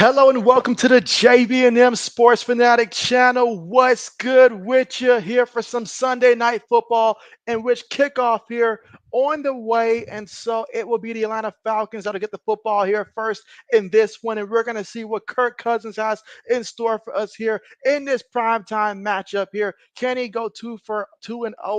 Hello and welcome to the JB&M Sports Fanatic channel. What's good with you? Here for some Sunday night football, in which kickoff here on the way. And so it will be the Atlanta Falcons that'll get the football here first in this one. And we're going to see what Kirk Cousins has in store for us here in this primetime matchup here. Can he go 2-0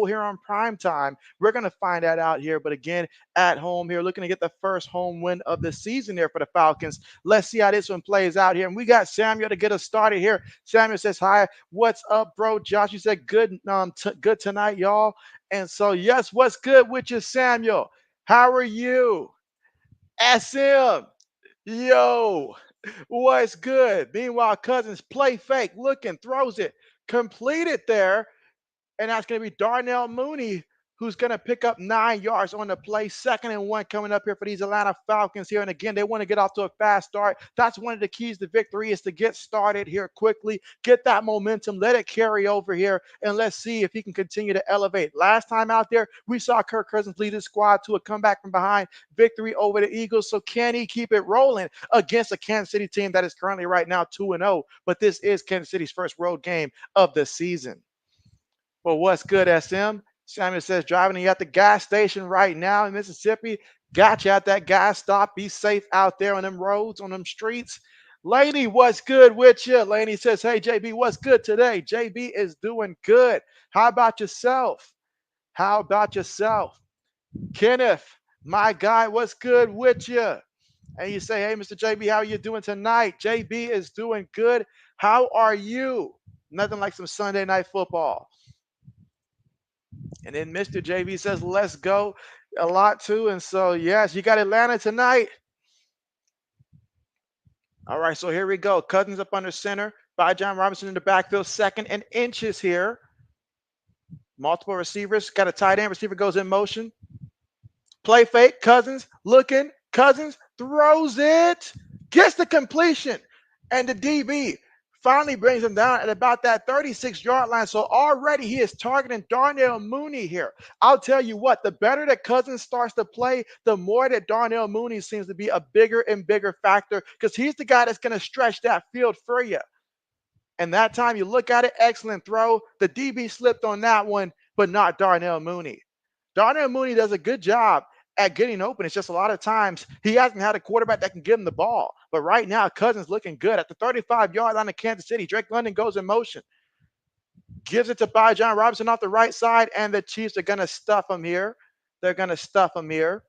here on primetime? We're going to find that out here. But again, at home here, looking to get the first home win of the season here for the Falcons. Let's see how this one plays out here. And we got Samuel to get us started here. Samuel says, hi, what's up, bro? Josh, you said good, good tonight, y'all. And so, yes, what's good with you, Samuel? How are you? SM, yo, what's good? Meanwhile, Cousins play fake, looking, throws it, completed there. And that's going to be Darnell Mooney, who's going to pick up 9 yards on the play. 2nd and 1 coming up here for these Atlanta Falcons here. And again, they want to get off to a fast start. That's one of the keys to victory, is to get started here quickly, get that momentum, let it carry over here, and let's see if he can continue to elevate. Last time out there, we saw Kirk Cousins lead his squad to a comeback from behind victory over the Eagles. So can he keep it rolling against a Kansas City team that is currently right now 2-0? But this is Kansas City's first road game of the season. Well, what's good, SM? Samuel says, driving you at the gas station right now in Mississippi. Got you at that gas stop. Be safe out there on them roads, on them streets. Laney, what's good with you? Laney says, hey, JB, what's good today? JB is doing good. How about yourself? How about yourself? Kenneth, my guy, what's good with you? And you say, hey, Mr. JB, how are you doing tonight? JB is doing good. How are you? Nothing like some Sunday night football. And then Mr. JB says, let's go a lot too. And so, yes, you got Atlanta tonight. All right, so here we go. Cousins up under center. Bijan Robinson in the backfield, 2nd and inches here. Multiple receivers. Got a tight end. Receiver goes in motion. Play fake. Cousins looking. Cousins throws it. Gets the completion. And the DB finally brings him down at about that 36-yard line. So already he is targeting Darnell Mooney here. I'll tell you what, the better that Cousins starts to play, the more that Darnell Mooney seems to be a bigger and bigger factor, because he's the guy that's going to stretch that field for you. And that time you look at it, excellent throw. The DB slipped on that one, but not Darnell Mooney. Darnell Mooney does a good job at getting open. It's just a lot of times he hasn't had a quarterback that can give him the ball. But right now, Cousins looking good. At the 35-yard line of Kansas City, Drake London goes in motion. Gives it to Bijan Robinson off the right side, and the Chiefs are going to stuff him here. They're going to stuff him here.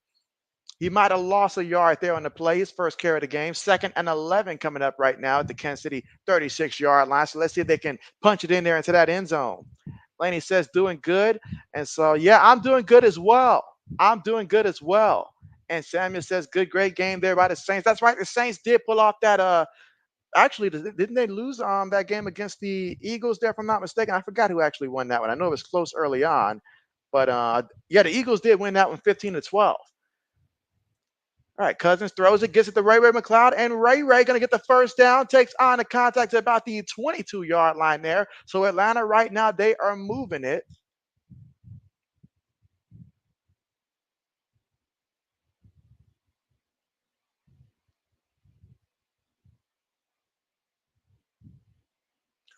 He might have lost a yard there on the play. His first carry of the game. 2nd and 11 coming up right now at the Kansas City 36-yard line. So let's see if they can punch it in there into that end zone. Laney says, doing good. And so, yeah, I'm doing good as well. I'm doing good as well. And Samuel says, good, great game there by the Saints. That's right. The Saints did pull off that. Actually, didn't they lose that game against the Eagles there, if I'm not mistaken? I forgot who actually won that one. I know it was close early on. But, yeah, the Eagles did win that one 15-12. All right, Cousins throws it, gets it to Ray McCloud, and Ray going to get the first down, takes on the contact at about the 22-yard line there. So Atlanta right now, they are moving it.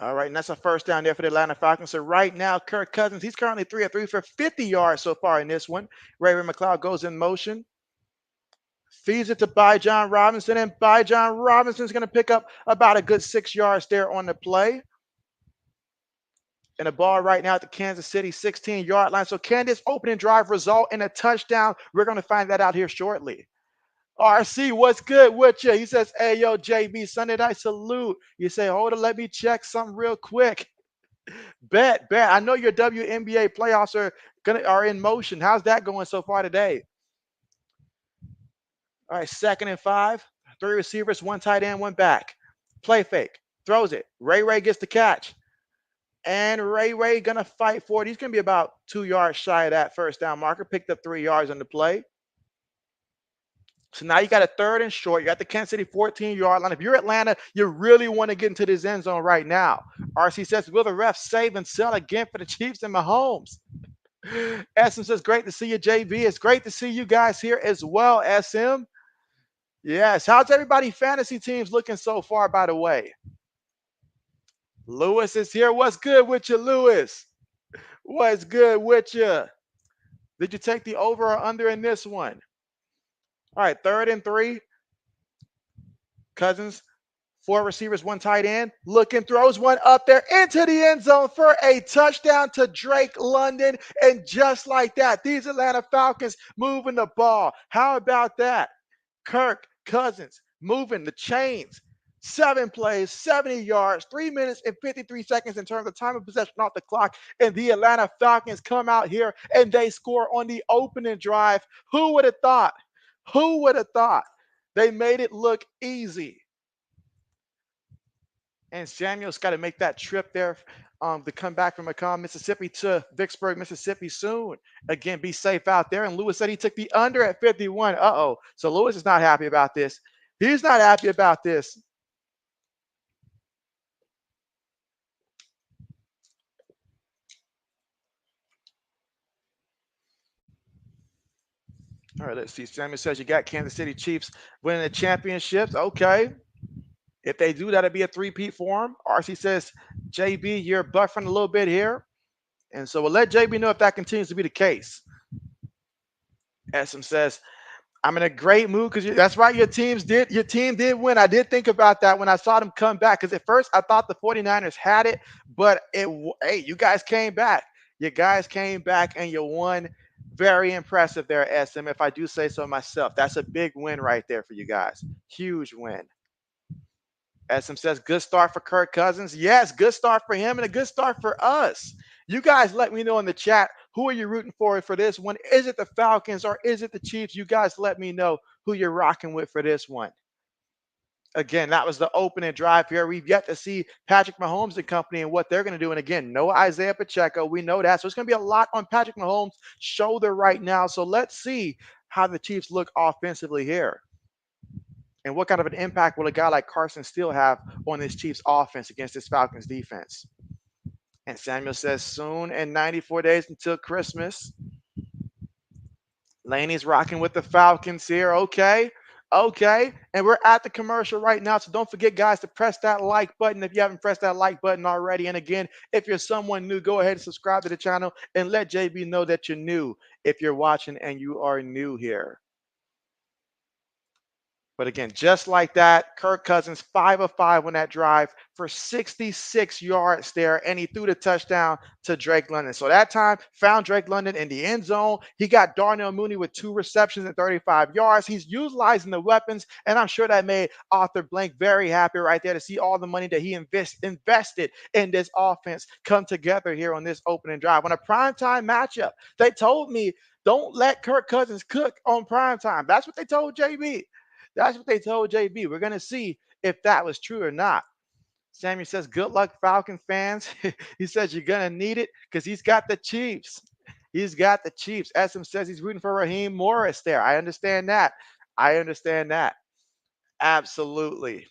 All right, and that's a first down there for the Atlanta Falcons. So right now, Kirk Cousins, he's currently 3 of 3 for 50 yards so far in this one. Ray McCloud goes in motion. Feeds it to Bijan Robinson, and Bijan Robinson's going to pick up about a good 6 yards there on the play. And the ball right now at the Kansas City 16-yard line. So can this opening drive result in a touchdown? We're going to find that out here shortly. RC, what's good with you? He says, hey, yo, JB, Sunday night salute. You say, hold on, let me check something real quick. Bet. I know your WNBA playoffs are in motion. How's that going so far today? All right, 2nd and 5. 3 receivers, 1 tight end, 1 back. Play fake. Throws it. Ray gets the catch. And Ray going to fight for it. He's going to be about 2 yards shy of that first down marker. Picked up 3 yards on the play. So now you got a 3rd and short. You're at the Kansas City 14-yard line. If you're Atlanta, you really want to get into this end zone right now. RC says, will the ref save and sell again for the Chiefs and Mahomes? SM says, great to see you, JB. It's great to see you guys here as well, SM. Yes. How's everybody fantasy teams looking so far, by the way? Lewis is here. What's good with you, Lewis? What's good with you? Did you take the over or under in this one? All right, 3rd and 3. Cousins, 4 receivers, 1 tight end. Looking, throws one up there into the end zone for a touchdown to Drake London. And just like that, these Atlanta Falcons moving the ball. How about that? Kirk Cousins moving the chains. 7 plays, 70 yards, 3 minutes and 53 seconds in terms of time of possession off the clock. And the Atlanta Falcons come out here and they score on the opening drive. Who would have thought? Who would have thought? They made it look easy. And Samuel's got to make that trip there to come back from Macomb, Mississippi to Vicksburg, Mississippi soon. Again, be safe out there. And Lewis said he took the under at 51. Uh-oh. So Lewis is not happy about this. He's not happy about this. All right, let's see. Samuel says you got Kansas City Chiefs winning the championships. Okay. If they do, that'll be a three-peat for them. RC says, JB, you're buffering a little bit here. And so we'll let JB know if that continues to be the case. SM says, I'm in a great mood because that's right. Your team did win. I did think about that when I saw them come back because at first I thought the 49ers had it, but hey, you guys came back. You guys came back and you won. Very impressive there, SM, if I do say so myself. That's a big win right there for you guys. Huge win. SM says, good start for Kirk Cousins. Yes, good start for him and a good start for us. You guys let me know in the chat, who are you rooting for this one? Is it the Falcons or is it the Chiefs? You guys let me know who you're rocking with for this one. Again, that was the opening drive here. We've yet to see Patrick Mahomes and company and what they're going to do. And again, no Isaiah Pacheco. We know that. So it's going to be a lot on Patrick Mahomes' shoulder right now. So let's see how the Chiefs look offensively here. And what kind of an impact will a guy like Carson Steele have on this Chiefs offense against this Falcons defense? And Samuel says soon and 94 days until Christmas. Laney's rocking with the Falcons here. Okay. Okay. And we're at the commercial right now. So don't forget, guys, to press that like button if you haven't pressed that like button already. And again, if you're someone new, go ahead and subscribe to the channel and let JB know that you're new if you're watching and you are new here. But again, just like that, Kirk Cousins 5 of 5 on that drive for 66 yards there, and he threw the touchdown to Drake London. So that time, found Drake London in the end zone. He got Darnell Mooney with 2 receptions and 35 yards. He's utilizing the weapons, and I'm sure that made Arthur Blank very happy right there to see all the money that he invested in this offense come together here on this opening drive. On a primetime matchup, they told me, don't let Kirk Cousins cook on primetime. That's what they told JB. That's what they told JB. We're going to see if that was true or not. Samuel says, good luck, Falcon fans. He says you're going to need it because he's got the Chiefs. He's got the Chiefs. SM says he's rooting for Raheem Morris there. I understand that. I understand that. Absolutely.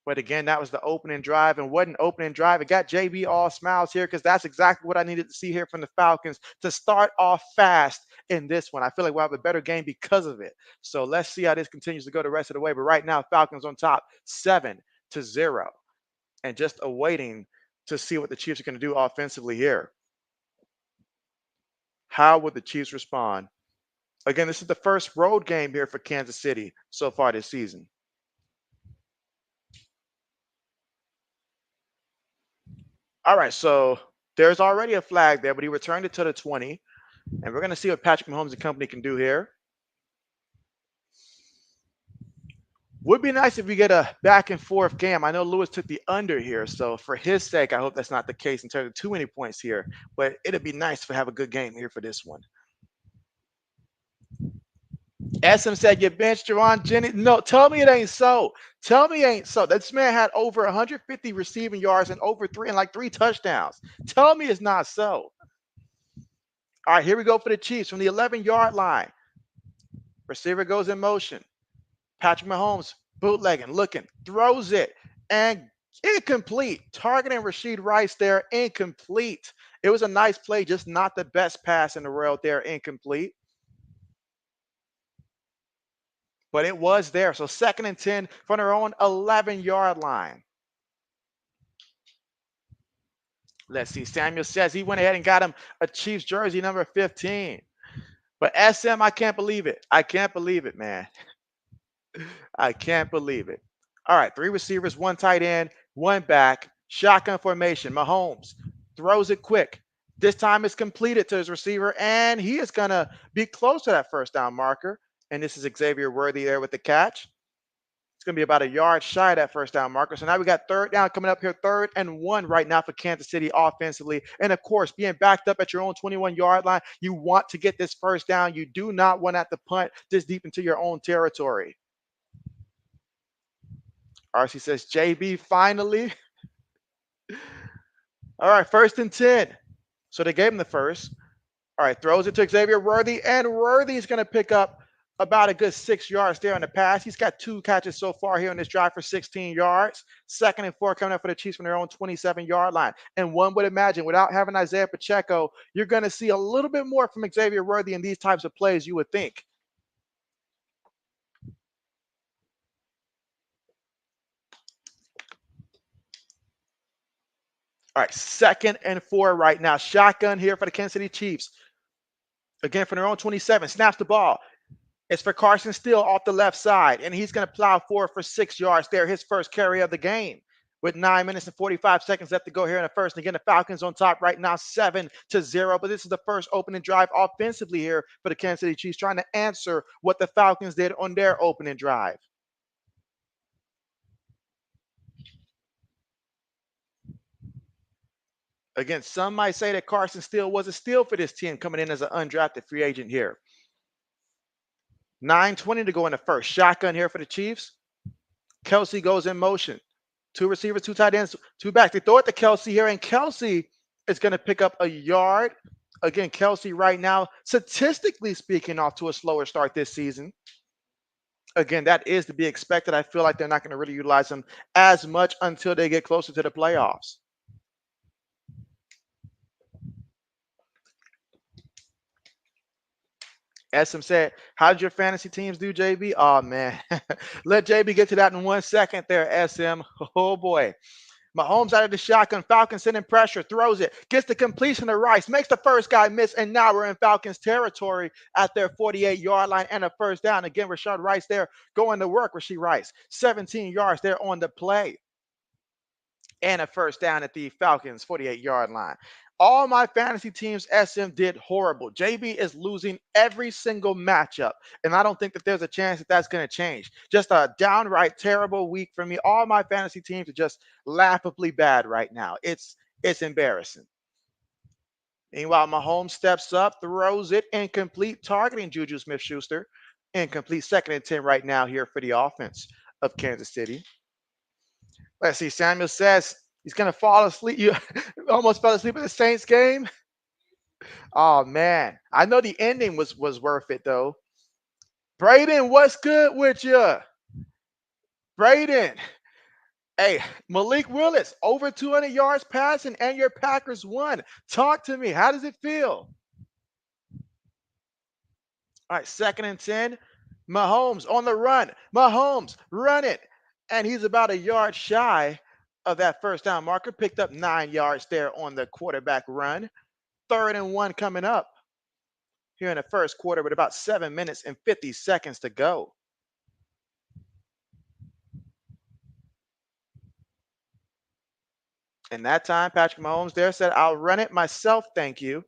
But again, that was the opening drive. And what an opening drive. It got JB all smiles here because that's exactly what I needed to see here from the Falcons to start off fast in this one. I feel like we'll have a better game because of it. So let's see how this continues to go the rest of the way. But right now, Falcons on top 7-0. And just awaiting to see what the Chiefs are going to do offensively here. How would the Chiefs respond? Again, this is the first road game here for Kansas City so far this season. All right, so there's already a flag there, but he returned it to the 20. And we're going to see what Patrick Mahomes and company can do here. Would be nice if we get a back and forth game. I know Lewis took the under here, so for his sake, I hope that's not the case in terms of too many points here. But it'd be nice to have a good game here for this one. SM said you benched Jerron Jennings. No, tell me it ain't so. Tell me it ain't so. This man had over 150 receiving yards and over 3 touchdowns. Tell me it's not so. All right, here we go for the Chiefs from the 11-yard line. Receiver goes in motion. Patrick Mahomes bootlegging, looking, throws it, and incomplete. Targeting Rashid Rice there, incomplete. It was a nice play, just not the best pass in the world there, incomplete. but it was there. So 2nd and 10 from their own 11-yard line. Let's see. Samuel says he went ahead and got him a Chiefs jersey number 15. But SM, I can't believe it. I can't believe it, man. I can't believe it. All right, 3 receivers, 1 tight end, 1 back, shotgun formation. Mahomes throws it quick. This time it's completed to his receiver, and he is going to be close to that first down marker. And this is Xavier Worthy there with the catch. It's going to be about a yard shy of that first down marker. So now we got 3rd down coming up here, 3rd and 1 right now for Kansas City offensively. And of course, being backed up at your own 21-yard line, you want to get this first down. You do not want to have to punt this deep into your own territory. RC says, JB finally. All right, 1st and 10. So they gave him the first. All right, throws it to Xavier Worthy, and Worthy is going to pick up about a good 6 yards there on the pass. He's got 2 catches so far here on this drive for 16 yards. 2nd and 4 coming up for the Chiefs from their own 27-yard line. And one would imagine without having Isaiah Pacheco, you're going to see a little bit more from Xavier Worthy in these types of plays, you would think. All right, 2nd and 4 right now. Shotgun here for the Kansas City Chiefs. Again, from their own 27, snaps the ball. It's for Carson Steele off the left side, and he's going to plow forward for 6 yards there, his first carry of the game. With 9 minutes and 45 seconds left to go here in the first. And again, the Falcons on top right now, 7-0. But this is the first opening drive offensively here for the Kansas City Chiefs, trying to answer what the Falcons did on their opening drive. Again, some might say that Carson Steele was a steal for this team coming in as an undrafted free agent here. 9:20 to go in the first. Shotgun here for the Chiefs. Kelsey goes in motion. 2 receivers, 2 tight ends, 2 backs. They throw it to Kelsey here, and Kelsey is going to pick up a yard. Again, Kelsey right now, statistically speaking, off to a slower start this season. Again, that is to be expected. I feel like they're not going to really utilize him as much until they get closer to the playoffs. SM said, how did your fantasy teams do, JB? Oh, man. Let JB get to that in 1 second there, SM. Oh, boy. Mahomes out of the shotgun. Falcons sending pressure. Throws it. Gets the completion to Rice. Makes the first guy miss. And now we're in Falcons territory at their 48-yard line and a first down. Again, Rashard Rice there going to work. Rashee Rice. 17 yards there on the play. And a first down at the Falcons 48-yard line. All my fantasy teams, SM did horrible. JB is losing every single matchup, and I don't think that there's a chance that that's going to change. Just a downright terrible week for me. All my fantasy teams are just laughably bad right now. It's embarrassing. Meanwhile, Mahomes steps up, throws it incomplete, targeting Juju Smith-Schuster. Incomplete, 2nd and 10 right now here for the offense of Kansas City. Let's see. Samuel says he's going to fall asleep. You almost fell asleep in the Saints game. Oh, man. I know the ending was worth it, though. Braden, what's good with you? Braden. Hey, Malik Willis, over 200 yards passing, and your Packers won. Talk to me. How does it feel? All right, 2nd and 10. Mahomes on the run. Mahomes, run it. And he's about a yard shy of that first down marker. Picked up 9 yards there on the quarterback run. 3rd and 1 coming up here in the first quarter with about 7 minutes and 50 seconds to go. And that time, Patrick Mahomes there said, I'll run it myself, thank you.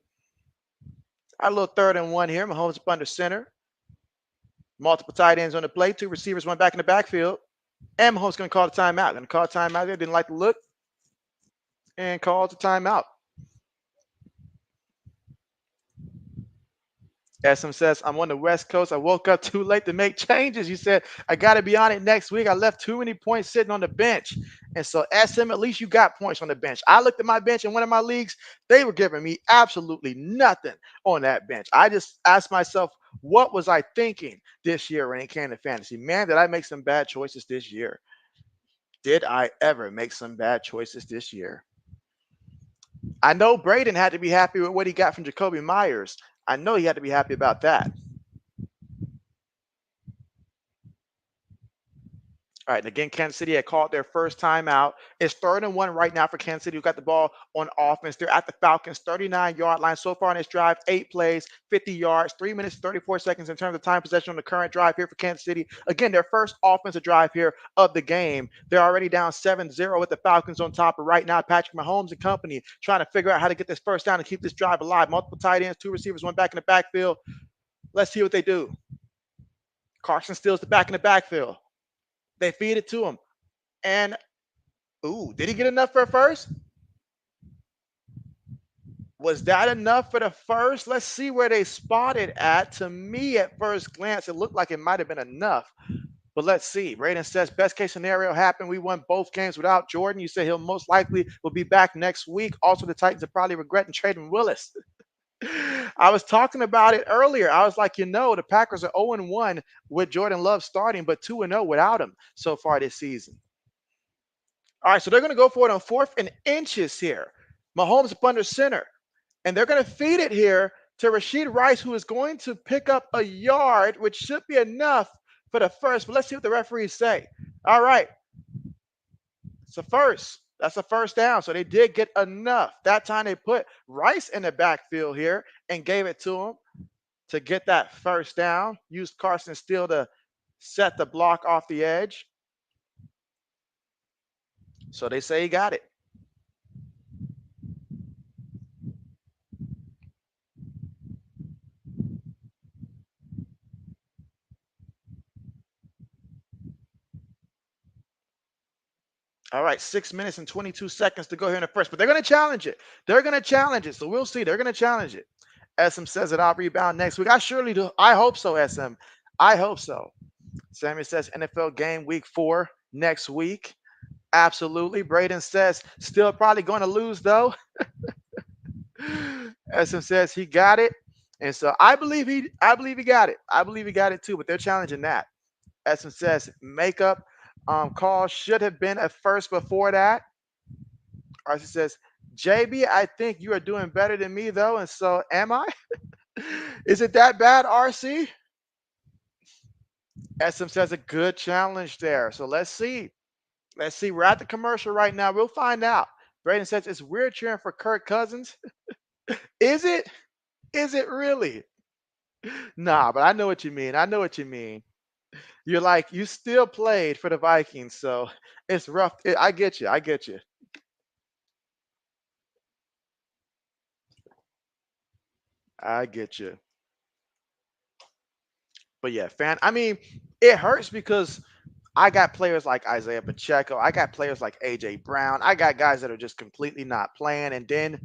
Our little 3rd and 1 here. Mahomes up under center. Multiple tight ends on the play. 2 receivers, 1 back in the backfield. And Mahomes going to call the timeout. Going to call a timeout there. Didn't like the look. And called the timeout. SM says, I'm on the West Coast. I woke up too late to make changes. He said, I got to be on it next week. I left too many points sitting on the bench. And so, SM, at least you got points on the bench. I looked at my bench in one of my leagues. They were giving me absolutely nothing on that bench. I just asked myself, what was I thinking this year when it came to fantasy? Man, did I make some bad choices this year? Did I ever make some bad choices this year? I know Braden had to be happy with what he got from Jacoby Myers. I know he had to be happy about that. All right, and again, Kansas City had called their first timeout. It's 3rd and 1 right now for Kansas City, who got the ball on offense. They're at the Falcons' 39-yard line. So far in this drive, 8 plays, 50 yards, 3 minutes, 34 seconds in terms of time possession on the current drive here for Kansas City. Again, their first offensive drive here of the game. They're already down 7-0 with the Falcons on top of right now. Patrick Mahomes and company trying to figure out how to get this first down and keep this drive alive. Multiple tight ends, 2 receivers, 1 back in the backfield. Let's see what they do. Carson steals the back in the backfield. They feed it to him. And ooh, did he get enough for a first? Was that enough for the first? Let's see where they spotted at. To me, at first glance, it looked like it might have been enough. But let's see. Braden says best case scenario happened. We won both games without Jordan. You say he'll most likely will be back next week. Also, the Titans are probably regretting trading Willis. I was talking about it earlier. I was like, the Packers are 0-1 with Jordan Love starting, but 2-0 without him so far this season. All right, so they're going to go for it on 4th and inches here. Mahomes up under center. And they're going to feed it here to Rashid Rice, who is going to pick up a yard, which should be enough for the first. But let's see what the referees say. All right. It's a first. That's a first down. So they did get enough. That time they put Rice in the backfield here and gave it to him to get that first down. Used Carson Steele to set the block off the edge. So they say he got it. All right, 6 minutes and 22 seconds to go here in the first, but they're going to challenge it. They're going to challenge it. So we'll see. They're going to challenge it. SM says that I'll rebound next week. I surely do. I hope so, SM. I hope so. Sammy says NFL game week 4 next week. Absolutely. Braden says still probably going to lose though. SM says he got it. And so I believe he got it. I believe he got it too, but they're challenging that. SM says makeup call should have been a first before that. RC says, JB, I think you are doing better than me though. And so am I? Is it that bad, RC? SM says a good challenge there. So let's see. Let's see. We're at the commercial right now. We'll find out. Braden says it's weird cheering for Kirk Cousins. Is it? Is it really? Nah, but I know what you mean. I know what you mean. You're like, you still played for the Vikings, so it's rough. I get you. I get you. I get you. But yeah, I mean, it hurts because I got players like Isaiah Pacheco. I got players like AJ Brown. I got guys that are just completely not playing. And then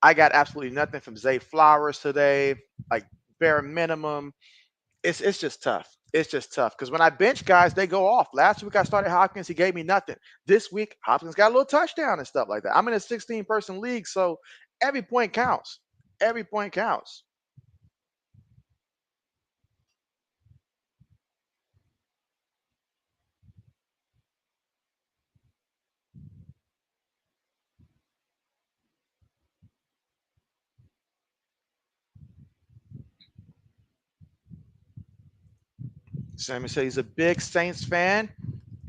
I got absolutely nothing from Zay Flowers today, like bare minimum. It's just tough. It's just tough because when I bench guys, they go off. Last week I started Hopkins. He gave me nothing. This week, Hopkins got a little touchdown and stuff like that. I'm in a 16-person league, so every point counts. Every point counts. Sammy said he's a big Saints fan,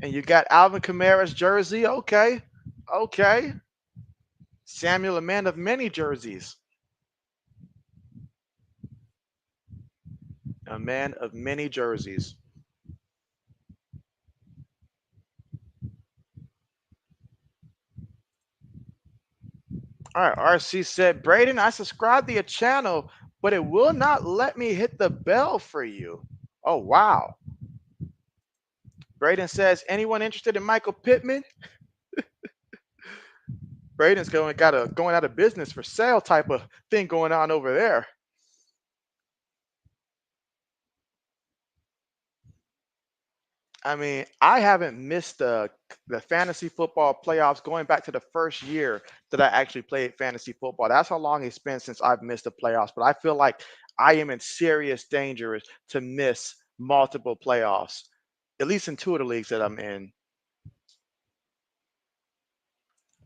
and you got Alvin Kamara's jersey. Okay, okay. Samuel, a man of many jerseys. A man of many jerseys. All right, RC said, Braden, I subscribed to your channel, but it will not let me hit the bell for you. Oh, wow. Braden says, anyone interested in Michael Pittman? Braden's going out of business for sale type of thing going on over there. I mean, I haven't missed the fantasy football playoffs going back to the first year that I actually played fantasy football. That's how long it's been since I've missed the playoffs. But I feel like I am in serious danger to miss multiple playoffs, at least in 2 of the leagues that I'm in.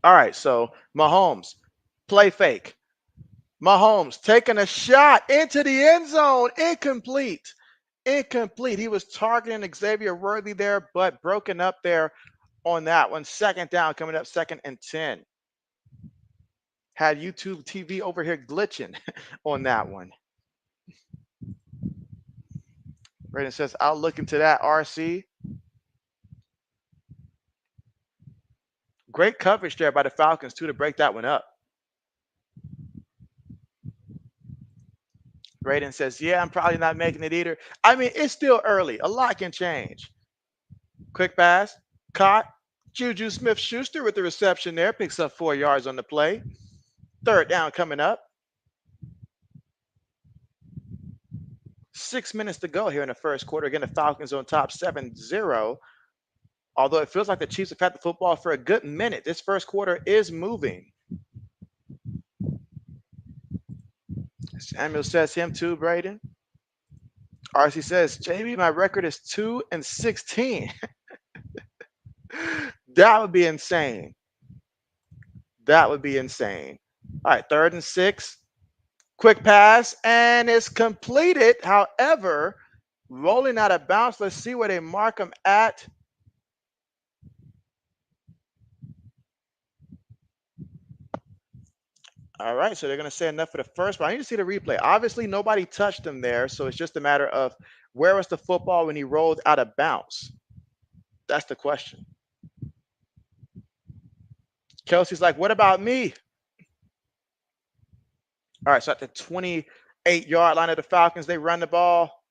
All right, so Mahomes, play fake. Mahomes taking a shot into the end zone, incomplete. incomplete. He was targeting Xavier Worthy there, but broken up there on that one. Second down coming up, 2nd and 10. Had YouTube TV over here glitching on that one. Braden says, I'll look into that, RC. Great coverage there by the Falcons, too, to break that one up. Braden says, yeah, I'm probably not making it either. I mean, it's still early. A lot can change. Quick pass, caught. Juju Smith-Schuster with the reception there. Picks up 4 yards on the play. Third down coming up. 6 minutes to go here in the first quarter. Again, the Falcons on top 7-0. Although it feels like the Chiefs have had the football for a good minute. This first quarter is moving. Samuel says him too, Braden. RC says, JB, my record is 2-16. That would be insane. That would be insane. All right, 3rd and 6. Quick pass, and it's completed. However, rolling out of bounds. Let's see where they mark him at. All right, so they're going to say enough for the first, but I need to see the replay. Obviously, nobody touched him there, so it's just a matter of where was the football when he rolled out of bounds? That's the question. Kelsey's like, what about me? All right, so at the 28-yard line of the Falcons, they run the ball,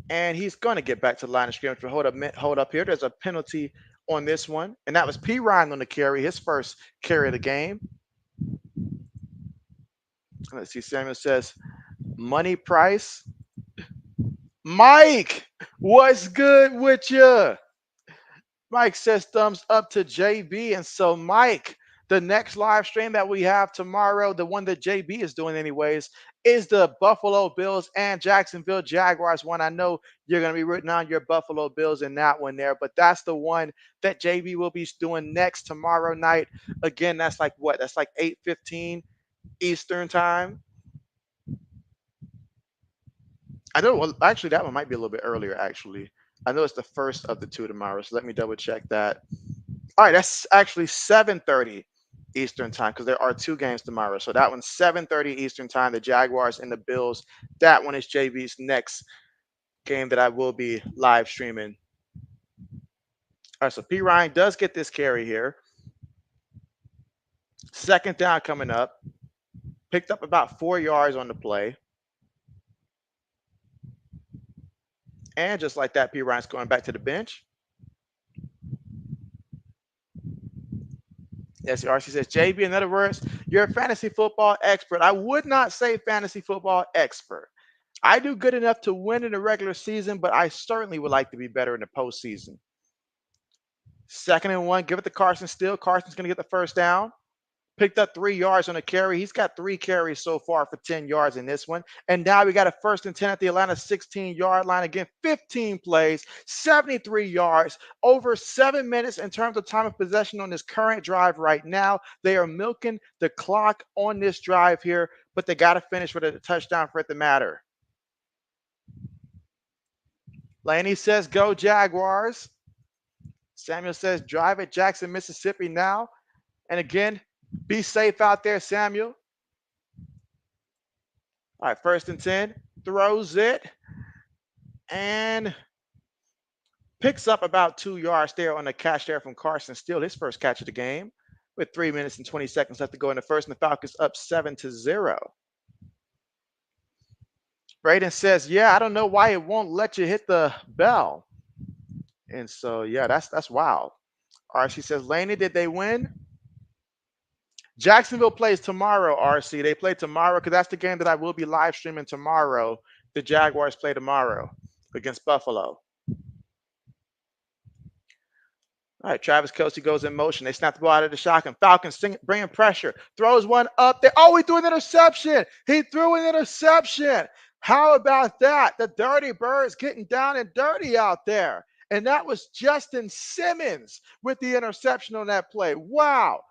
and he's going to get back to the line of scrimmage. But hold up here. There's a penalty on this one, and that was P. Ryan on the carry, his first carry of the game. Let's see. Samuel says, money price. Mike, what's good with you? Mike says thumbs up to JB. And so, Mike, the next live stream that we have tomorrow, the one that JB is doing anyways, is the Buffalo Bills and Jacksonville Jaguars one. I know you're going to be rooting on your Buffalo Bills in that one there, but that's the one that JB will be doing next tomorrow night. Again, that's like what? That's like 8:15 Eastern time. I know. Well, actually, that one might be a little bit earlier. Actually, I know it's the first of the two tomorrow. So let me double check that. All right, that's actually 7:30 Eastern time because there are 2 games tomorrow. So that one's 7:30 Eastern time. The Jaguars and the Bills. That one is JB's next game that I will be live streaming. All right, so P. Ryan does get this carry here. 2nd down coming up. Picked up about 4 yards on the play. And just like that, P. Ryan's going back to the bench. Yes, RC says, JB, in other words, you're a fantasy football expert. I would not say fantasy football expert. I do good enough to win in the regular season, but I certainly would like to be better in the postseason. 2nd and 1, give it to Carson Steele. Carson's going to get the first down. Picked up 3 yards on a carry. He's got 3 carries so far for 10 yards in this one. And now we got a 1st and 10 at the Atlanta 16-yard line. Again, 15 plays, 73 yards, over 7 minutes in terms of time of possession on this current drive right now. They are milking the clock on this drive here, but they got to finish with a touchdown for it to matter. Laney says, go Jaguars. Samuel says, drive at Jackson, Mississippi now. And again, be safe out there, Samuel. All right, 1st and 10. Throws it. And picks up about 2 yards there on the catch there from Carson Steele, his first catch of the game, with 3 minutes and 20 seconds left to go in the first, and the Falcons up 7-0. Braden says, yeah, I don't know why it won't let you hit the bell. And so, yeah, that's wild. RC says, Laney, did they win? Jacksonville plays tomorrow, RC. They play tomorrow because that's the game that I will be live streaming tomorrow. The Jaguars play tomorrow against Buffalo. All right, Travis Kelce goes in motion. They snap the ball out of the shotgun. Falcons bringing pressure. Throws one up there. Oh, he threw an interception. He threw an interception. How about that? The Dirty Birds getting down and dirty out there. And that was Justin Simmons with the interception on that play. Wow.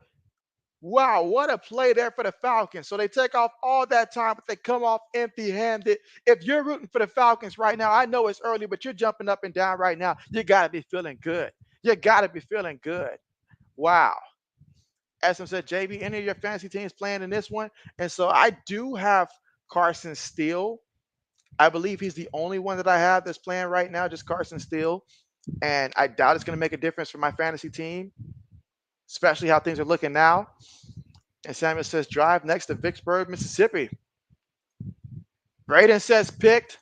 Wow, what a play there for the Falcons. So they take off all that time, but they come off empty-handed. If you're rooting for the Falcons right now, I know it's early, but you're jumping up and down right now. You got to be feeling good. You got to be feeling good. Wow. As I said, JB, any of your fantasy teams playing in this one? And so I do have Carson Steele. I believe he's the only one that I have that's playing right now, just Carson Steele. And I doubt it's going to make a difference for my fantasy team, especially how things are looking now. And Samuel says, drive next to Vicksburg, Mississippi. Braden says, picked.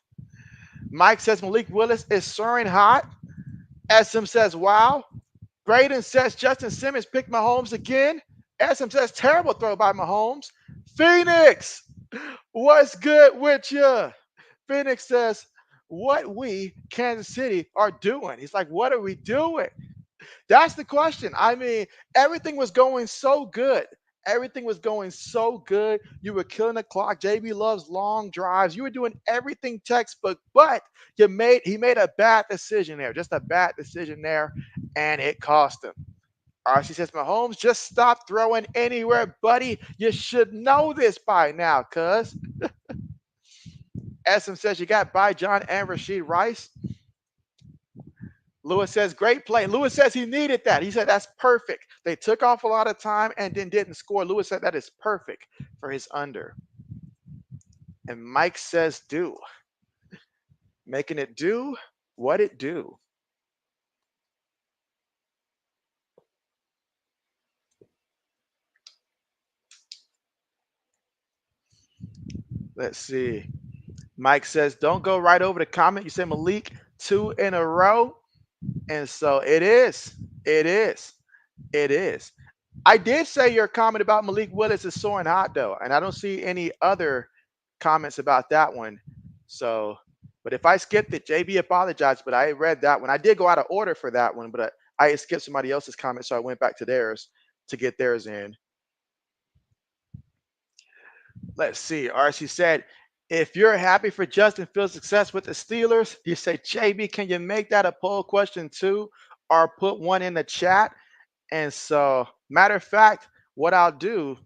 Mike says, Malik Willis is soaring hot. SM says, wow. Braden says, Justin Simmons picked Mahomes again. SM says, terrible throw by Mahomes. Phoenix, what's good with you? Phoenix says, what we, Kansas City, are doing. He's like, what are we doing? That's the question. I mean, everything was going so good. Everything was going so good. You were killing the clock. JB loves long drives. You were doing everything textbook, but he made a bad decision there. Just a bad decision there, and it cost him. RC says, Mahomes, just stop throwing anywhere, buddy. You should know this by now, cuz. SM says you got by John and Rashid Rice. Lewis says, great play. Lewis says he needed that. He said, that's perfect. They took off a lot of time and then didn't score. Lewis said that is perfect for his under. And Mike says, do. Making it do what it do. Let's see. Mike says, don't go right over the comment. You said Malik 2 in a row. And so it is. It is. It is. I did say your comment about Malik Willis is soaring hot, though, and I don't see any other comments about that one. So, but if I skipped it, JB apologized, but I read that one. I did go out of order for that one, but I skipped somebody else's comment, so I went back to theirs to get theirs in. Let's see. RC said, if you're happy for Justin Fields' success with the Steelers, you say, JB, can you make that a poll question too, or put one in the chat? And so, matter of fact, what I'll do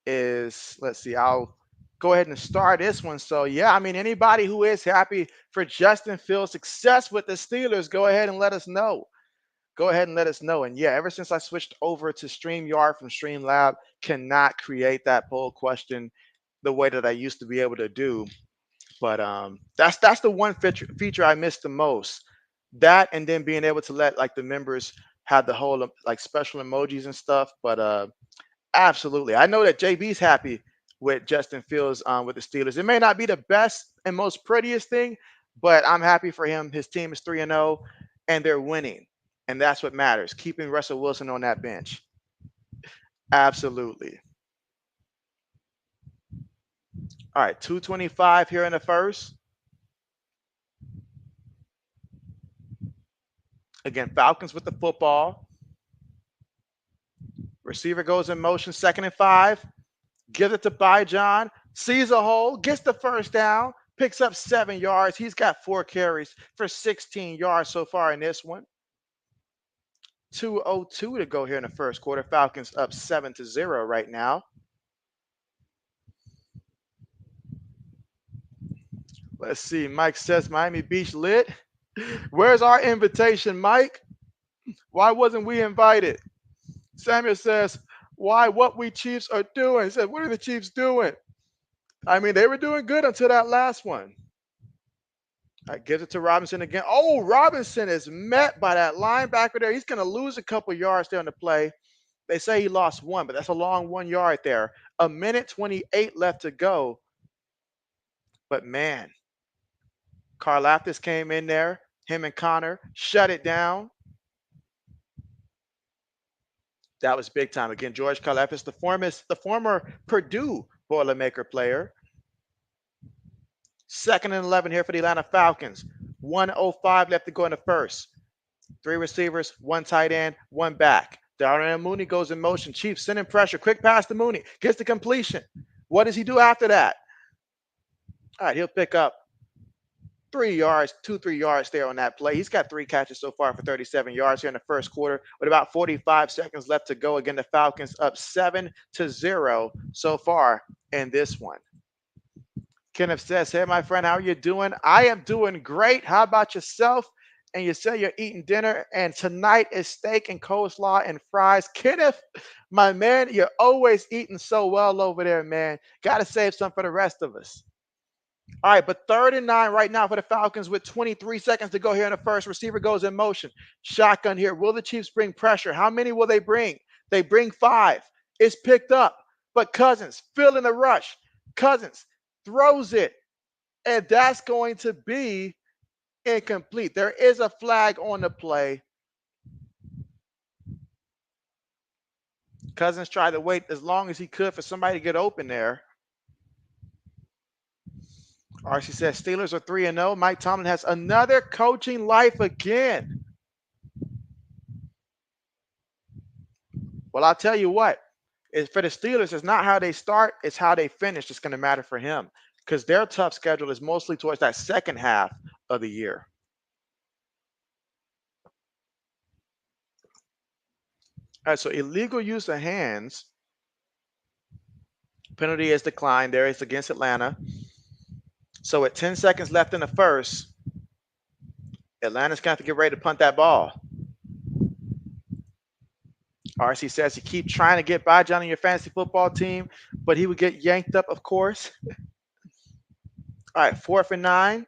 is, let's see, I'll go ahead and start this one. So, yeah, I mean, anybody who is happy for Justin Fields' success with the Steelers, go ahead and let us know. Go ahead and let us know. And yeah, ever since I switched over to StreamYard from Streamlab, cannot create that poll question the way that I used to be able to do. But that's the one feature I missed the most. That, and then being able to let like the members have the whole like special emojis and stuff. But absolutely, I know that JB's happy with Justin Fields with the Steelers. It may not be the best and most prettiest thing, but I'm happy for him. His team is 3-0, and they're winning, and that's what matters. Keeping Russell Wilson on that bench. Absolutely. All right, 225 here in the first. Again, Falcons with the football. Receiver goes in motion, 2nd and 5. Gives it to Byjon. Sees a hole, gets the first down, picks up 7 yards. He's got 4 carries for 16 yards so far in this one. 2:02 to go here in the first quarter. Falcons up 7-0 right now. Let's see. Mike says Miami Beach lit. Where's our invitation, Mike? Why wasn't we invited? Samuel says, why what we Chiefs are doing. He said, what are the Chiefs doing? I mean, they were doing good until that last one. Gives it to Robinson again. Oh, Robinson is met by that linebacker there. He's going to lose a couple yards there on the play. They say he lost 1, but that's a long 1 yard there. 1:28 left to go. But man, Karlaftis came in there. Him and Connor shut it down. That was big time. Again, George Karlaftis, the former Purdue Boilermaker player. 2nd and 11 here for the Atlanta Falcons. 1:05 left to go in the first. 3 receivers, 1 tight end, 1 back. Darnell Mooney goes in motion. Chiefs sending pressure. Quick pass to Mooney. Gets the completion. What does he do after that? All right, he'll pick up 3 yards, 3 yards there on that play. He's got 3 catches so far for 37 yards here in the first quarter with about 45 seconds left to go. Again, the Falcons up 7-0 so far in this one. Kenneth says, hey, my friend, how are you doing? I am doing great. How about yourself? And you say you're eating dinner, and tonight is steak and coleslaw and fries. Kenneth, my man, you're always eating so well over there, man. Got to save some for the rest of us. All right, but 3rd and 9 right now for the Falcons with 23 seconds to go here in the first. Receiver goes in motion. Shotgun here. Will the Chiefs bring pressure? How many will they bring? They bring 5. It's picked up, but Cousins feeling the rush. Cousins throws it, and that's going to be incomplete. There is a flag on the play. Cousins tried to wait as long as he could for somebody to get open there. RC says Steelers are 3-0. Mike Tomlin has another coaching life again. Well, I'll tell you what. For the Steelers, it's not how they start, it's how they finish that's going to matter for him, because their tough schedule is mostly towards that second half of the year. All right, so illegal use of hands. Penalty is declined there. It's against Atlanta. So with 10 seconds left in the first, Atlanta's going to have to get ready to punt that ball. RC says you keep trying to get by John on your fantasy football team, but he would get yanked up, of course. All right, 4th and 9.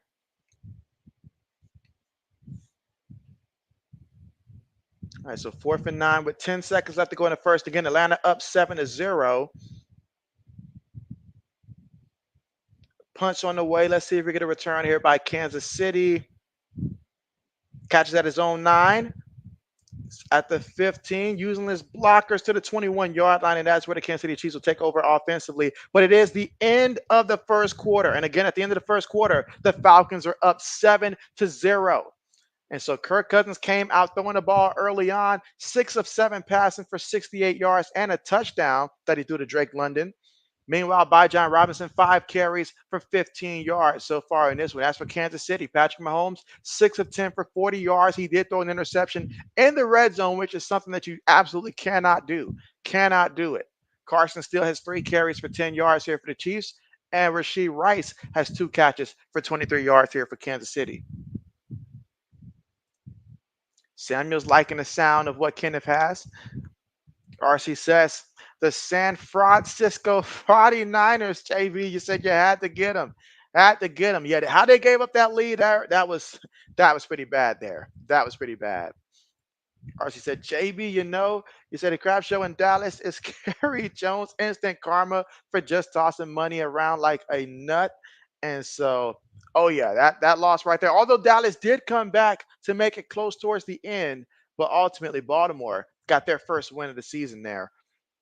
All right, so 4th and 9 with 10 seconds left to go in the first. Again, Atlanta up 7-0. Punch on the way. Let's see if we get a return here by Kansas City. Catches at his own 9. At the 15, using his blockers to the 21-yard line, and that's where the Kansas City Chiefs will take over offensively. But it is the end of the first quarter. And again, at the end of the first quarter, the Falcons are up 7-0. And so Kirk Cousins came out throwing the ball early on, 6 of 7 passing for 68 yards and a touchdown that he threw to Drake London. Meanwhile, Bijan Robinson, 5 carries for 15 yards so far in this one. As for Kansas City, Patrick Mahomes, 6 of 10 for 40 yards. He did throw an interception in the red zone, which is something that you absolutely cannot do. Cannot do it. Carson still has 3 carries for 10 yards here for the Chiefs. And Rashee Rice has 2 catches for 23 yards here for Kansas City. Samuel's liking the sound of what Kenneth has. RC says, the San Francisco 49ers, JB, you said you had to get them. Had to get them. Yeah, how they gave up that lead, that was pretty bad there. That was pretty bad. RC said, JB, you said the crap show in Dallas is Kerry Jones instant karma for just tossing money around like a nut. And so, oh yeah, that loss right there. Although Dallas did come back to make it close towards the end, but ultimately Baltimore got their first win of the season there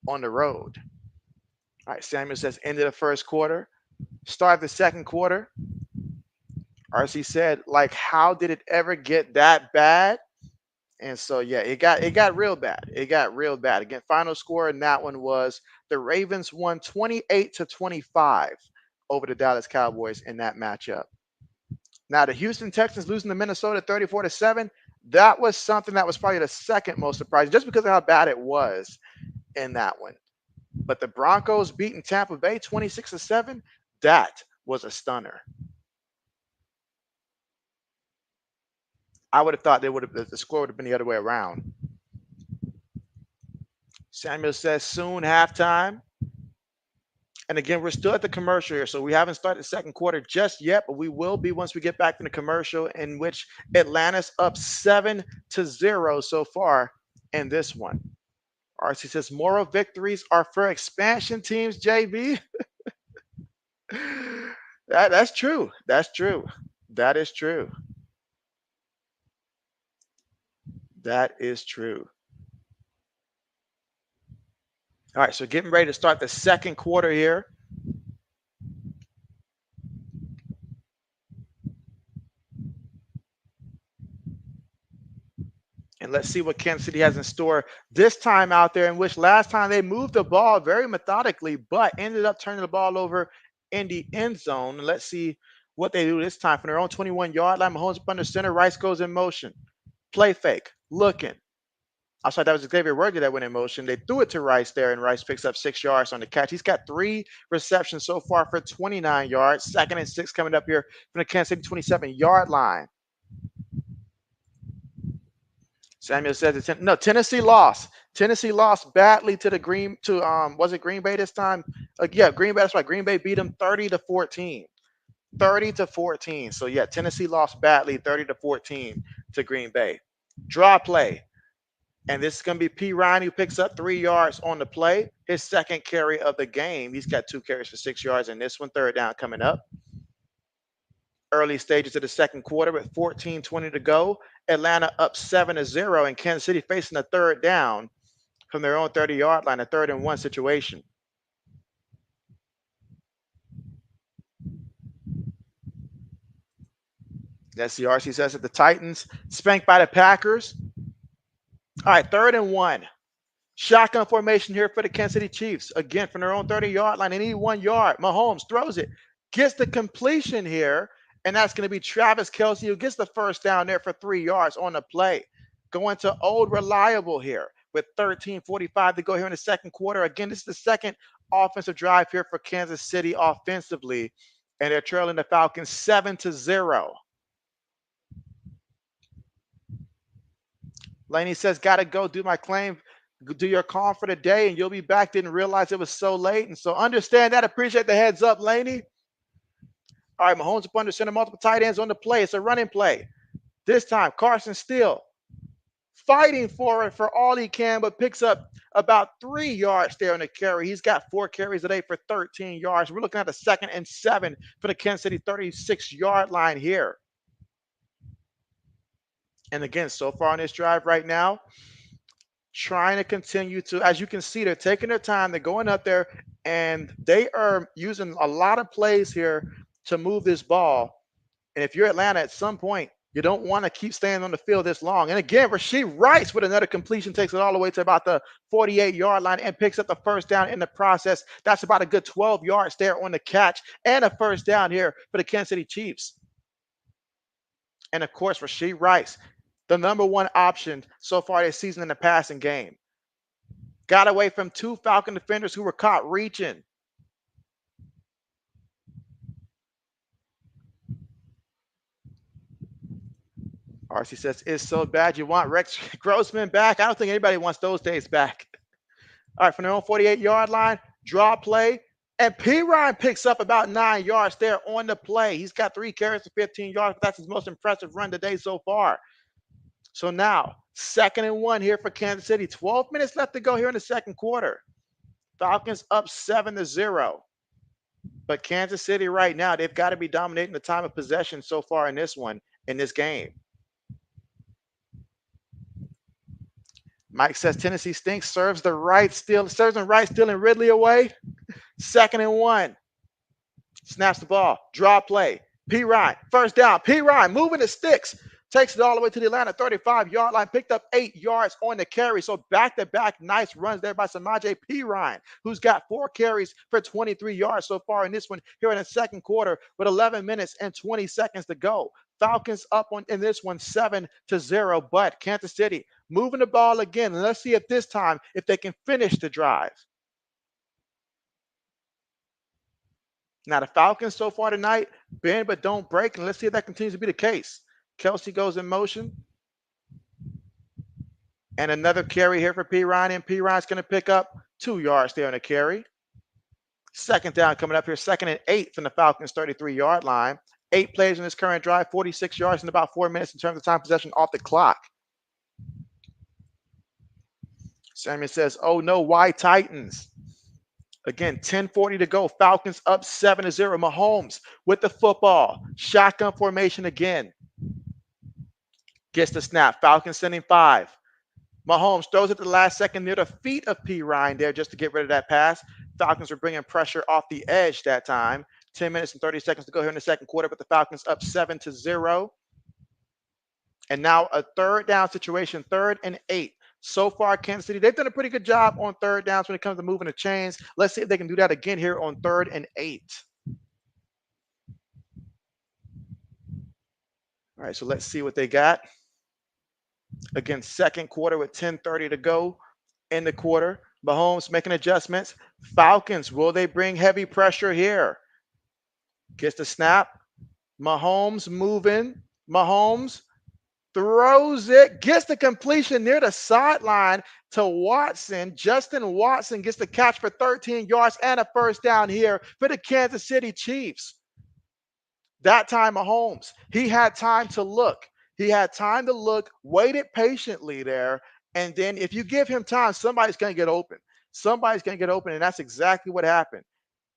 on the road. All right, Samuel says end of the first quarter, start of the second quarter. RC said, like, how did it ever get that bad? And so, yeah, it got real bad. It got real bad. Again, final score in that one was the Ravens won 28-25 over the Dallas Cowboys in that matchup. Now, the Houston Texans losing to Minnesota 34-7, that was something that was probably the second most surprising, just because of how bad it was in that one. But the Broncos beating Tampa Bay 26-7, that was a stunner. I would have thought the score would have been the other way around. Samuel says soon halftime. And again, we're still at the commercial here, so we haven't started the second quarter just yet, but we will be once we get back from the commercial, in which Atlanta's up 7-0 so far in this one. RC says moral victories are for expansion teams, JB. That's true. That's true. That is true. That is true. All right, so getting ready to start the second quarter here. And let's see what Kansas City has in store this time out there, in which last time they moved the ball very methodically, but ended up turning the ball over in the end zone. And let's see what they do this time from their own 21-yard line. Mahomes up under center. Rice goes in motion. Play fake. Looking. I thought that was Xavier Worthy that went in motion. They threw it to Rice there, and Rice picks up 6 yards on the catch. He's got 3 receptions so far for 29 yards. 2nd and 6 coming up here from the Kansas City 27-yard line. Samuel says no. Tennessee lost. Tennessee lost badly to was it Green Bay this time? Yeah, Green Bay. That's right. Green Bay beat them 30-14. 30-14. So yeah, Tennessee lost badly 30-14 to Green Bay. Draw play. And this is going to be P. Ryan, who picks up 3 yards on the play. His 2nd carry of the game. He's got 2 carries for 6 yards in this one. 3rd down coming up. Early stages of the 2nd quarter with 14:20 to go. Atlanta up 7-0, and Kansas City facing a 3rd down from their own 30-yard line, a 3rd and 1 situation. That's the RC says that the Titans spanked by the Packers. All right, 3rd and 1. Shotgun formation here for the Kansas City Chiefs. Again, from their own 30-yard line. They need 1 yard. Mahomes throws it. Gets the completion here. And that's going to be Travis Kelce, who gets the 1st down there for 3 yards on the play. Going to Old Reliable here with 13:45 to go here in the 2nd quarter. Again, this is the 2nd offensive drive here for Kansas City offensively. And they're trailing the Falcons 7-0. Laney says, got to go do my claim. Do your call for the day, and you'll be back. Didn't realize it was so late. And so understand that. Appreciate the heads up, Laney. All right, Mahomes up under center, multiple tight ends on the play. It's a running play. This time, Carson Steele fighting for it for all he can, but picks up about 3 yards there on the carry. He's got 4 carries today for 13 yards. We're looking at a 2nd and 7 for the Kansas City 36-yard line here. And again, so far on this drive right now, trying to continue to, as you can see, they're taking their time. They're going up there, and they are using a lot of plays here to move this ball. And if you're Atlanta, at some point, you don't want to keep staying on the field this long. And again, Rashee Rice with another completion takes it all the way to about the 48-yard line and picks up the 1st down in the process. That's about a good 12 yards there on the catch and a 1st down here for the Kansas City Chiefs. And of course, Rashee Rice, the number 1 option so far this season in the passing game. Got away from 2 Falcon defenders who were caught reaching. RC says, it's so bad you want Rex Grossman back. I don't think anybody wants those days back. All right, from their own 48-yard line, draw play. And P. Ryan picks up about 9 yards there on the play. He's got 3 carries for 15 yards. That's his most impressive run today so far. So now, 2nd and 1 here for Kansas City. 12 minutes left to go here in the 2nd quarter. Falcons up 7-0. But Kansas City right now, they've got to be dominating the time of possession so far in this game. Mike says Tennessee stinks, serves them right, stealing Ridley away. 2nd and 1. Snaps the ball. Draw play. P. Ryan. 1st down. P. Ryan moving the sticks. Takes it all the way to the Atlanta 35-yard line. Picked up 8 yards on the carry. So back-to-back nice runs there by Samaje P. Ryan, who's got 4 carries for 23 yards so far in this one here in the 2nd quarter with 11 minutes and 20 seconds to go. Falcons up in this one 7-0, but Kansas City moving the ball again. And let's see if this time if they can finish the drive. Now the Falcons so far tonight, bend but don't break, and let's see if that continues to be the case. Kelce goes in motion. And another carry here for P. Ryan, and P. Ryan's going to pick up 2 yards there on a carry. 2nd down coming up here, 2nd and 8 from the Falcons 33-yard line. 8 plays in this current drive, 46 yards in about 4 minutes in terms of time possession off the clock. Samuel says, oh no, why Titans? Again, 10:40 to go. Falcons up 7-0. Mahomes with the football. Shotgun formation again. Gets the snap. Falcons sending 5. Mahomes throws it the last second near the feet of P. Ryan there just to get rid of that pass. Falcons are bringing pressure off the edge that time. 10 minutes and 30 seconds to go here in the 2nd quarter, but the Falcons up 7-0. And now a 3rd down situation, 3rd and 8. So far, Kansas City, they've done a pretty good job on 3rd downs when it comes to moving the chains. Let's see if they can do that again here on 3rd and 8. All right, so let's see what they got. Again, second quarter with 10:30 to go in the quarter. Mahomes making adjustments. Falcons, will they bring heavy pressure here? Gets the snap. Mahomes moving. Mahomes throws it, gets the completion near the sideline to Watson. Justin Watson gets the catch for 13 yards and a first down here for the Kansas City Chiefs. That time, Mahomes, he had time to look. He had time to look, waited patiently there. And then if you give him time, somebody's going to get open. Somebody's going to get open. And that's exactly what happened.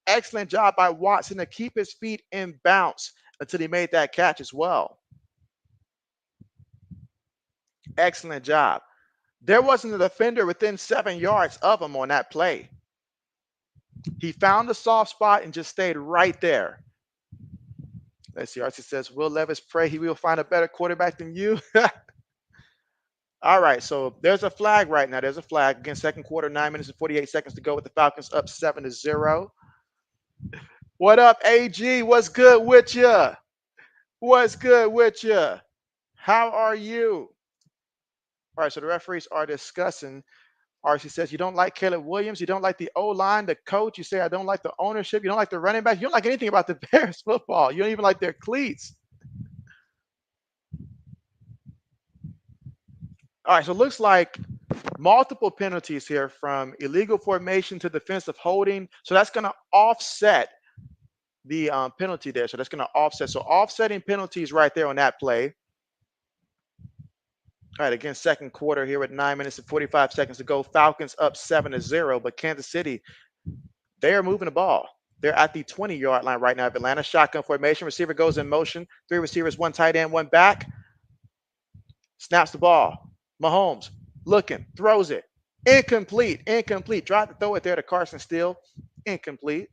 Excellent job by Watson to keep his feet in bounce until he made that catch as well. Excellent job. There wasn't a defender within 7 yards of him on that play. He found the soft spot and just stayed right there. Let's see. RC says, Will Levis pray he will find a better quarterback than you? All right, so there's a flag right now. There's a flag. Again, second quarter, 9 minutes and 48 seconds to go with the Falcons up 7-0. What up, AG? What's good with you? What's good with you? How are you? All right, so the referees are discussing. RC says, you don't like Caleb Williams. You don't like the O-line, the coach. You say, I don't like the ownership. You don't like the running back. You don't like anything about the Bears football. You don't even like their cleats. All right, so it looks like multiple penalties here from illegal formation to defensive holding. So that's going to offset the penalty there. So that's going to offset. So offsetting penalties right there on that play. All right, again, second quarter here with 9 minutes and 45 seconds to go. Falcons up 7-0, but Kansas City, they are moving the ball. They're at the 20-yard line right now of Atlanta. Shotgun formation. Receiver goes in motion. 3 receivers, 1 tight end, 1 back. Snaps the ball. Mahomes looking, throws it. Incomplete. Tried to throw it there to Carson Steele. Incomplete.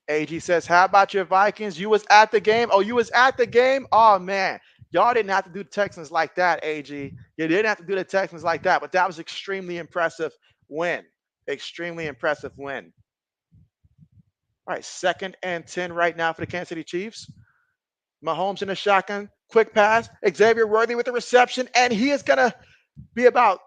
AG says, how about your Vikings? You was at the game? Oh, you was at the game? Oh, man. Y'all didn't have to do the Texans like that, AG. You didn't have to do the Texans like that, but that was extremely impressive win. Extremely impressive win. All right, 2nd and 10 right now for the Kansas City Chiefs. Mahomes in the shotgun, quick pass. Xavier Worthy with the reception, and he is going to be about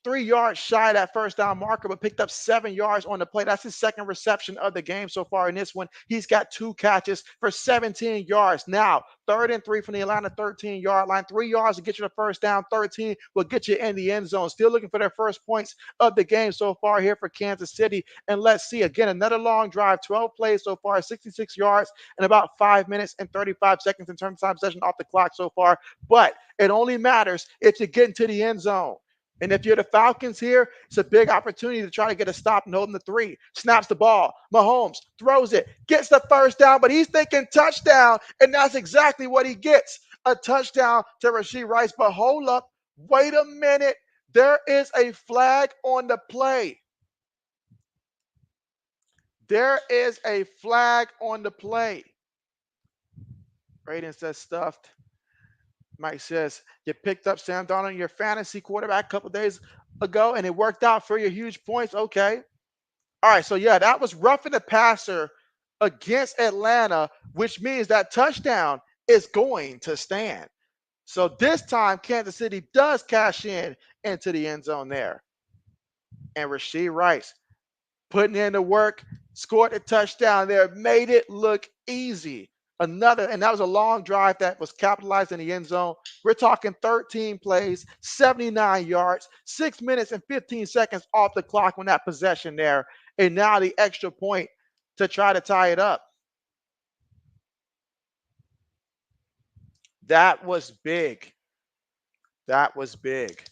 3 yards shy of that first down marker, but picked up 7 yards on the play. That's his 2nd reception of the game so far in this one. He's got 2 catches for 17 yards. Now, 3rd and 3 from the Atlanta 13-yard line. 3 yards to get you the first down. 13 will get you in the end zone. Still looking for their first points of the game so far here for Kansas City. And let's see, again, another long drive. 12 plays so far, 66 yards, and about 5 minutes and 35 seconds in terms of time possession off the clock so far. But it only matters if you get into the end zone. And if you're the Falcons here, it's a big opportunity to try to get a stop and hold them to 3. Snaps the ball. Mahomes throws it, gets the first down, but he's thinking touchdown, and that's exactly what he gets. A touchdown to Rashee Rice. But hold up. Wait a minute. There is a flag on the play. There is a flag on the play. Braden says stuffed. Mike says, you picked up Sam Darnold, your fantasy quarterback, a couple days ago, and it worked out for your huge points. Okay. All right. So, yeah, that was roughing the passer against Atlanta, which means that touchdown is going to stand. So this time, Kansas City does cash in into the end zone there. And Rashee Rice putting in the work, scored a touchdown there, made it look easy. And that was a long drive that was capitalized in the end zone. We're talking 13 plays, 79 yards, 6 minutes and 15 seconds off the clock on that possession there. And now the extra point to try to tie it up. That was big. That was big.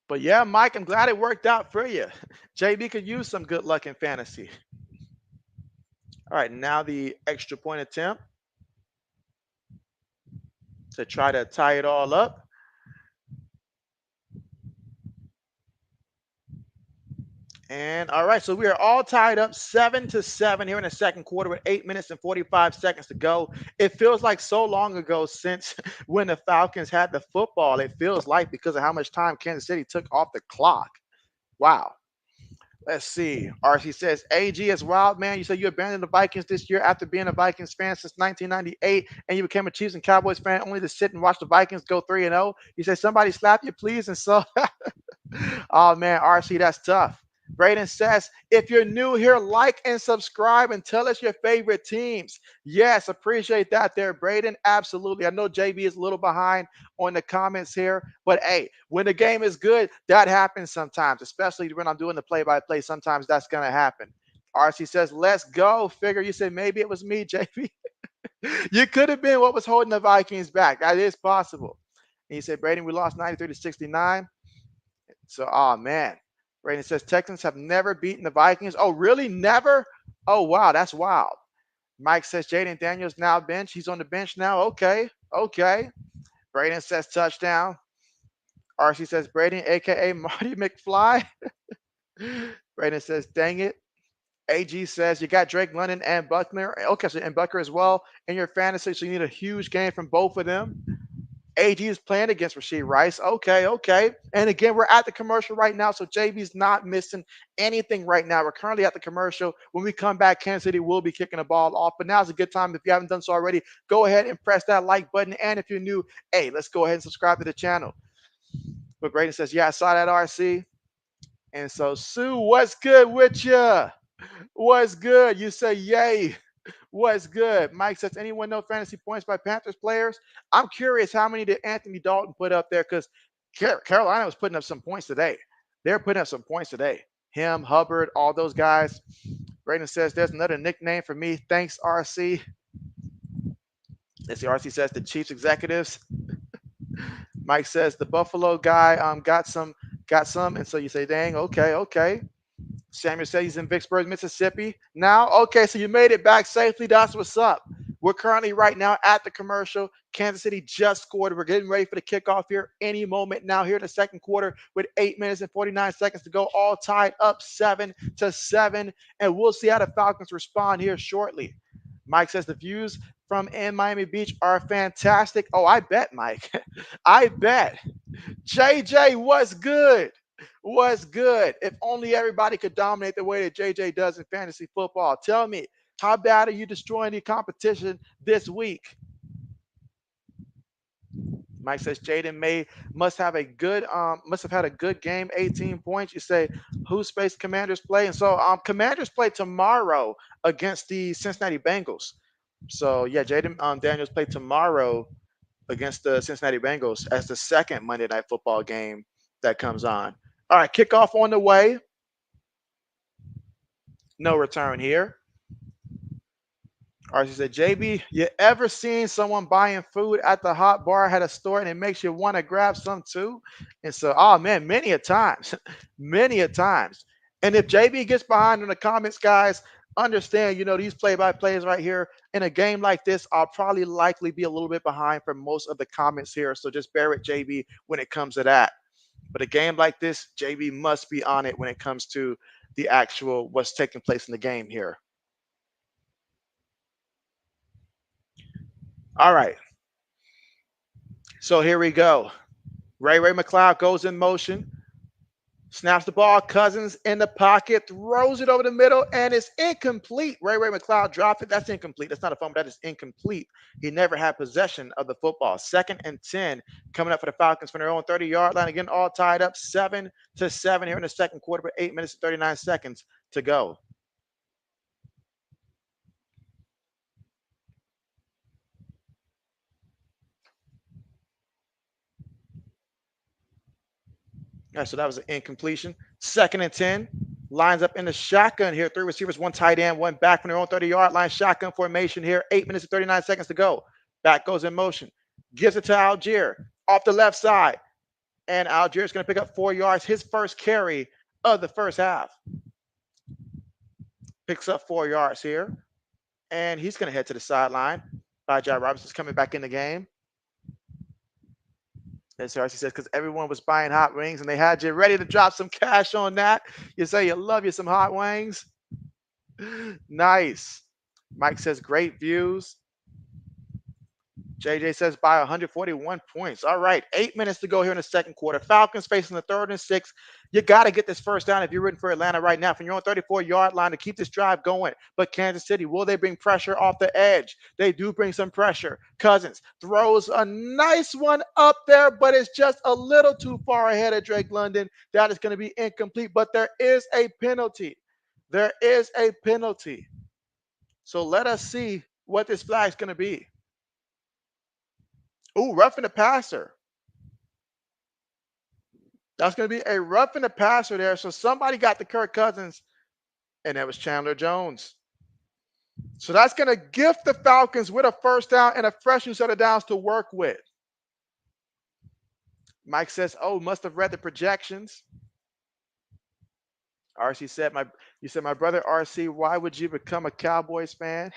But yeah, Mike, I'm glad it worked out for you. JB could use some good luck in fantasy. All right, now the extra point attempt to try to tie it all up. And all right, so we are all tied up 7-7 here in the second quarter with 8 minutes and 45 seconds to go. It feels like so long ago since when the Falcons had the football. It feels like because of how much time Kansas City took off the clock. Wow. Let's see. RC says, AG is wild, man. You said you abandoned the Vikings this year after being a Vikings fan since 1998, and you became a Chiefs and Cowboys fan only to sit and watch the Vikings go 3-0. You say, somebody slap you, please. And so, oh, man, RC, that's tough. Braden says, if you're new here, like and subscribe and tell us your favorite teams. Yes, appreciate that there, Braden. Absolutely. I know JB is a little behind on the comments here, but hey, when the game is good, that happens sometimes, especially when I'm doing the play-by-play. Sometimes that's going to happen. RC says, let's go. Figure you said maybe it was me, JB. You could have been what was holding the Vikings back. That is possible. And he said, Braden, we lost 93-69. So, oh, man. Braden says Texans have never beaten the Vikings. Oh, really? Never? Oh, wow. That's wild. Mike says Jaden Daniels now bench. He's on the bench now. Okay. Okay. Braden says touchdown. RC says Braden, a.k.a. Marty McFly. Braden says, dang it. AG says you got Drake London and Buckner. Okay, so and Buckner as well in your fantasy, so you need a huge game from both of them. AG is playing against Rashee Rice. Okay, okay. And again, we're at the commercial right now, so JB's not missing anything right now. We're currently at the commercial. When we come back, Kansas City will be kicking the ball off. But now's a good time. If you haven't done so already, go ahead and press that like button. And if you're new, hey, let's go ahead and subscribe to the channel. But Braden says, yeah, I saw that, RC. And so, Sue, what's good with you? What's good? You say, yay. What's good? Mike says, anyone know fantasy points by Panthers players? I'm curious how many did Anthony Dalton put up there, because Carolina was putting up some points today. They're putting up some points today. Him, Hubbard, all those guys. Braden says, there's another nickname for me. Thanks, RC. Let's see, RC says, the Chiefs executives. Mike says, the Buffalo guy got some. And so you say, dang, okay, okay. Samuel says he's in Vicksburg, Mississippi. Now, okay, so you made it back safely. That's what's up. We're currently right now at the commercial. Kansas City just scored. We're getting ready for the kickoff here any moment now here in the second quarter with 8 minutes and 49 seconds to go, all tied up 7-7. And we'll see how the Falcons respond here shortly. Mike says the views from in Miami Beach are fantastic. Oh, I bet, Mike. I bet. JJ, what's good? What's good? If only everybody could dominate the way that JJ does in fantasy football. Tell me, how bad are you destroying the competition this week? Mike says Jaden must have had a good game, 18 points. You say who's space Commanders play? And so Commanders play tomorrow against the Cincinnati Bengals. So yeah, Jaden Daniels play tomorrow against the Cincinnati Bengals as the second Monday Night Football game that comes on. All right, kickoff on the way. No return here. Or she said, JB, you ever seen someone buying food at the hot bar at a store and it makes you want to grab some too? And so, oh man, many a times, many a times. And if JB gets behind in the comments, guys, understand, these play-by-plays right here in a game like this, I'll probably likely be a little bit behind for most of the comments here. So just bear with JB when it comes to that. But a game like this, JB must be on it when it comes to the actual what's taking place in the game here. All right. So here we go. Ray McLeod goes in motion, snaps the ball. Cousins in the pocket, throws it over the middle, and it's incomplete. Ray McLeod dropped it. That's incomplete. That's not a fumble. That is incomplete. He never had possession of the football. 2nd and 10 coming up for the Falcons from their own 30-yard line. Again, all tied up 7-7 here in the second quarter with 8 minutes and 39 seconds to go. All right, so that was an incompletion. 2nd and 10. Lines up in the shotgun here. 3 receivers, 1 tight end, 1 back from their own 30-yard line. Shotgun formation here. 8 minutes and 39 seconds to go. Back goes in motion. Gives it to Algier off the left side. And Algier is going to pick up 4 yards. His first carry of the first half. Picks up 4 yards here. And he's going to head to the sideline. John Robinson's coming back in the game. As RC says, because everyone was buying hot wings and they had you ready to drop some cash on that. You say you love you some hot wings. Nice. Mike says, great views. JJ says by 141 points. All right, 8 minutes to go here in the second quarter. Falcons facing the 3rd and 6. You got to get this first down if you're rooting for Atlanta right now from your own 34-yard line to keep this drive going. But Kansas City, will they bring pressure off the edge? They do bring some pressure. Cousins throws a nice one up there, but it's just a little too far ahead of Drake London. That is going to be incomplete, but there is a penalty. There is a penalty. So let us see what this flag is going to be. Ooh, roughing the passer. That's going to be a roughing the passer there. So somebody got the Kirk Cousins, and that was Chandler Jones. So that's going to gift the Falcons with a first down and a fresh new set of downs to work with. Mike says, oh, must have read the projections. RC said, my brother RC, why would you become a Cowboys fan?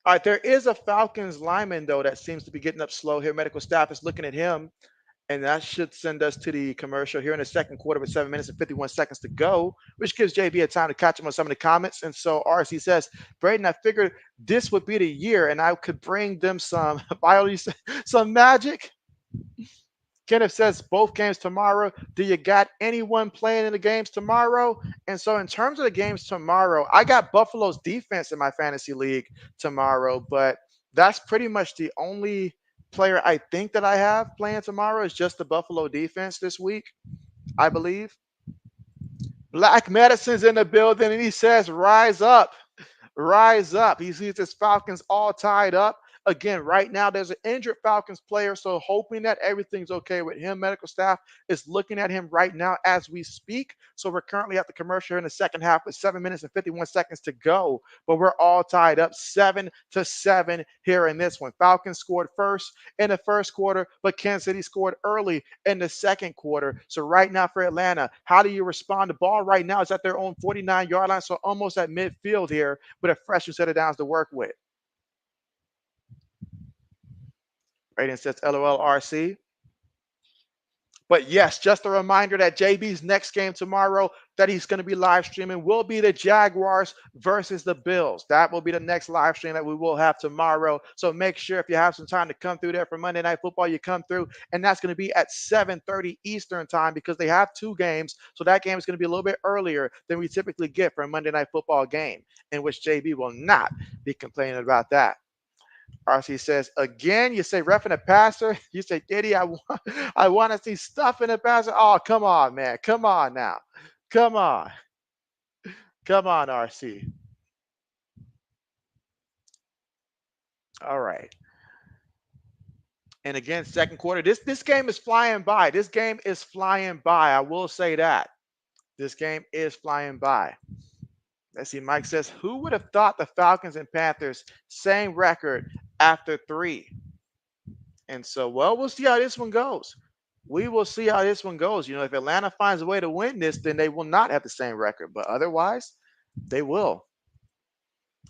All right, there is a Falcons lineman, though, that seems to be getting up slow here. Medical staff is looking at him. And that should send us to the commercial here in the second quarter with 7 minutes and 51 seconds to go, which gives JB a time to catch him on some of the comments. And so RC says, Braden, I figured this would be the year and I could bring them some some magic. Kenneth says both games tomorrow. Do you got anyone playing in the games tomorrow? And so in terms of the games tomorrow, I got Buffalo's defense in my fantasy league tomorrow, but that's pretty much the only player I think that I have playing tomorrow is just the Buffalo defense this week, I believe. Black Medicine's in the building, and he says, rise up. Rise up. He sees his Falcons all tied up. Again, right now, there's an injured Falcons player, so hoping that everything's okay with him. Medical staff is looking at him right now as we speak. So we're currently at the commercial in the second half with 7 minutes and 51 seconds to go. But we're all tied up 7-7 here in this one. Falcons scored first in the first quarter, but Kansas City scored early in the second quarter. So right now for Atlanta, how do you respond? The ball right now is at their own 49-yard line, so almost at midfield here with a fresh set of downs to work with. Raiden says LOL RC. But yes, just a reminder that JB's next game tomorrow that he's going to be live streaming will be the Jaguars versus the Bills. That will be the next live stream that we will have tomorrow. So make sure if you have some time to come through there for Monday Night Football, you come through. And that's going to be at 7:30 Eastern time because they have 2 games. So that game is going to be a little bit earlier than we typically get for a Monday Night Football game, in which JB will not be complaining about that. RC says, again, you say ref and a passer. You say, Diddy, I want to see stuff in the passer. Oh, come on, man. Come on now. Come on. Come on, RC. All right. And again, second quarter. This game is flying by. This game is flying by. I will say that. This game is flying by. Let's see. Mike says, who would have thought the Falcons and Panthers, same record after 3? And so, well, we'll see how this one goes. We will see how this one goes. You know, if Atlanta finds a way to win this, then they will not have the same record. But otherwise, they will.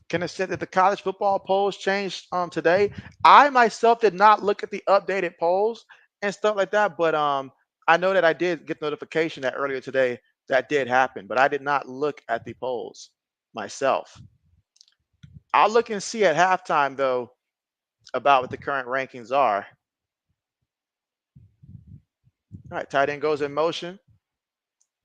Kenneth said that the college football polls changed today. I myself did not look at the updated polls and stuff like that, but I know that I did get notification that earlier today that did happen, but I did not look at the polls myself. I'll look and see at halftime, though, about what the current rankings are. All right, tight end goes in motion.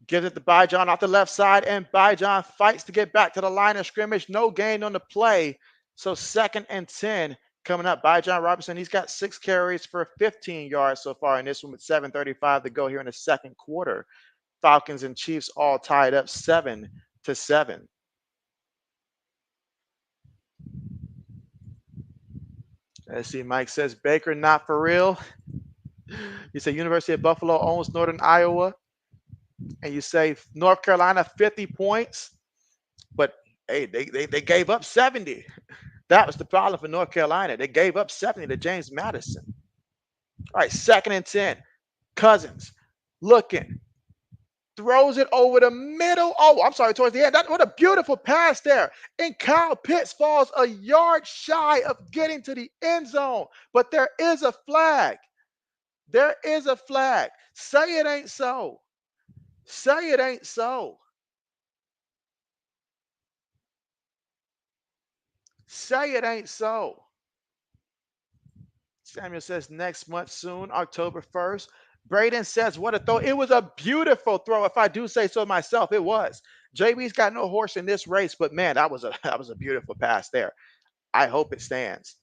Gives it to Byjon off the left side, and Byjon fights to get back to the line of scrimmage. No gain on the play. So 2nd and 10 coming up. Byjon Robinson, he's got 6 carries for 15 yards so far in this one with 7:35 to go here in the second quarter. Falcons and Chiefs all tied up 7-7. Let's see, Mike says, Baker not for real. You say University of Buffalo owns Northern Iowa. And you say North Carolina 50 points. But, hey, they gave up 70. That was the problem for North Carolina. They gave up 70 to James Madison. All right, 2nd and 10. Cousins looking. Throws it over the middle. Oh, I'm sorry, towards the end. What a beautiful pass there. And Kyle Pitts falls a yard shy of getting to the end zone. But there is a flag. There is a flag. Say it ain't so. Say it ain't so. Say it ain't so. Samuel says next month soon, October 1st. Braden says, what a throw. It was a beautiful throw. If I do say so myself, it was. JB's got no horse in this race, but man, that was a that was a beautiful pass there. I hope it stands.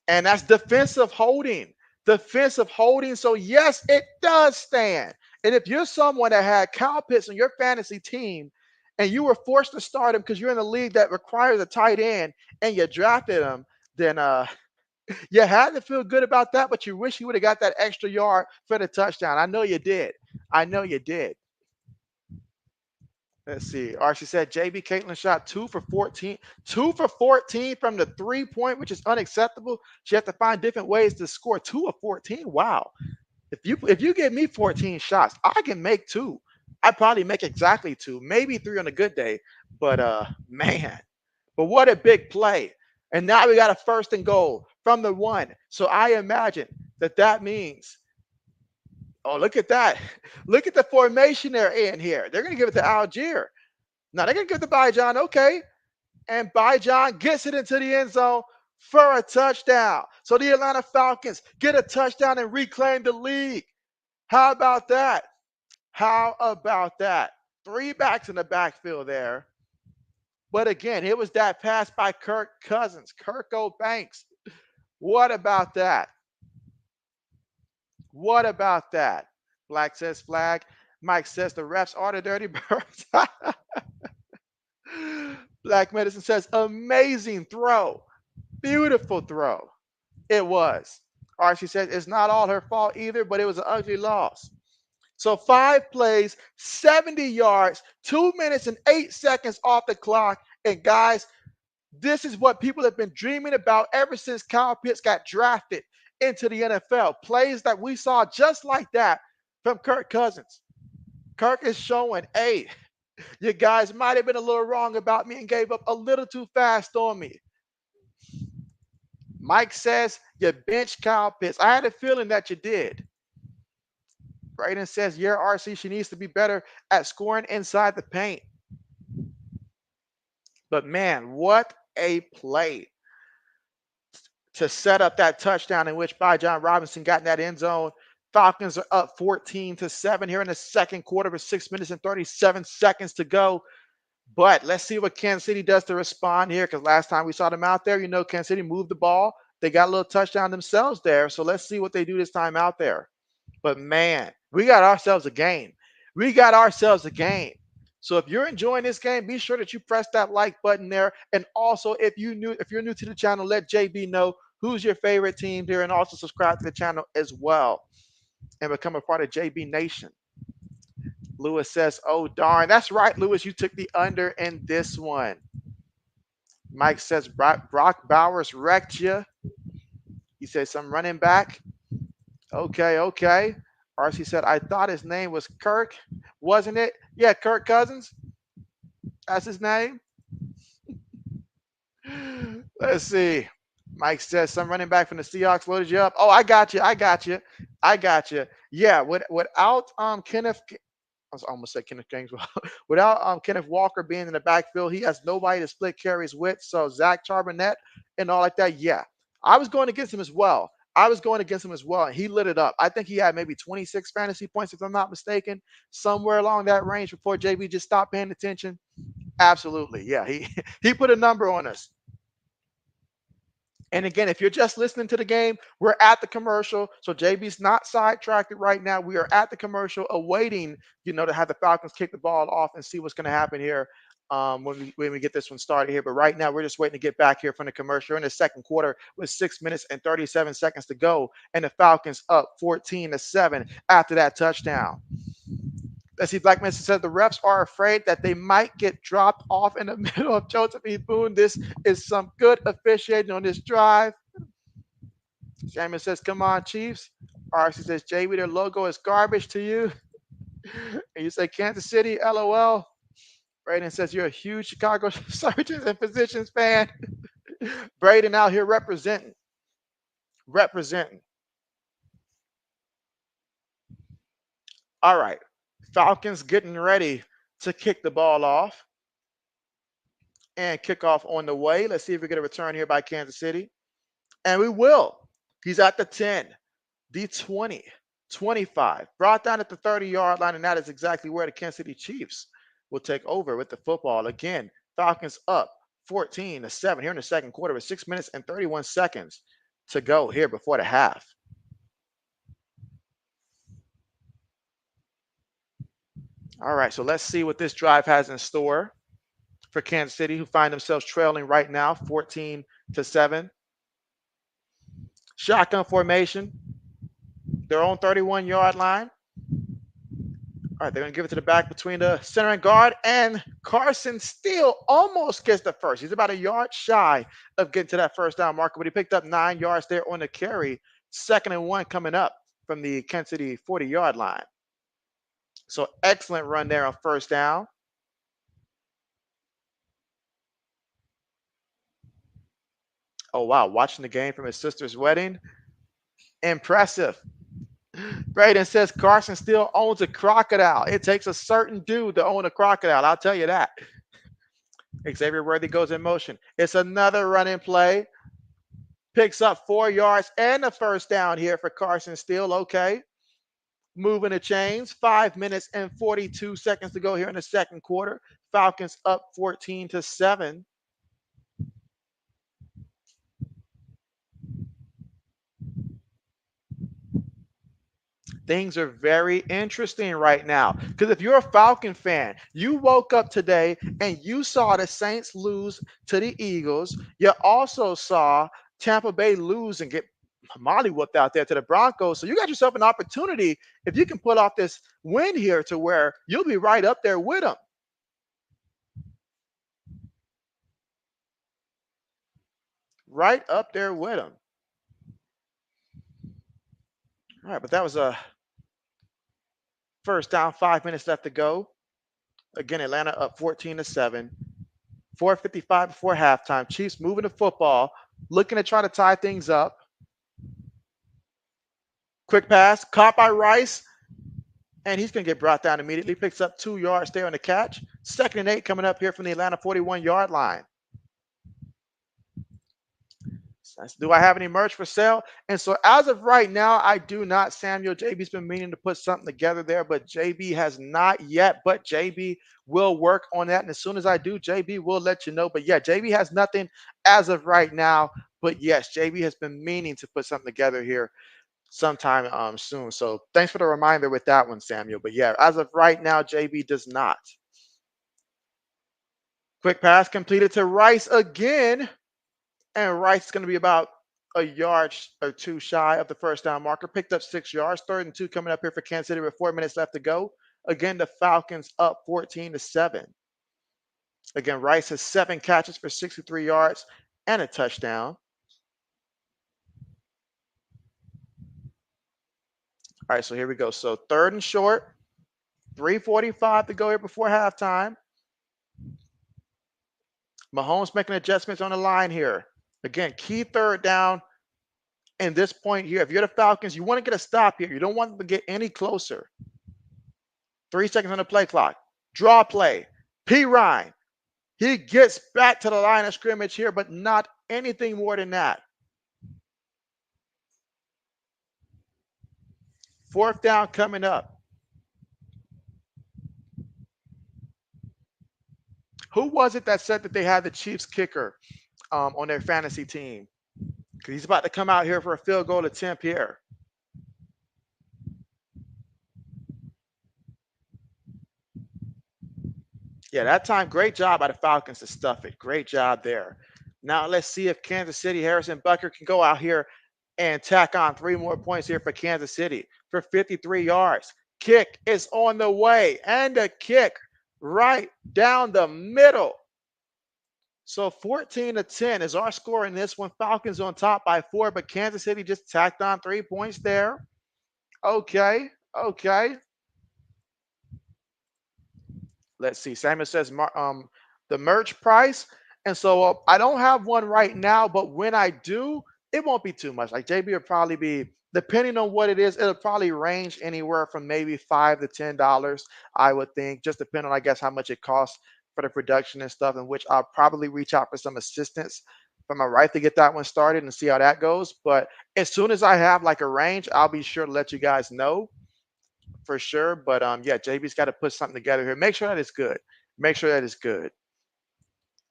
And that's defensive holding. Defensive holding. So yes, it does stand. And if you're someone that had Kyle Pitts on your fantasy team and you were forced to start him because you're in a league that requires a tight end and you drafted him, then you had to feel good about that, but you wish you would have got that extra yard for the touchdown. I know you did. I know you did. Let's see. Archie said JB Caitlin shot 2 for 14. 2 for 14 from the 3-point, which is unacceptable. She has to find different ways to score 2 of 14. Wow. If you give me 14 shots, I can make two. I probably make exactly two, maybe three on a good day. But man, but what a big play. And now we got a 1st and goal from the 1. So I imagine that means, oh, look at that. Look at the formation they're in here. They're going to give it to Algier. Now they're going to give it to Bijan. Okay. And Bijan gets it into the end zone for a touchdown. So the Atlanta Falcons get a touchdown and reclaim the lead. How about that? How about that? 3 backs in the backfield there. But again, it was that pass by Kirk Cousins, Kirk O'Banks. What about that? What about that? Black says flag. Mike says the refs are the dirty birds. Black Medicine says amazing throw. Beautiful throw. It was. Archie says it's not all her fault either, but it was an ugly loss. So 5 plays, 70 yards, 2 minutes and 8 seconds off the clock. And guys, this is what people have been dreaming about ever since Kyle Pitts got drafted into the NFL. Plays that we saw just like that from Kirk Cousins. Kirk is showing, hey, you guys might have been a little wrong about me and gave up a little too fast on me. Mike says you benched Kyle Pitts. I had a feeling that you did. Braden says, yeah, RC, she needs to be better at scoring inside the paint. But man, what a play to set up that touchdown in which Bijan Robinson got in that end zone. Falcons are up 14-7 here in the second quarter with 6 minutes and 37 seconds to go. But let's see what Kansas City does to respond here, because last time we saw them out there, Kansas City moved the ball. They got a little touchdown themselves there. So let's see what they do this time out there. But man, we got ourselves a game. We got ourselves a game. So if you're enjoying this game, be sure that you press that like button there. And also, if you're new to the channel, let JB know who's your favorite team here, and also subscribe to the channel as well and become a part of JB Nation. Lewis says, oh, darn. That's right, Lewis. You took the under in this one. Mike says, Brock Bowers wrecked you. He says, some running back. Okay. RC said, I thought his name was Kirk. Wasn't it? Yeah, Kirk Cousins. That's his name. Let's see. Mike says, some running back from the Seahawks loaded you up. Oh, I got you. Yeah, without Kenneth, I almost said Kenneth Gainwell. Without Kenneth Walker being in the backfield, he has nobody to split carries with. So Zach Charbonnet and all like that. Yeah, I was going against him as well. And he lit it up. I think he had maybe 26 fantasy points, if I'm not mistaken, somewhere along that range before JB just stopped paying attention. Absolutely. Yeah, he put a number on us. And again, if you're just listening to the game, we're at the commercial. So JB's not sidetracked right now. We are at the commercial awaiting, to have the Falcons kick the ball off and see what's going to happen here when we get this one started here. But right now, we're just waiting to get back here from the commercial. We're in the second quarter with 6 minutes and 37 seconds to go. And the Falcons up 14-7 after that touchdown. Let's see, Black Mesa said the refs are afraid that they might get dropped off in the middle of Joseph E. Boone. This is some good officiating on this drive. Shaman says, come on, Chiefs. RC says, JB, their logo is garbage to you. And you say, Kansas City, LOL. Braden says, you're a huge Chicago surgeons and physicians fan. Braden out here representing. All right. Falcons getting ready to kick the ball off. And kickoff on the way. Let's see if we get a return here by Kansas City. And we will. He's at the 10, the 20, 25. Brought down at the 30-yard line, and that is exactly where the Kansas City Chiefs will take over with the football. Again, Falcons up 14-7 here in the second quarter with 6 minutes and 31 seconds to go here before the half. All right, so let's see what this drive has in store for Kansas City, who find themselves trailing right now 14-7. Shotgun formation, their own 31-yard line. All right, they're going to give it to the back between the center and guard, and Carson Steele almost gets the first. He's about a yard shy of getting to that first down marker, but he picked up 9 yards there on the carry. 2nd and 1 coming up from the Kansas City 40-yard line. So excellent run there on first down. Oh, wow, watching the game from his sister's wedding. Impressive. Braden says Carson Steele owns a crocodile. It takes a certain dude to own a crocodile. I'll tell you that. Xavier Worthy goes in motion. It's another running play. Picks up 4 yards and a first down here for Carson Steele. Okay. Moving the chains. 5 minutes and 42 seconds to go here in the second quarter. Falcons up 14-7. Things are very interesting right now. Because if you're a Falcon fan, you woke up today and you saw the Saints lose to the Eagles. You also saw Tampa Bay lose and get molly whooped out there to the Broncos. So you got yourself an opportunity if you can pull off this win here to where you'll be right up there with them. Right up there with them. All right, but that was a first down, 5 minutes left to go. Again, Atlanta up 14-7. 4:55 before halftime. Chiefs moving the football, looking to try to tie things up. Quick pass, caught by Rice, and he's going to get brought down immediately. Picks up 2 yards there on the catch. 2nd and 8 coming up here from the Atlanta 41-yard line. Do I have any merch for sale? And so as of right now, I do not, Samuel. JB's been meaning to put something together there, but JB has not yet. But JB will work on that. And as soon as I do, JB will let you know. But yeah, JB has nothing as of right now. But yes, JB has been meaning to put something together here sometime soon. So thanks for the reminder with that one, Samuel. But yeah, as of right now, JB does not. Quick pass completed to Rice again. And Rice is going to be about a yard or 2 shy of the first down marker. Picked up 6 yards. 3rd and 2 coming up here for Kansas City with 4 minutes left to go. Again, the Falcons up 14-7. Again, Rice has 7 catches for 63 yards and a touchdown. All right, so here we go. So 3rd and short. 3:45 to go here before halftime. Mahomes making adjustments on the line here. Again, key 3rd down in this point here. If you're the Falcons, you want to get a stop here. You don't want them to get any closer. 3 seconds on the play clock. Draw play. P. Ryan. He gets back to the line of scrimmage here, but not anything more than that. 4th down coming up. Who was it that said that they had the Chiefs kicker on their fantasy team? Because he's about to come out here for a field goal attempt here. Yeah, that time, great job by the Falcons to stuff it. Great job there. Now let's see if Kansas City, Harrison Butker can go out here and tack on 3 more points here for Kansas City for 53 yards. Kick is on the way, and a kick right down the middle. So 14-10 is our score in this one. Falcons on top by 4, but Kansas City just tacked on 3 points there. Okay. Let's see. Samuel says the merch price. And so I don't have one right now, but when I do, it won't be too much. Like JB will probably be Depending on what it is, it'll probably range anywhere from maybe $5 to $10, I would think, just depending on, I guess, how much it costs for the production and stuff, in which I'll probably reach out for some assistance from my wife to get that one started and see how that goes. But as soon as I have like a range, I'll be sure to let you guys know for sure. But yeah, JB's got to put something together here. Make sure that it's good. Make sure that it's good.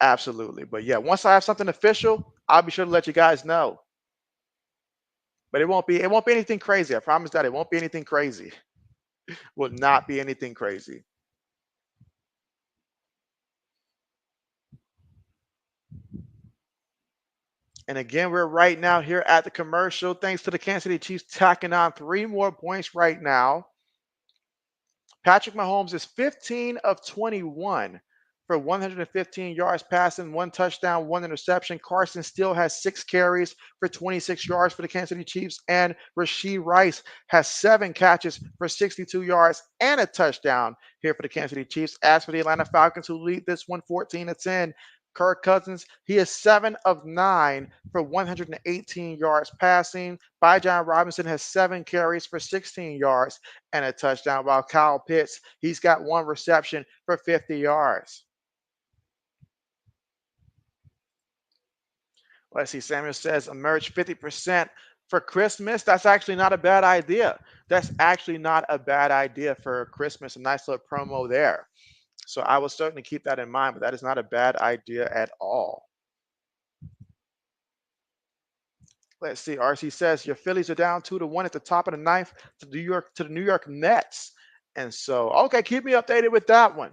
Absolutely. But yeah, once I have something official, I'll be sure to let you guys know. But it won't be anything crazy. I promise that it won't be anything crazy. Will not be anything crazy. And again, we're right now here at the commercial. Thanks to the Kansas City Chiefs tacking on 3 more points right now. Patrick Mahomes is 15 of 21 for 115 yards passing, 1 touchdown, 1 interception. Carson still has 6 carries for 26 yards for the Kansas City Chiefs. And Rashee Rice has 7 catches for 62 yards and a touchdown here for the Kansas City Chiefs. As for the Atlanta Falcons, who lead this one 14-10, Kirk Cousins, he is 7 of 9 for 118 yards passing. Bijan Robinson has 7 carries for 16 yards and a touchdown, while Kyle Pitts, he's got 1 reception for 50 yards. Let's see, Samuel says emerge 50% for Christmas. That's actually not a bad idea. That's actually not a bad idea for Christmas. A nice little promo there. So I will certainly keep that in mind, but that is not a bad idea at all. Let's see. RC says your Phillies are down 2-1 at the top of the ninth to the New York Mets. And so, okay, keep me updated with that one.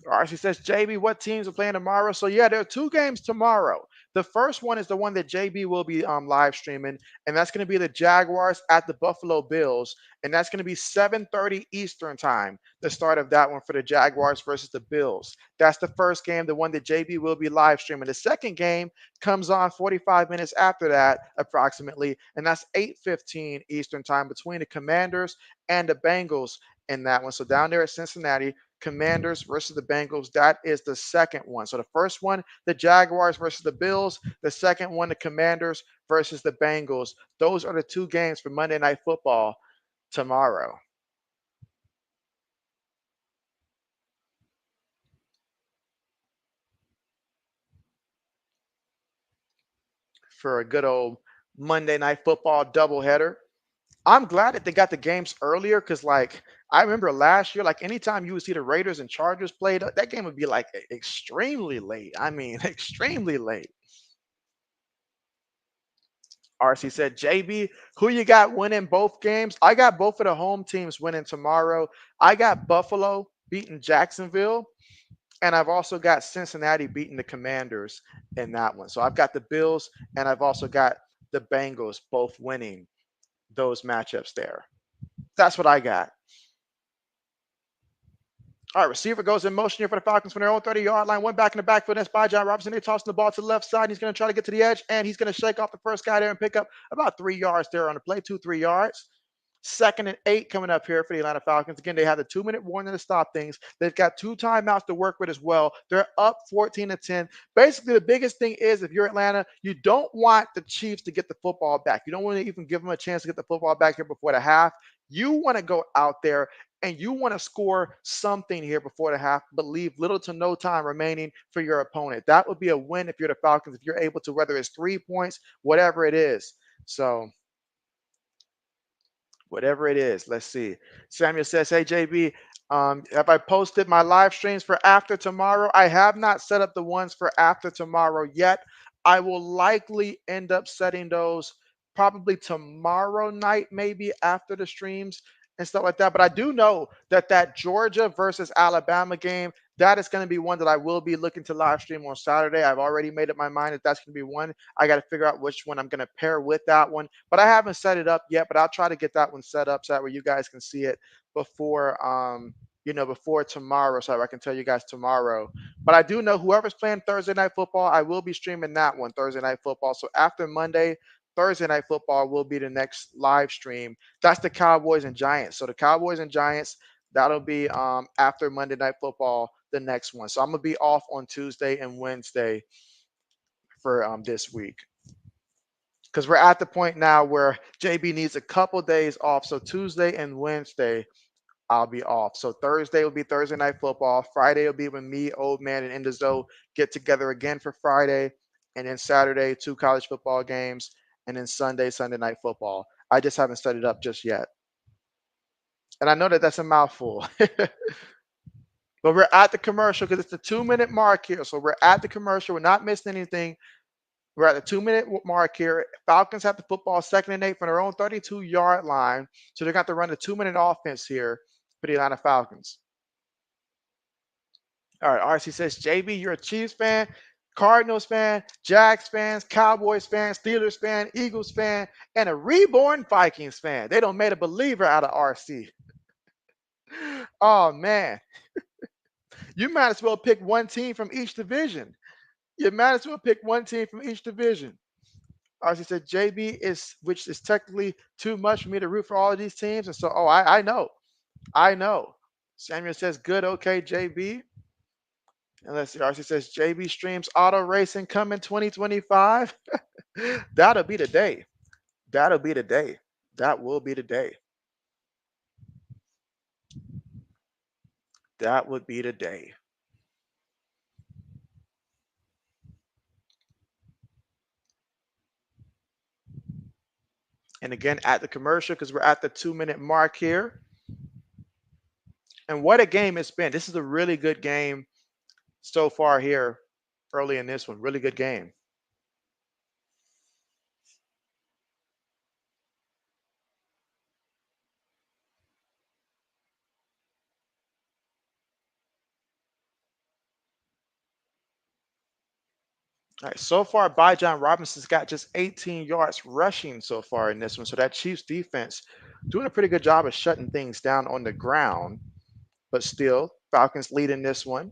RC says, JB, what teams are playing tomorrow? So yeah, there are 2 games tomorrow. The first one is the one that JB will be live streaming, and that's going to be the Jaguars at the Buffalo Bills, and that's going to be 7:30 Eastern time. The start of that one for the Jaguars versus the Bills. That's the first game, the one that JB will be live streaming. The second game comes on 45 minutes after that, approximately, and that's 8:15 Eastern time between the Commanders and the Bengals in that one. So down there at Cincinnati, Commanders versus the Bengals. That is the second one. So the first one, the Jaguars versus the Bills. The second one, the Commanders versus the Bengals. Those are the 2 games for Monday Night Football tomorrow. For a good old Monday Night Football doubleheader. I'm glad that they got the games earlier because, like, I remember last year, like, anytime you would see the Raiders and Chargers played, that game would be like extremely late. I mean, extremely late. RC said, JB, who you got winning both games? I got both of the home teams winning tomorrow. I got Buffalo beating Jacksonville, and I've also got Cincinnati beating the Commanders in that one. So I've got the Bills, and I've also got the Bengals both winning those matchups there. That's what I got. All right, receiver goes in motion here for the Falcons from their own 30-yard line. One back in the backfield. That's by John Robinson. They're tossing the ball to the left side. He's going to try to get to the edge, and he's going to shake off the first guy there and pick up about 3 yards there on the play, 2, 3 yards. 2nd and 8 coming up here for the Atlanta Falcons. Again, they have the 2-minute warning to stop things. They've got 2 timeouts to work with as well. They're up 14-10. Basically, the biggest thing is if you're Atlanta, you don't want the Chiefs to get the football back. You don't want to even give them a chance to get the football back here before the half. You want to go out there and you want to score something here before the half, but leave little to no time remaining for your opponent. That would be a win if you're the Falcons, if you're able to, whether it's 3 points, whatever it is. So whatever it is. Let's see. Samuel says, hey, JB, have I posted my live streams for after tomorrow? I have not set up the ones for after tomorrow yet. I will likely end up setting those probably tomorrow night, maybe after the streams and stuff like that. But I do know that that Georgia versus Alabama game, that is going to be one that I will be looking to live stream on Saturday. I've already made up my mind that that's going to be one. I got to figure out which one I'm going to pair with that one, but I haven't set it up yet. But I'll try to get that one set up so that way you guys can see it before before tomorrow, so I can tell you guys tomorrow. But I do know whoever's playing Thursday Night Football, I will be streaming that one, Thursday Night Football. So after Monday, Thursday Night Football will be the next live stream. That's the Cowboys and Giants. So the Cowboys and Giants, that'll be after Monday Night Football, the next one. So I'm gonna be off on Tuesday and Wednesday for this week. because we're at the point now where JB needs a couple days off. So Tuesday and Wednesday, I'll be off. So Thursday will be Thursday night football. Friday will be when me, old man, and Endizo get together again for Friday. And then Saturday, 2 college football games. And then Sunday, Sunday night football. I just haven't set it up just yet. And I know that that's a mouthful. But we're at the commercial because it's the 2 minute mark here. So we're at the commercial. We're not missing anything. We're at the 2 minute mark here. Falcons have the football 2nd and 8 from their own 32-yard line. So they're going to have to run the 2 minute offense here for the Atlanta Falcons. All right, RC says, JB, you're a Chiefs fan, Cardinals fan, Jags fans, Cowboys fan, Steelers fan, Eagles fan, and a reborn Vikings fan. They don't made a believer out of RC. Oh, man. You might as well pick one team from each division. You might as well pick one team from each division. RC said, JB is, which is technically too much for me to root for all of these teams. And so, I know. I know. Samuel says, good, okay, JB. And let's see, RC says, JB streams auto racing coming 2025. That'll be the day. That'll be the day. That will be the day. That would be the day. And again, at the commercial, because we're at the 2 minute mark here. And what a game it's been. This is a really good game so far here early in this one. Really good game. All right, so far, Bijan Robinson's got just 18 yards rushing so far in this one. So that Chiefs defense doing a pretty good job of shutting things down on the ground. But still, Falcons leading this one.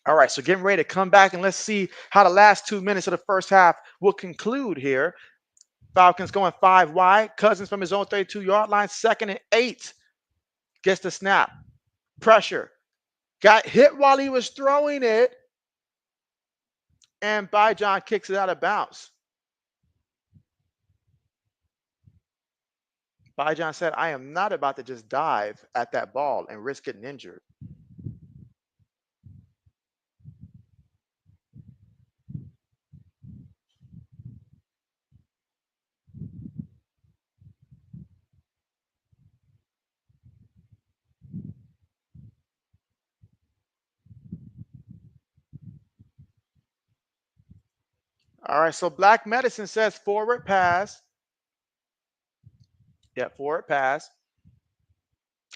All right, so getting ready to come back and let's see how the last 2 minutes of the first half will conclude here. Falcons going 5 wide. Cousins from his own 32-yard line, 2nd and 8. Gets the snap. Pressure. Got hit while he was throwing it. And Bijan kicks it out of bounds. Bijan said, I am not about to just dive at that ball and risk getting injured. All right, so Black Medicine says forward pass. Yeah, forward pass.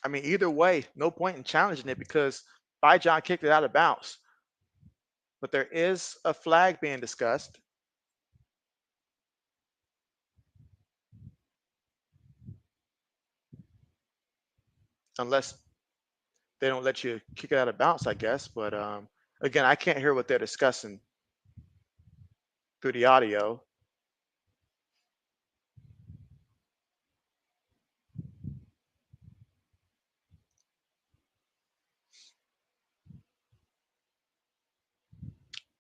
I mean, either way, no point in challenging it because Bijan kicked it out of bounds. But there is a flag being discussed. Unless they don't let you kick it out of bounds, I guess. But again, I can't hear what they're discussing through the audio.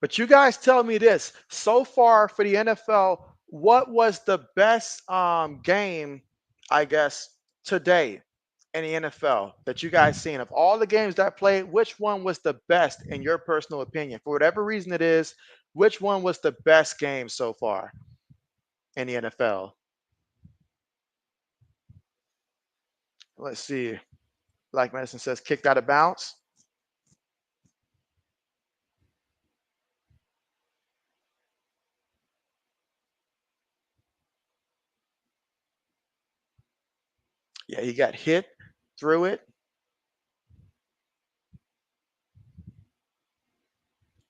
But you guys tell me this. So far for the NFL, what was the best game, I guess, today in the NFL that you guys seen? Of all the games that played, which one was the best in your personal opinion? For whatever reason it is, which one was the best game so far in the NFL? Let's see. Black Medicine says kicked out of bounds. Yeah, he got hit through it.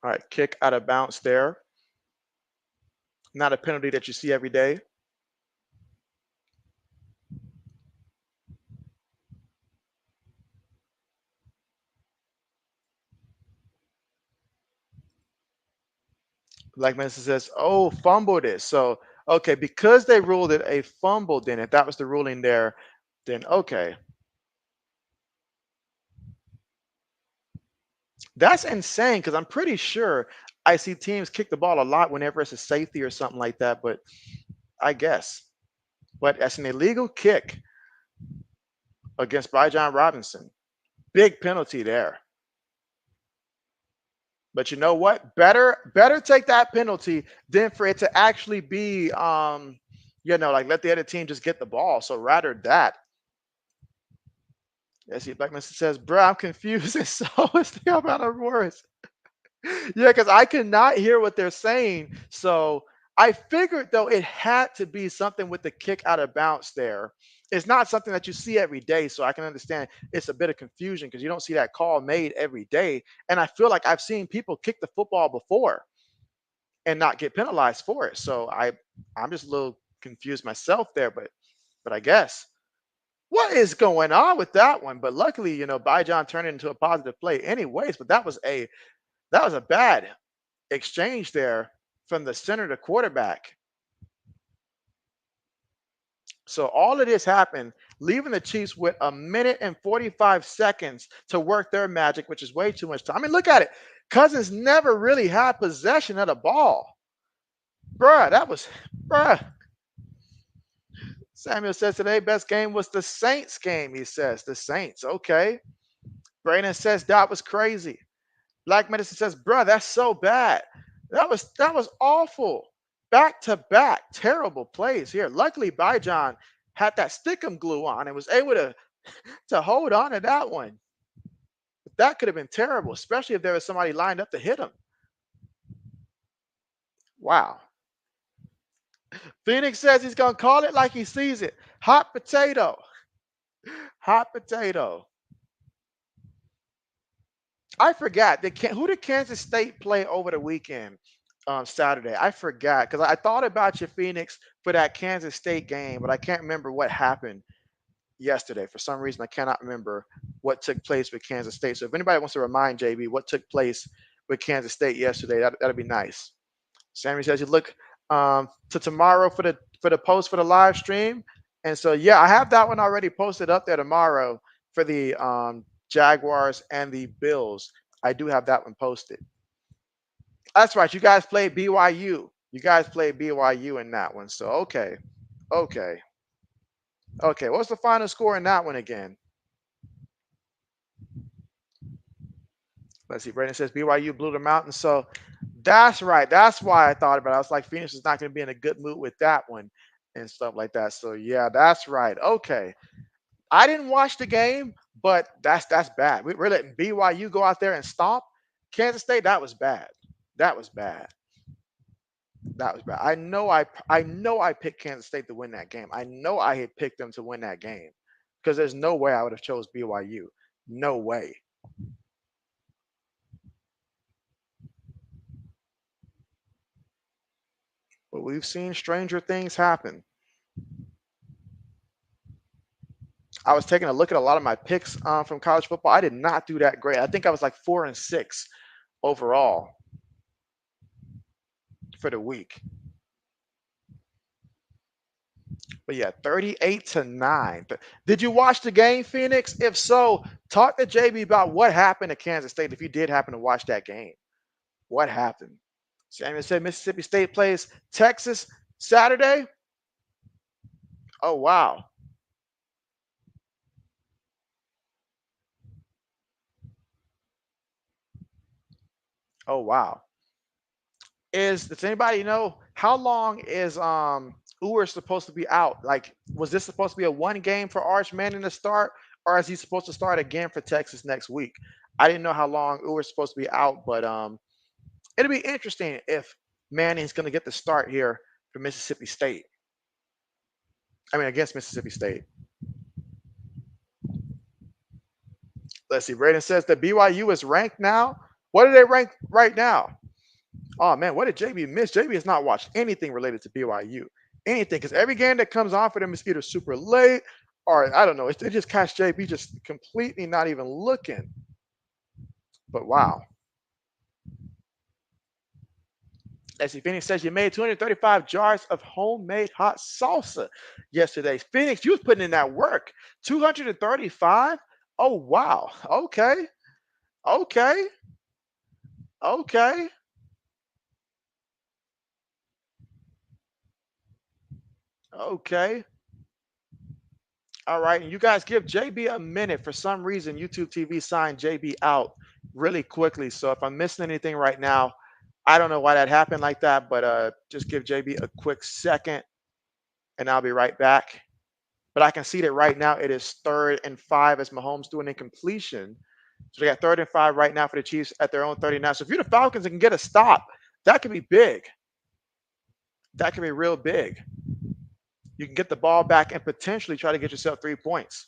All right, kick out of bounds there. Not a penalty that you see every day. Black Medicine says, oh, fumbled it. So, okay, because they ruled it a fumble, then if that was the ruling there, then okay. That's insane because I'm pretty sure I see teams kick the ball a lot whenever it's a safety or something like that, but I guess. But that's an illegal kick against Bijan Robinson. Big penalty there. But you know what? Better take that penalty than for it to actually be like let the other team just get the ball. So rather that. Yes, see, Blackman says, bro, I'm confused and so is the amount of words. Yeah, because I cannot hear what they're saying. So I figured though it had to be something with the kick out of bounds there. It's not something that you see every day. So I can understand it's a bit of confusion because you don't see that call made every day. And I feel like I've seen people kick the football before and not get penalized for it. So I'm just a little confused myself there, but I guess what is going on with that one? But luckily, Bijan turned it into a positive play anyways. But that was a bad exchange there from the center to quarterback. So all of this happened, leaving the Chiefs with a minute and 45 seconds to work their magic, which is way too much time. I mean, look at it. Cousins never really had possession of the ball. Bruh. Samuel says today best game was the Saints game. He says the Saints. Okay. Brandon says that was crazy. Black Medicine says, bruh, that's so bad. That was awful. Back to back, terrible plays here. Luckily, Bijan had that stickum glue on and was able to hold on to that one. But that could have been terrible, especially if there was somebody lined up to hit him. Wow. Phoenix says he's gonna call it like he sees it. Hot potato. Hot potato. I forgot. Who did Kansas State play over the weekend? Saturday. I forgot because I thought about you, Phoenix, for that Kansas State game, but I can't remember what happened yesterday. For some reason, I cannot remember what took place with Kansas State. So if anybody wants to remind JB what took place with Kansas State yesterday, that'd be nice. Sammy says you look to tomorrow for the post for the live stream, and so yeah, I have that one already posted up there tomorrow for the Jaguars and the Bills. I do have that one posted. That's right. You guys played BYU. You guys played BYU in that one. So okay. What's the final score in that one again? Let's see. Brandon says BYU blew them out, and so that's right. That's why I thought about it. I was like, Phoenix is not going to be in a good mood with that one and stuff like that. So yeah, that's right. Okay. I didn't watch the game, but that's bad. We're letting BYU go out there and stomp Kansas State. That was bad. That was bad. That was bad. I know I picked Kansas State to win that game. I know I had picked them to win that game because there's no way I would have chose BYU. No way. But we've seen stranger things happen. I was taking a look at a lot of my picks from college football. I did not do that great. I think I was like 4-6 overall for the week. But yeah, 38-9. Did you watch the game, Phoenix? If so, talk to JB about what happened to Kansas State if you did happen to watch that game. What happened? Samuel said Mississippi State plays Texas Saturday. Oh, wow. Oh, wow. Does anybody know how long is Uwer supposed to be out? Like, was this supposed to be a one game for Arch Manning to start, or is he supposed to start again for Texas next week? I didn't know how long Uwer's supposed to be out, but it'll be interesting if Manning's going to get the start here for Mississippi State. I mean, against Mississippi State. Let's see. Braden says that BYU is ranked now. What are they ranked right now? Oh man, what did JB miss? JB has not watched anything related to BYU. Anything, because every game that comes on for them is either super late or I don't know. It just catch JB just completely not even looking. But wow. Let's see. Phoenix says you made 235 jars of homemade hot salsa yesterday. Phoenix, you was putting in that work. 235? Oh wow. Okay. Okay. Okay. Okay. All right. And you guys give JB a minute. For some reason, YouTube TV signed JB out really quickly. So if I'm missing anything right now, I don't know why that happened like that, but just give JB a quick second and I'll be right back. But I can see that right now it is 3rd and 5 as Mahomes doing a completion. So they got 3rd and 5 right now for the Chiefs at their own 39. So if you're the Falcons and can get a stop, that could be big. That could be real big. You can get the ball back and potentially try to get yourself 3 points.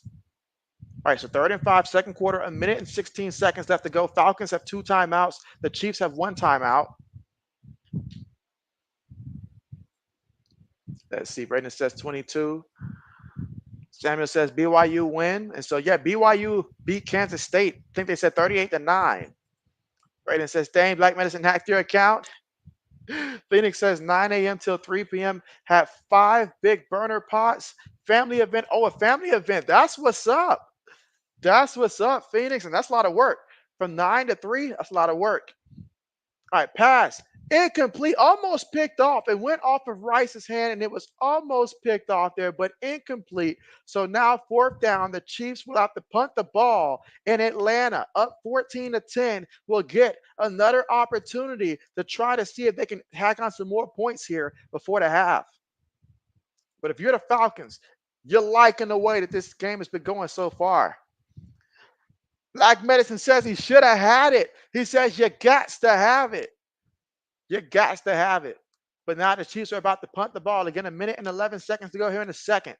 All right, so 3rd and 5, second quarter, a minute and 16 seconds left to go. Falcons have 2 timeouts. The Chiefs have 1 timeout. Let's see. Braden says 22. Samuel says BYU win. And so, yeah, BYU beat Kansas State. I think they said 38-9. Braden says, dang, Black Medicine hacked your account. Phoenix says 9 a.m. till 3 p.m. Have 5 big burner pots. Family event. Oh, a family event. That's what's up. That's what's up, Phoenix. And that's a lot of work. From 9 to 3, that's a lot of work. All right, pass. Incomplete, almost picked off. It went off of Rice's hand and it was almost picked off there, but incomplete. So now 4th down, the Chiefs will have to punt the ball, and Atlanta, up 14-10, will get another opportunity to try to see if they can hack on some more points here before the half. But if you're the Falcons, you're liking the way that this game has been going so far. Black Medicine says he should have had it. He says you got to have it. You got to have it. But now the Chiefs are about to punt the ball. Again, a minute and 11 seconds to go here in the second.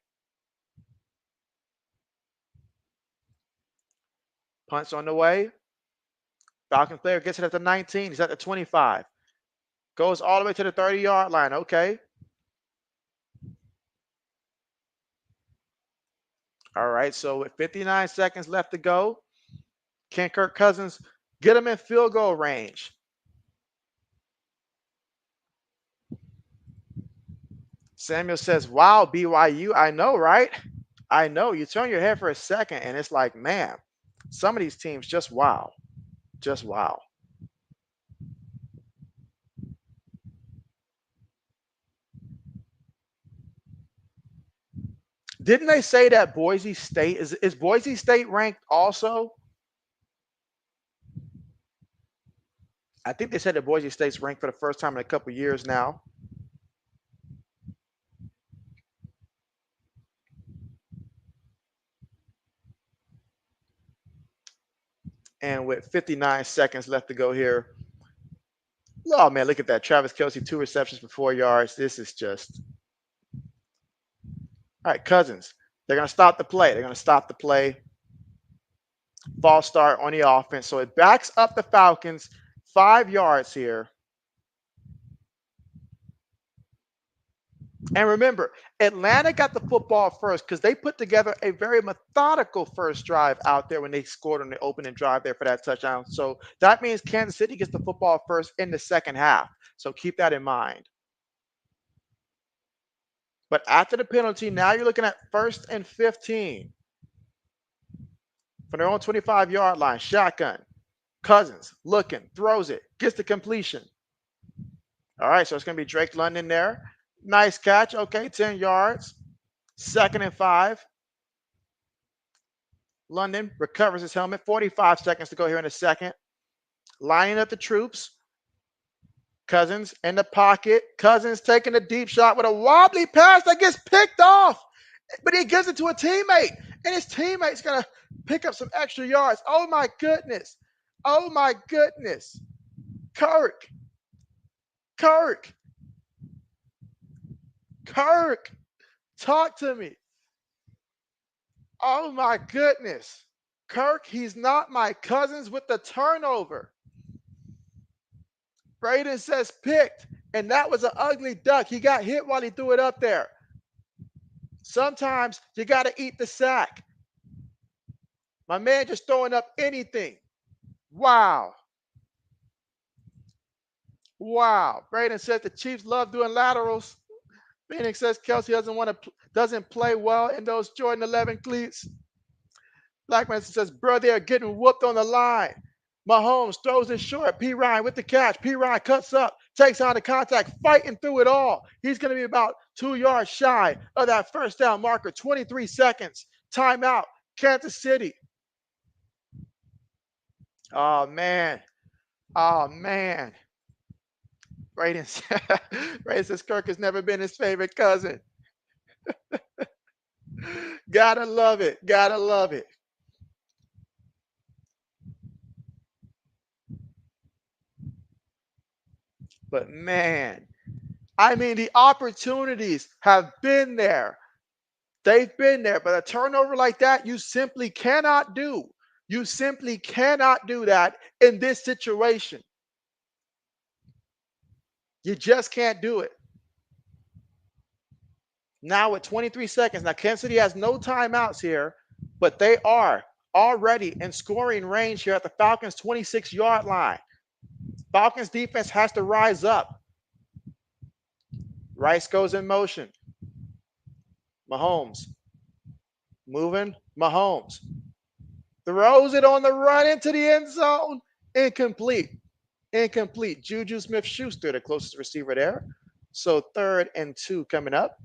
Punts on the way. Falcons player gets it at the 19. He's at the 25. Goes all the way to the 30-yard line. Okay. All right. So with 59 seconds left to go, can Kirk Cousins get him in field goal range? Samuel says, wow, BYU. I know, right? I know. You turn your head for a second and it's like, man, some of these teams just wow. Just wow. Didn't they say that Boise State is Boise State ranked also? I think they said that Boise State's ranked for the first time in a couple years now. And with 59 seconds left to go here. Oh man, look at that. Travis Kelce, 2 receptions for 4 yards. This is just all right, Cousins. They're gonna stop the play. They're gonna stop the play. False start on the offense. So it backs up the Falcons 5 yards here. And remember, Atlanta got the football first because they put together a very methodical first drive out there when they scored on the opening drive there for that touchdown. So that means Kansas City gets the football first in the second half. So keep that in mind. But after the penalty, now you're looking at 1st and 15 from their own 25-yard line. Shotgun. Cousins looking, throws it, gets the completion. All right, so it's going to be Drake London there. Nice catch. Okay, 10 yards. 2nd and 5. London recovers his helmet. 45 seconds to go here in the second. Lining up the troops. Cousins in the pocket. Cousins taking a deep shot with a wobbly pass that gets picked off. But he gives it to a teammate. And his teammate's going to pick up some extra yards. Oh, my goodness. Oh, my goodness. Kirk. Talk to me. Oh, my goodness. Kirk, he's not my Cousins with the turnover. Braden says picked, and that was an ugly duck. He got hit while he threw it up there. Sometimes you got to eat the sack. My man just throwing up anything. Wow. Braden says the Chiefs love doing laterals. Phoenix says Kelsey doesn't play well in those Jordan 11 cleats. Blackman says, bro, they are getting whooped on the line. Mahomes throws it short. P. Ryan with the catch. P. Ryan cuts up, takes out the contact, fighting through it all. He's going to be about 2 yards shy of that first down marker. 23 seconds. Timeout. Kansas City. Oh, man. Oh, man. Braden says Kirk has never been his favorite cousin. Gotta love it. Gotta love it. But man, I mean, the opportunities have been there. They've been there, but a turnover like that, you simply cannot do. You simply cannot do that in this situation. You just can't do it. Now with 23 seconds, now Kansas City has no timeouts here, but they are already in scoring range here at the Falcons' 26-yard line. Falcons defense has to rise up. Rice goes in motion. Mahomes moving. Mahomes throws it on the run into the end zone. Incomplete. Incomplete. Juju Smith-Schuster, the closest receiver there. So 3rd and 2 coming up.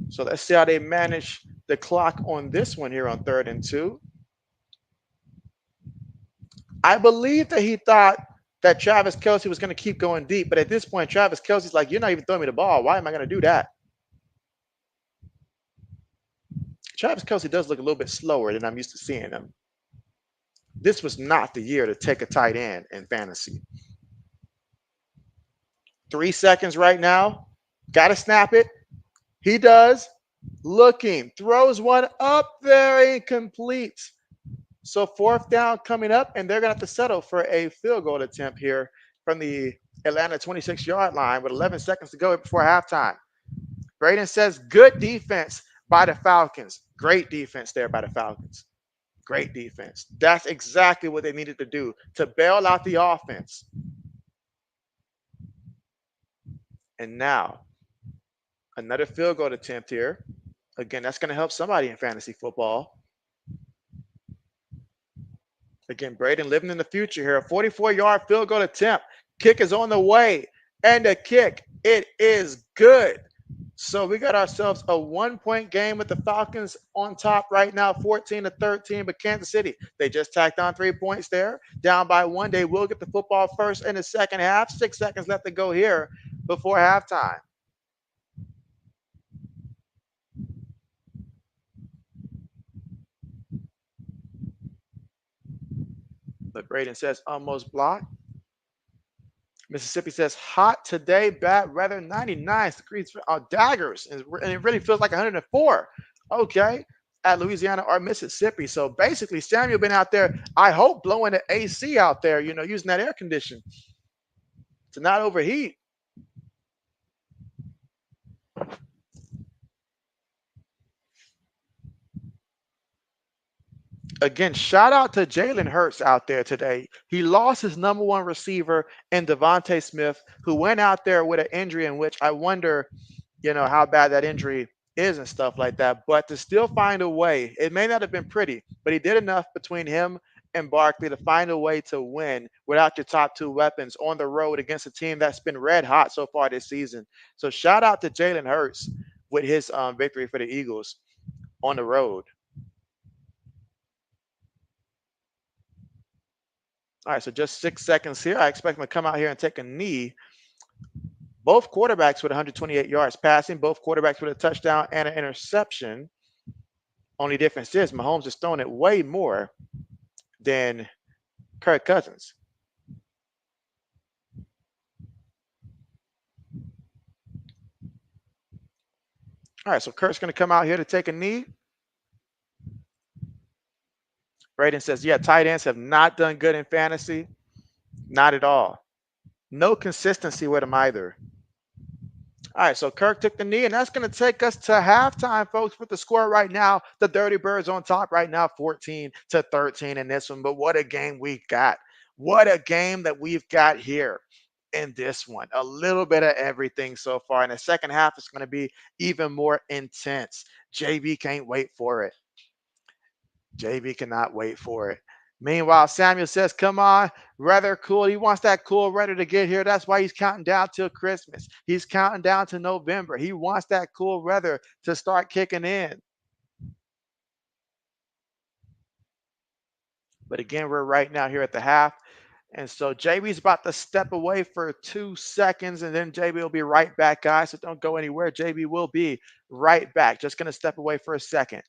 So let's see how they manage the clock on this one here on 3rd and 2. I believe that he thought that Travis Kelce was going to keep going deep, but at this point, Travis Kelce's like, you're not even throwing me the ball. Why am I going to do that? Travis Kelce does look a little bit slower than I'm used to seeing him. This was not the year to take a tight end in fantasy. 3 seconds right now. Got to snap it. He does. Looking. Throws one up there. Incomplete. So 4th down coming up, and they're going to have to settle for a field goal attempt here from the Atlanta 26-yard line with 11 seconds to go before halftime. Braden says good defense by the Falcons. Great defense there by the Falcons. Great defense. That's exactly what they needed to do to bail out the offense. And now, another field goal attempt here. Again, that's going to help somebody in fantasy football. Again, Braden living in the future here. A 44-yard field goal attempt. Kick is on the way. And the kick, it is good. So we got ourselves a 1-point game with the Falcons on top right now, 14-13. But Kansas City, they just tacked on 3 points there. Down by 1. They will get the football first in the second half. 6 seconds left to go here before halftime. But Braden says almost blocked. Mississippi says hot today, bad weather, 99 degrees, daggers, and it really feels like 104. Okay, at Louisiana or Mississippi. So basically, Samuel been out there, I hope, blowing the AC out there, using that air condition to not overheat. Again, shout out to Jalen Hurts out there today. He lost his number 1 receiver in Devontae Smith, who went out there with an injury in which I wonder, how bad that injury is and stuff like that. But to still find a way, it may not have been pretty, but he did enough between him and Barkley to find a way to win without your top 2 weapons on the road against a team that's been red hot so far this season. So shout out to Jalen Hurts with his victory for the Eagles on the road. All right, so just 6 seconds here. I expect him to come out here and take a knee. Both quarterbacks with 128 yards passing, both quarterbacks with a touchdown and an interception. Only difference is Mahomes is throwing it way more than Kirk Cousins. All right, so Kirk's going to come out here to take a knee. Braden says, yeah, tight ends have not done good in fantasy. Not at all. No consistency with them either. All right, so Kirk took the knee, and that's going to take us to halftime, folks, with the score right now. The Dirty Birds on top right now, 14-13 in this one. But what a game we've got. What a game that we've got here in this one. A little bit of everything so far. And the second half is going to be even more intense. JB can't wait for it. JB cannot wait for it. Meanwhile, Samuel says, come on, weather cool. He wants that cool weather to get here. That's why he's counting down till Christmas. He's counting down to November. He wants that cool weather to start kicking in. But again, we're right now here at the half. And so JB's about to step away for 2 seconds, and then JB will be right back, guys. So don't go anywhere. JB will be right back. Just going to step away for a second.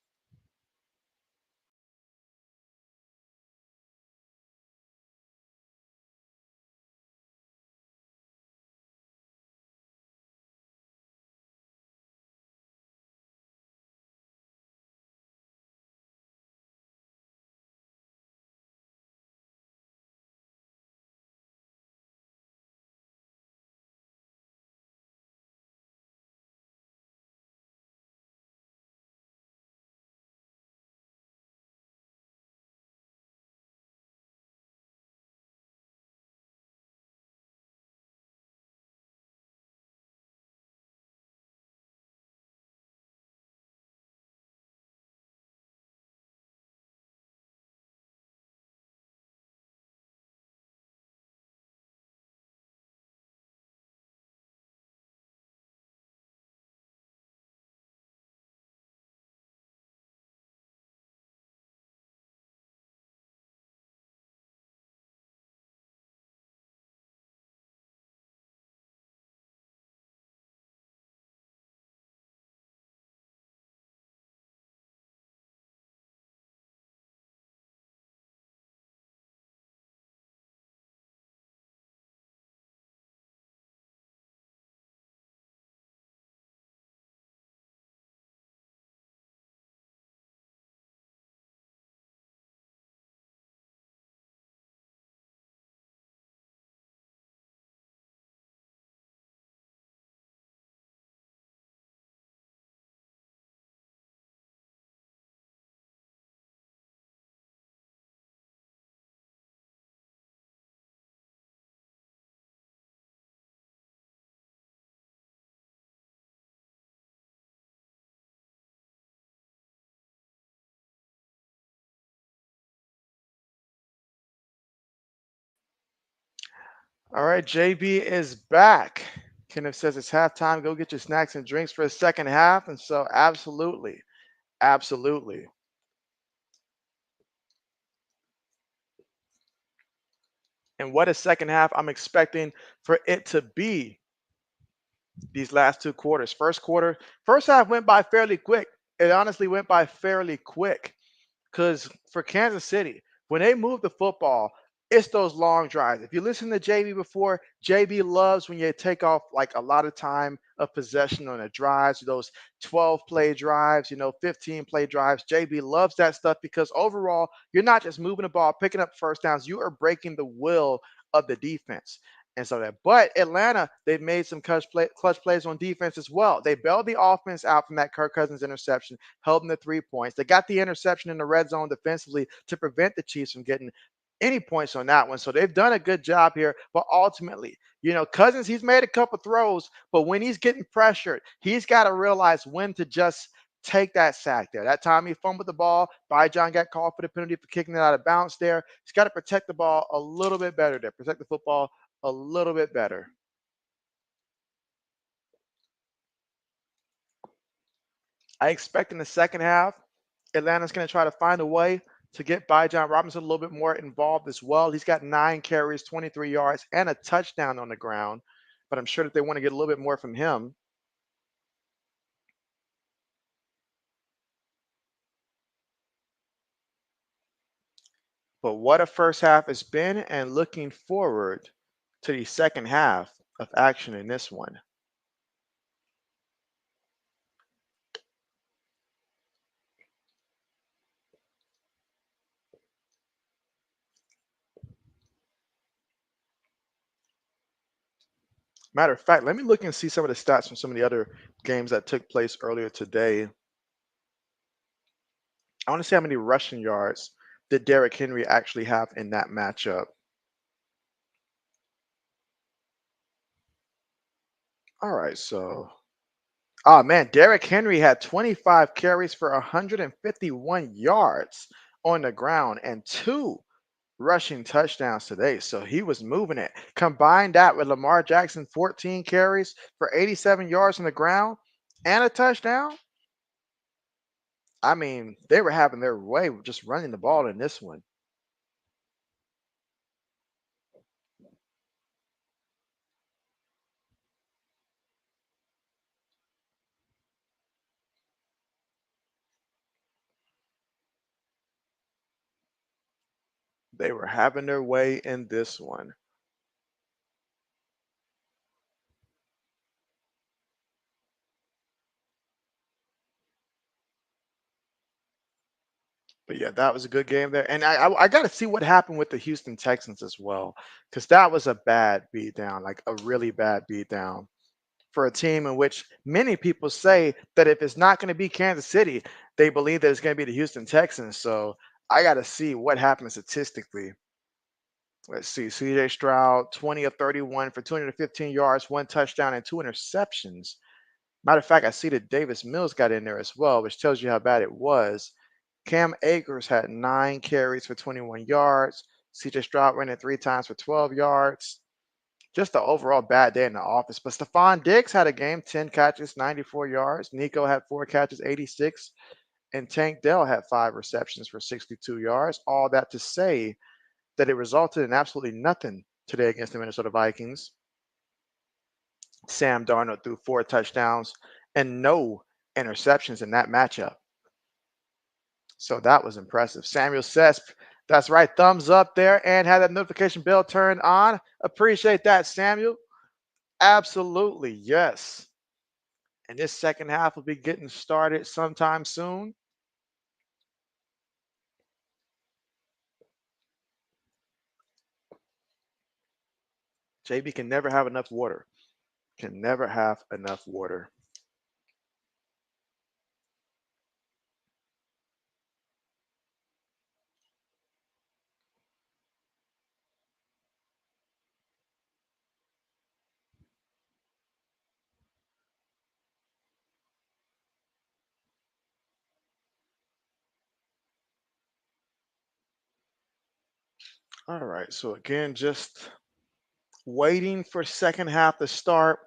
All right, JB is back. Kenneth says it's halftime. Go get your snacks and drinks for the second half. And so, absolutely, absolutely. And what a second half I'm expecting for it to be these last 2 quarters. First half went by fairly quick. It honestly went by fairly quick. Because for Kansas City, when they move the football, it's those long drives. If you listen to JB before, JB loves when you take off like a lot of time of possession on the drives, those 12 play drives, 15 play drives. JB loves that stuff because overall, you're not just moving the ball, picking up first downs, you are breaking the will of the defense. And so that, but Atlanta, they've made some clutch plays on defense as well. They bailed the offense out from that Kirk Cousins interception, held them to 3 points. They got the interception in the red zone defensively to prevent the Chiefs from getting any points on that one. So they've done a good job here. But ultimately, Cousins, he's made a couple throws, but when he's getting pressured, he's got to realize when to just take that sack there. That time he fumbled the ball. John got called for the penalty for kicking it out of bounds there. He's got to protect the ball a little bit better there. Protect the football a little bit better. I expect in the second half, Atlanta's going to try to find a way to get John Robinson a little bit more involved as well. He's got 9 carries, 23 yards, and a touchdown on the ground. But I'm sure that they want to get a little bit more from him. But what a first half has been, and looking forward to the second half of action in this one. Matter of fact, let me look and see some of the stats from some of the other games that took place earlier today. I want to see how many rushing yards did Derrick Henry actually have in that matchup. All right, so oh man, Derrick Henry had 25 carries for 151 yards on the ground and 2 rushing touchdowns today. So he was moving it. Combine that with Lamar Jackson, 14 carries for 87 yards on the ground and a touchdown. I mean, they were having their way with just running the ball in this one. They were having their way in this one. But yeah, that was a good game there. And I got to see what happened with the Houston Texans as well, because that was a bad beatdown, like a really bad beatdown for a team in which many people say that if it's not going to be Kansas City, they believe that it's going to be the Houston Texans. So I got to see what happened statistically. Let's see. CJ Stroud, 20 of 31 for 215 yards, 1 touchdown, and 2 interceptions. Matter of fact, I see that Davis Mills got in there as well, which tells you how bad it was. Cam Akers had 9 carries for 21 yards. CJ Stroud ran it 3 times for 12 yards. Just an overall bad day in the office. But Stephon Diggs had a game, 10 catches, 94 yards. Nico had 4 catches, 86. And Tank Dell had 5 receptions for 62 yards. All that to say that it resulted in absolutely nothing today against the Minnesota Vikings. Sam Darnold threw 4 touchdowns and no interceptions in that matchup. So that was impressive. Samuel Cesp, that's right, thumbs up there and had that notification bell turned on. Appreciate that, Samuel. Absolutely, yes. And this second half will be getting started sometime soon. JB can never have enough water. Can never have enough water. All right, so again, just waiting for second half to start.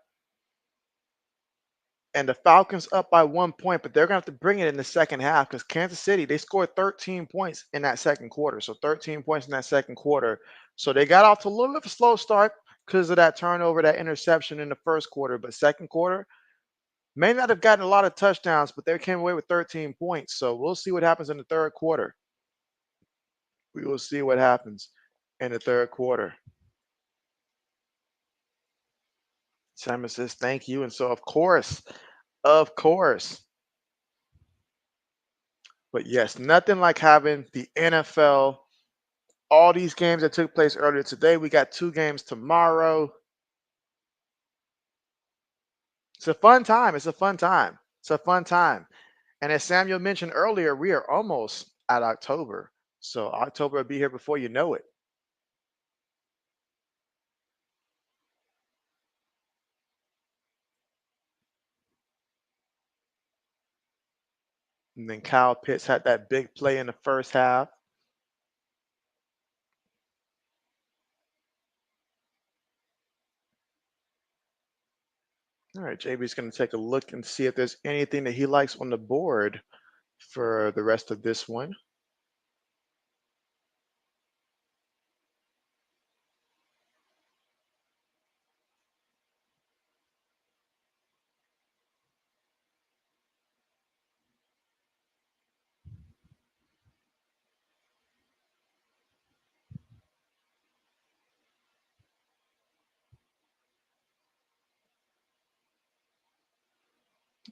And the Falcons up by 1 point, but they're going to have to bring it in the second half because Kansas City, they scored 13 points in that second quarter. So 13 points in that second quarter. So they got off to a little bit of a slow start because of that turnover, that interception in the first quarter. But second quarter, may not have gotten a lot of touchdowns, but they came away with 13 points. So we'll see what happens in the third quarter. We will see what happens in the third quarter. Simon says, thank you. And so, of course. But yes, nothing like having the NFL, all these games that took place earlier today. We got 2 games tomorrow. It's a fun time. It's a fun time. It's a fun time. And as Samuel mentioned earlier, we are almost at October. So October will be here before you know it. And then Kyle Pitts had that big play in the first half. All right, JB's going to take a look and see if there's anything that he likes on the board for the rest of this one.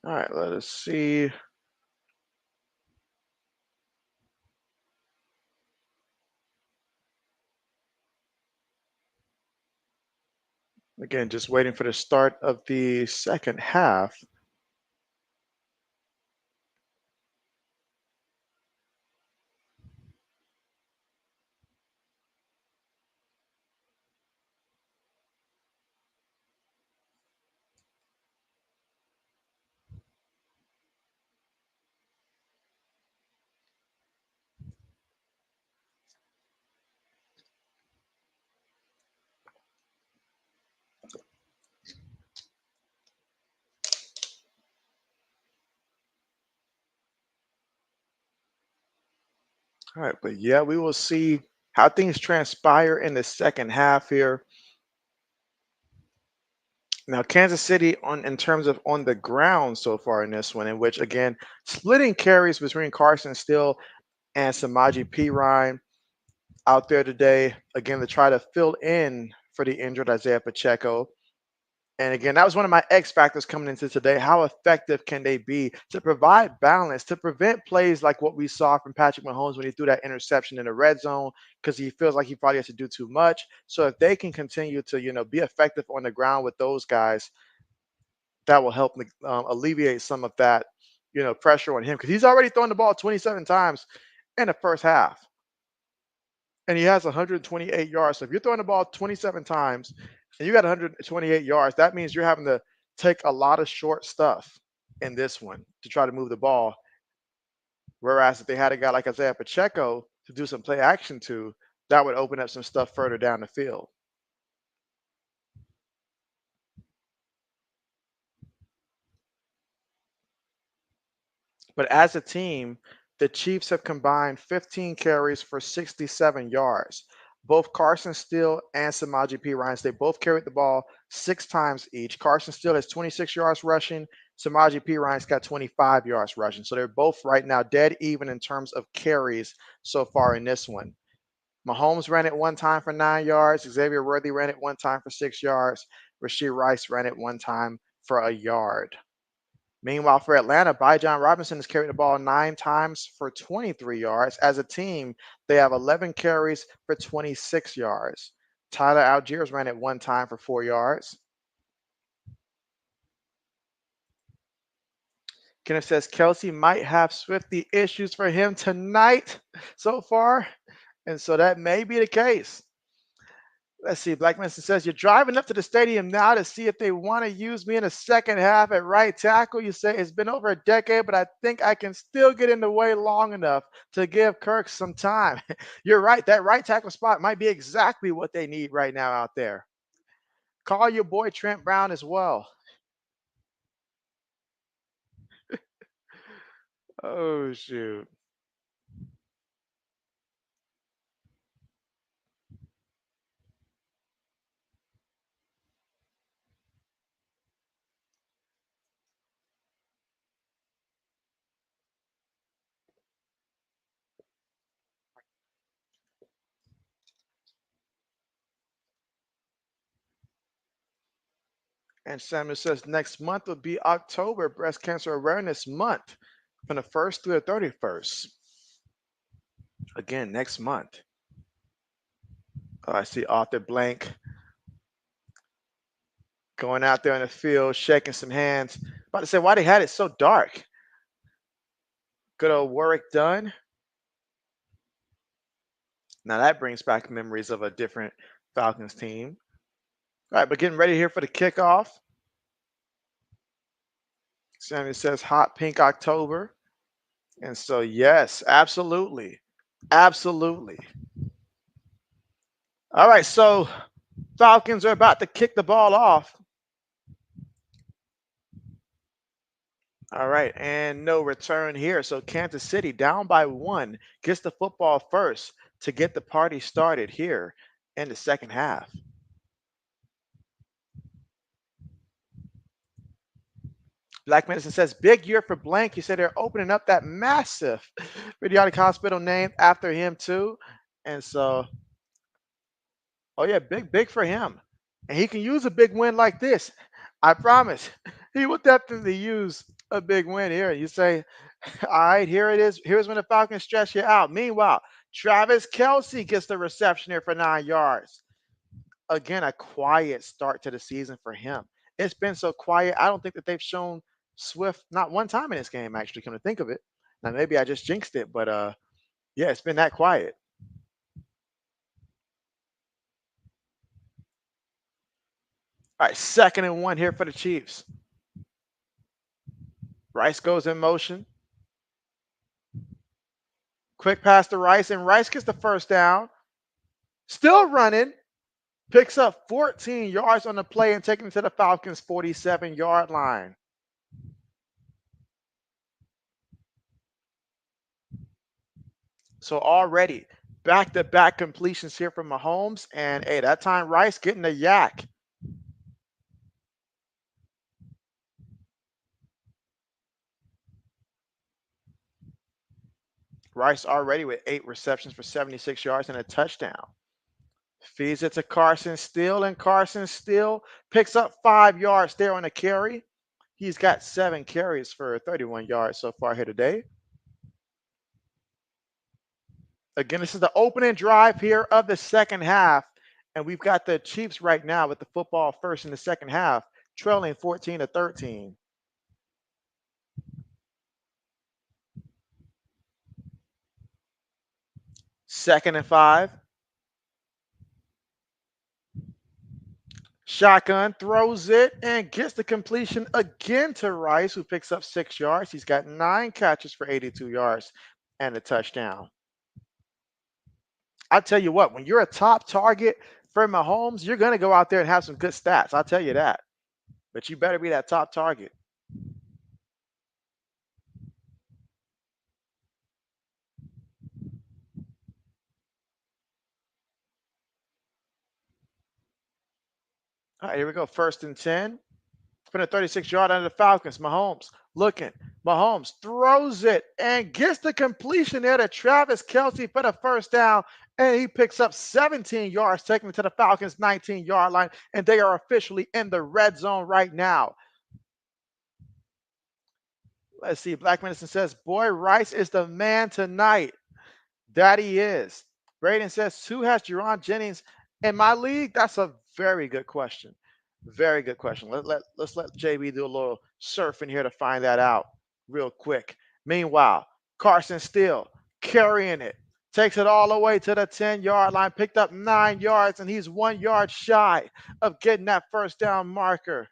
All right, let us see. Again, just waiting for the start of the second half. All right, but yeah, we will see how things transpire in the second half here. Now, Kansas City on in terms of on the ground so far in this one, in which again splitting carries between Carson Steele and Samaje Perine out there today again to try to fill in for the injured Isaiah Pacheco. And again, that was one of my X factors coming into today. How effective can they be to provide balance, to prevent plays like what we saw from Patrick Mahomes when he threw that interception in the red zone because he feels like he probably has to do too much. So if they can continue to, be effective on the ground with those guys, that will help alleviate some of that, pressure on him because he's already thrown the ball 27 times in the first half. And he has 128 yards. So if you're throwing the ball 27 times and you got 128 yards, that means you're having to take a lot of short stuff in this one to try to move the ball. Whereas if they had a guy like Isaiah Pacheco to do some play action to, that would open up some stuff further down the field. But as a team, the Chiefs have combined 15 carries for 67 yards. Both Carson Steele and Samaje Perine, they both carried the ball 6 times each. Carson Steele has 26 yards rushing. Samaje Perine's got 25 yards rushing. So they're both right now dead even in terms of carries so far in this one. Mahomes ran it one time for 9 yards. Xavier Worthy ran it one time for 6 yards. Rashee Rice ran it one time for a yard. Meanwhile, for Atlanta, Bijan Robinson has carried the ball 9 times for 23 yards. As a team, they have 11 carries for 26 yards. Tyler Algiers ran it one time for 4 yards. Kenneth says Kelsey might have Swifty issues for him tonight so far. And so that may be the case. Let's see. Black Mason says, you're driving up to the stadium now to see if they want to use me in the second half at right tackle. You say it's been over a decade, but I think I can still get in the way long enough to give Kirk some time. You're right. That right tackle spot might be exactly what they need right now out there. Call your boy Trent Brown as well. Oh, shoot. And Samuel says next month will be October Breast Cancer Awareness Month from the 1st through the 31st. Again, next month. I see Arthur Blank going out there in the field, shaking some hands. About to say, why they had it so dark? Good old Warwick Dunn. Now that brings back memories of a different Falcons team. All right, but getting ready here for the kickoff. Sammy says hot pink October. And so, yes, absolutely. Absolutely. All right, so Falcons are about to kick the ball off. All right, and no return here. So Kansas City down by 1 gets the football first to get the party started here in the second half. Black Medicine says, big year for Blank. He said they're opening up that massive pediatric hospital named after him, too. And so, oh, yeah, big for him. And he can use a big win like this. I promise. He will definitely use a big win here. You say, all right, here it is. Here's when the Falcons stretch you out. Meanwhile, Travis Kelce gets the reception here for 9 yards. Again, a quiet start to the season for him. It's been so quiet. I don't think that they've shown Swift not one time in this game, actually, come to think of it. Now, maybe I just jinxed it, but yeah, it's been that quiet. All right, 2nd and 1 here for the Chiefs. Rice goes in motion. Quick pass to Rice, and Rice gets the first down. Still running. Picks up 14 yards on the play and taking it to the Falcons' 47-yard line. So already back-to-back completions here from Mahomes. And hey, that time Rice getting the yak. Rice already with 8 receptions for 76 yards and a touchdown. Feeds it to Carson Steele, and Carson Steele picks up 5 yards there on a carry. He's got 7 carries for 31 yards so far here today. Again, this is the opening drive here of the second half, and we've got the Chiefs right now with the football first in the second half, trailing 14-13. Second and 5. Shotgun throws it and gets the completion again to Rice, who picks up 6 yards. He's got 9 catches for 82 yards and a touchdown. I tell you what, when you're a top target for Mahomes, you're going to go out there and have some good stats. I'll tell you that. But you better be that top target. All right, here we go. First and 10. From the 36-yard under the Falcons. Mahomes looking. Mahomes throws it and gets the completion there to Travis Kelce for the first down. And he picks up 17 yards, taking it to the Falcons' 19-yard line. And they are officially in the red zone right now. Let's see. Black Medicine says, boy, Rice is the man tonight. That he is. Braden says, who has Jerron Jennings in my league? That's a very good question. Very good question. Let's let JB do a little surfing here to find that out real quick. Meanwhile, Carson Steele carrying it, takes it all the way to the 10-yard line, picked up 9 yards, and he's 1 yard shy of getting that first down marker.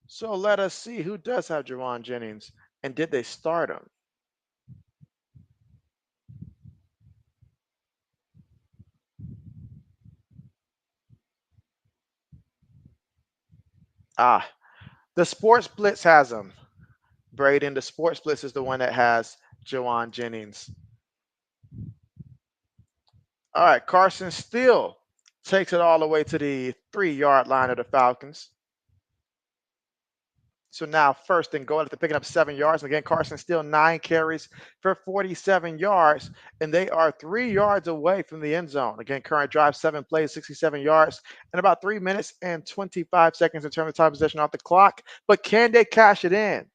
So let us see who does have Jerron Jennings, and did they start him? Ah, the Sports Blitz has him. Braden, the Sports Blitz is the one that has Jerron Jennings. All right, Carson Steele takes it all the way to the 3-yard line of the Falcons. So now first and goal after picking up 7 yards. And again, Carson Steele 9 carries for 47 yards, and they are 3 yards away from the end zone. Again, current drive 7 plays, 67 yards, and about 3 minutes and 25 seconds in terms of time possession off the clock. But can they cash it in?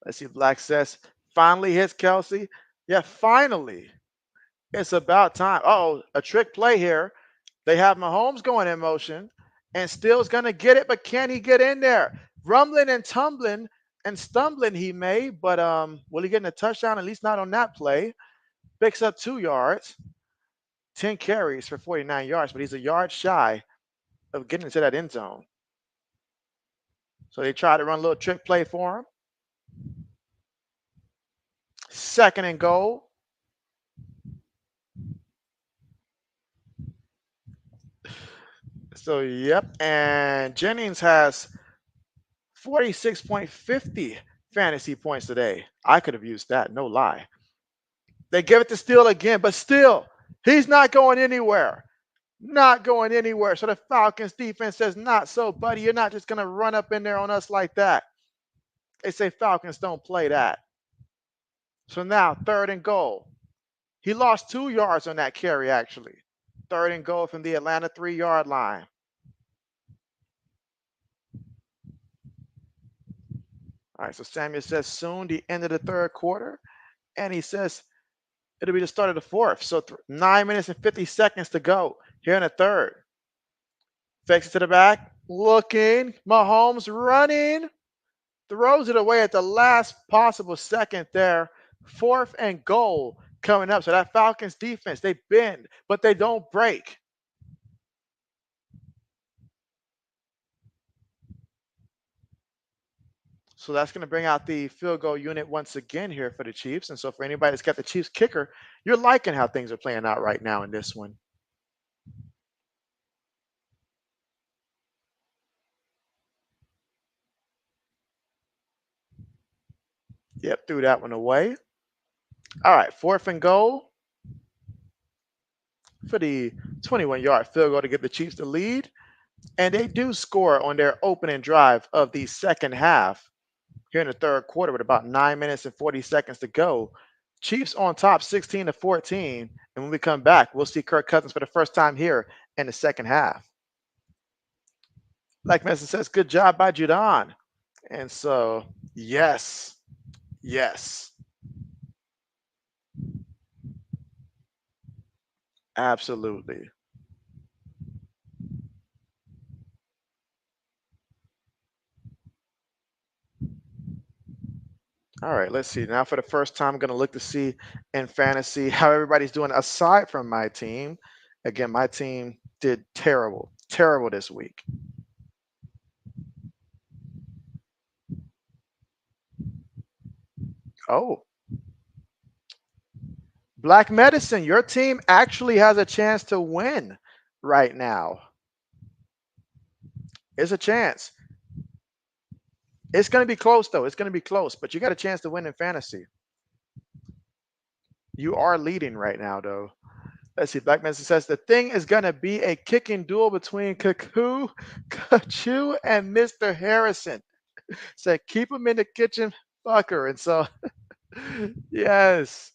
Let's see. Black says finally hits Kelce. Yeah, finally. It's about time. Oh, a trick play here. They have Mahomes going in motion, and Steele's going to get it, but can he get in there? Rumbling and tumbling and stumbling he may, but will he get a touchdown? At least not on that play. Picks up 2 yards, 10 carries for 49 yards, but he's a yard shy of getting into that end zone. So they tried to run a little trick play for him. Second and goal. So, yep. And Jennings has 46.50 fantasy points today. I could have used that, no lie. They give it to Steele again, but still, he's not going anywhere. Not going anywhere. So the Falcons defense says, not so, buddy. You're not just going to run up in there on us like that. They say Falcons don't play that. So now, third and goal. He lost 2 yards on that carry, actually. Third and goal from the Atlanta 3-yard line. All right, so Samuel says soon the end of the third quarter. And he says it'll be the start of the fourth. So 9 minutes and 50 seconds to go here in the third. Fakes it to the back. Looking. Mahomes running. Throws it away at the last possible second there. Fourth and goal coming up. So that Falcons defense, they bend, but they don't break. So that's going to bring out the field goal unit once again here for the Chiefs. And so for anybody that's got the Chiefs kicker, you're liking how things are playing out right now in this one. Yep, threw that one away. All right, 4th and goal for the 21-yard field goal to give the Chiefs the lead. And they do score on their opening drive of the second half here in the third quarter with about 9 minutes and 40 seconds to go. Chiefs on top 16-14. And when we come back, we'll see Kirk Cousins for the first time here in the second half. Like Messi says, good job by Judon. And so, yes, yes, absolutely. All right, let's see. Now, for the first time, I'm going to look to see in fantasy how everybody's doing aside from my team. Again, my team did terrible, terrible this week. Oh, Black Medicine, your team actually has a chance to win right now. It's a chance. It's going to be close, though. It's going to be close, but you got a chance to win in fantasy. You are leading right now, though. Let's see. Black Medicine says the thing is going to be a kicking duel between Kachu, and Mr. Harrison. Said keep him in the kitchen, fucker. And so, yes.